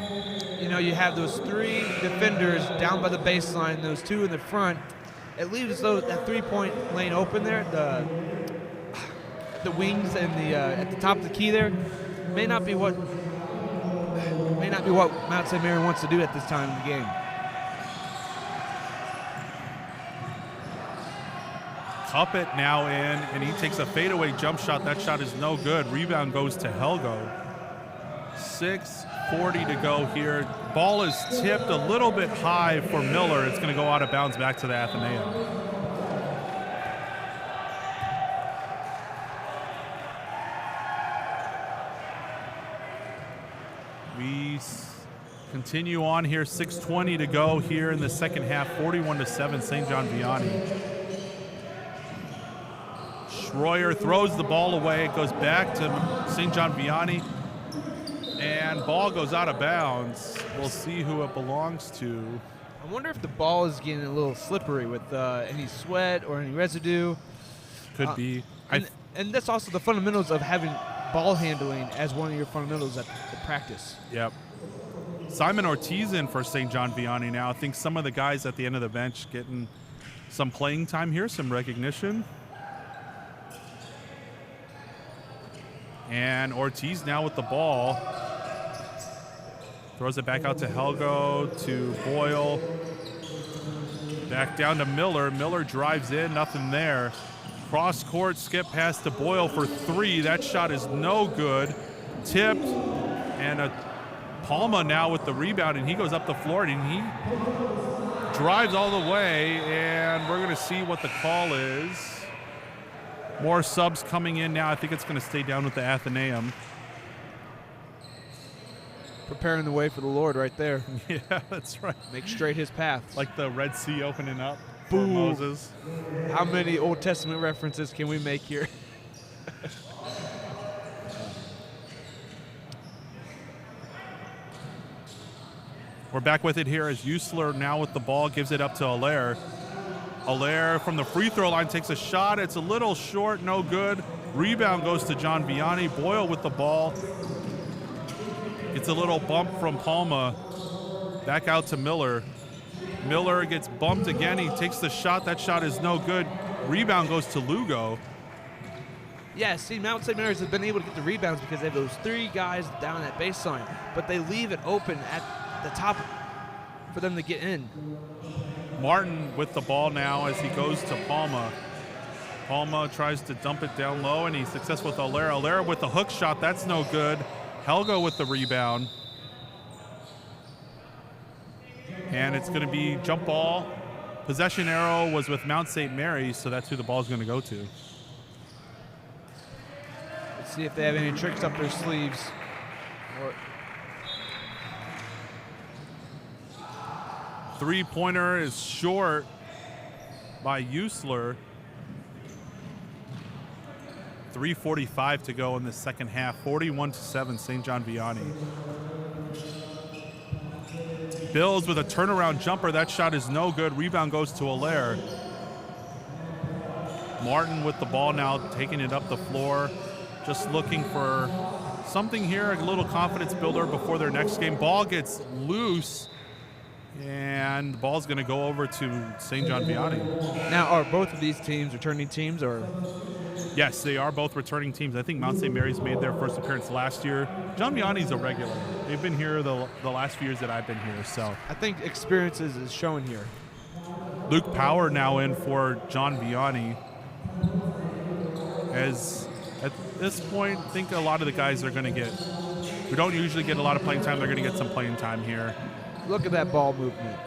You know, you have those 3 defenders down by the baseline, those 2 in the front. It leaves that 3-point lane open there. The wings and the at the top of the key there may not be what Mount St. Mary wants to do at this time in the game. Tuppett now in, and he takes a fadeaway jump shot. That shot is no good. Rebound goes to Helgo. 6:40 to go here. Ball is tipped a little bit high for Miller. It's going to go out of bounds back to the Athenaeum. We continue on here. 6:20 to go here in the second half. 41-7, St. John Vianney. Schroyer throws the ball away. It goes back to St. John Vianney. And ball goes out of bounds. We'll see who it belongs to. I wonder if the ball is getting a little slippery with any sweat or any residue. Could be. And that's also the fundamentals of having ball handling as one of your fundamentals at the practice. Yep. Simon Ortiz in for St. John Vianney now. I think some of the guys at the end of the bench getting some playing time here, some recognition. And Ortiz now with the ball. Throws it back out to Helgo, to Boyle. Back down to Miller. Miller drives in, nothing there. Cross court, skip pass to Boyle for 3. That shot is no good. Tipped, and Palma now with the rebound, and he goes up the floor, and he drives all the way, and we're going to see what the call is. More subs coming in now. I think it's going to stay down with the Athenaeum. Preparing the way for the Lord right there. Yeah, that's right. Make straight his path. Like the Red Sea opening up for Moses. How many Old Testament references can we make here? We're back with it here as Usml now with the ball, gives it up to Allaire. Allaire from the free throw line takes a shot. It's a little short, no good. Rebound goes to John Vianney. Boyle with the ball. It's a little bump from Palma. Back out to Miller. Miller gets bumped again. He takes the shot. That shot is no good. Rebound goes to Lugo. Yeah, see, Mount St. Mary's has been able to get the rebounds because they have those 3 guys down that baseline, but they leave it open at the top for them to get in. Martin with the ball now as he goes to Palma. Palma tries to dump it down low, and he's successful with Allaire. Allaire with the hook shot. That's no good. Helgo with the rebound. And it's going to be jump ball. Possession arrow was with Mount St. Mary's, so that's who the ball is going to go to. Let's see if they have any tricks up their sleeves. Three-pointer is short by Usml. 3:45 to go in the second half. 41-7, St. John Vianney. Bills with a turnaround jumper. That shot is no good. Rebound goes to Allaire. Martin with the ball now, taking it up the floor. Just looking for something here, a little confidence builder before their next game. Ball gets loose, and the ball's going to go over to St. John Vianney. Now, are both of these teams returning teams, or? Yes, they are both returning teams. I think Mount St. Mary's made their first appearance last year. John Vianney's a regular. They've been here the last few years that I've been here. So I think experiences is showing here. Luke Power now in for John Vianney. As at this point, I think a lot of the guys are going to get, who don't usually get a lot of playing time, they're going to get some playing time here. Look at that ball movement.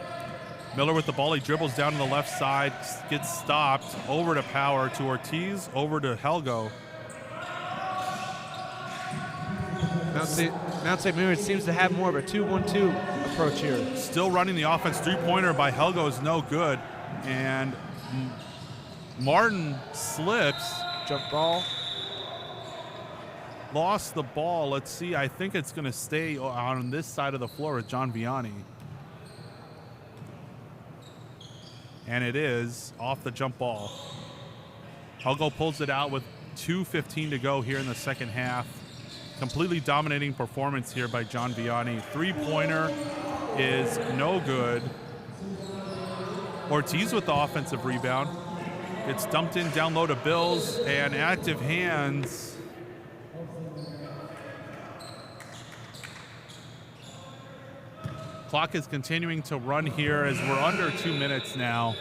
Miller with the ball, he dribbles down to the left side, gets stopped, over to Power, to Ortiz, over to Helgo. Mount St. Mary's seems to have more of a 2-1-2 approach here. Still running the offense. Three-pointer by Helgo is no good. And Martin slips. Jump ball. Lost the ball. Let's see. I think it's going to stay on this side of the floor with John Vianney. And it is off the jump ball. Helgo pulls it out with 2:15 to go here in the second half. Completely dominating performance here by John Vianney. Three-pointer is no good. Ortiz with the offensive rebound. It's dumped in down low to Bills, and active hands. Clock is continuing to run here as we're under 2 minutes now.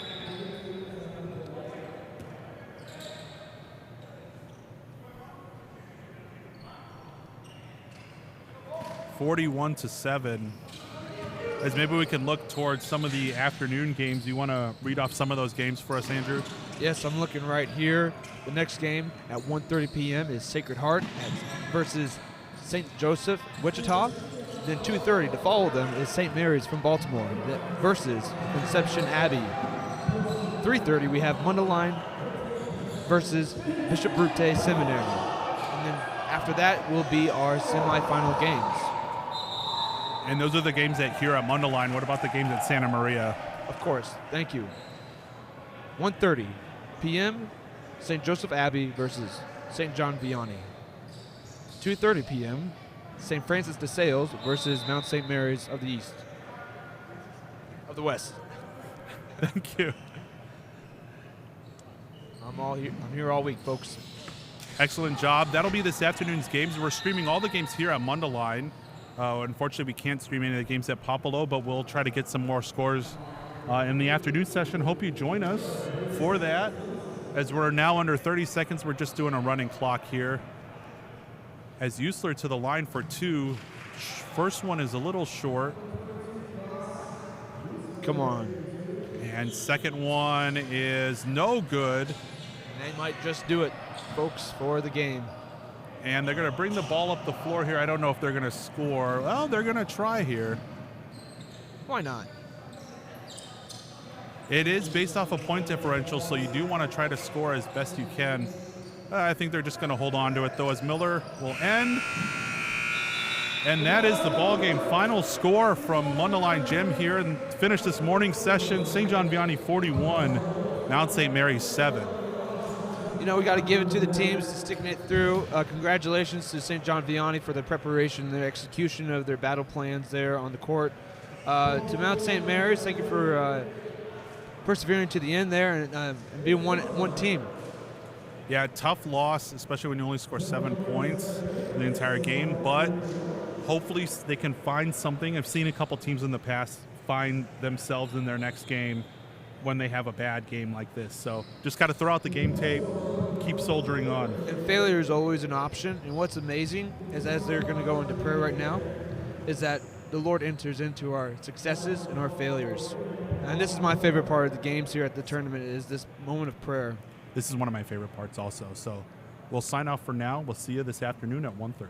(41-7). As maybe we can look towards some of the afternoon games. You want to read off some of those games for us, Andrew? Yes, I'm looking right here. The next game at 1:30 p.m. is Sacred Heart versus St. Joseph, Wichita. Then 2:30 to follow them is St. Mary's from Baltimore versus Conception Abbey. 3:30 we have Mundelein versus Bishop Brute Seminary. And then after that will be our semifinal games. And those are the games that here at Mundelein. What about the games at Santa Maria? Of course, thank you. 1:30 p.m. St. Joseph Abbey versus St. John Vianney. 2:30 p.m. St. Francis de Sales versus Mount St. Mary's of the East. Of the West. Thank you. I'm here all week, folks. Excellent job. That'll be this afternoon's games. We're streaming all the games here at Mundelein. Unfortunately, we can't stream any of the games at Popolo, but we'll try to get some more scores in the afternoon session. Hope you join us for that. As we're now under 30 seconds, we're just doing a running clock here. As Usml to the line for two. First one is a little short. Come on. And second one is no good. And they might just do it, folks, for the game. And they're going to bring the ball up the floor here. I don't know if they're going to score. Well, they're going to try here. Why not? It is based off a point differential, so you do want to try to score as best you can. I think they're just going to hold on to it, though, as Miller will end. And that is the ball game final score from Mundelein Gym here and finish this morning's session. St. John Vianney 41, Mount St. Mary's 7. You know, we got to give it to the teams sticking it through. Congratulations to St. John Vianney for their preparation and their execution of their battle plans there on the court. To Mount St. Mary's, thank you for persevering to the end there and being one team. Yeah, tough loss, especially when you only score 7 points in the entire game, but hopefully they can find something. I've seen a couple teams in the past find themselves in their next game when they have a bad game like this. So just got to throw out the game tape, keep soldiering on. And failure is always an option. And what's amazing is, as they're going to go into prayer right now, is that the Lord enters into our successes and our failures. And this is my favorite part of the games here at the tournament, is this moment of prayer. This is one of my favorite parts also. So we'll sign off for now. We'll see you this afternoon at 1:30.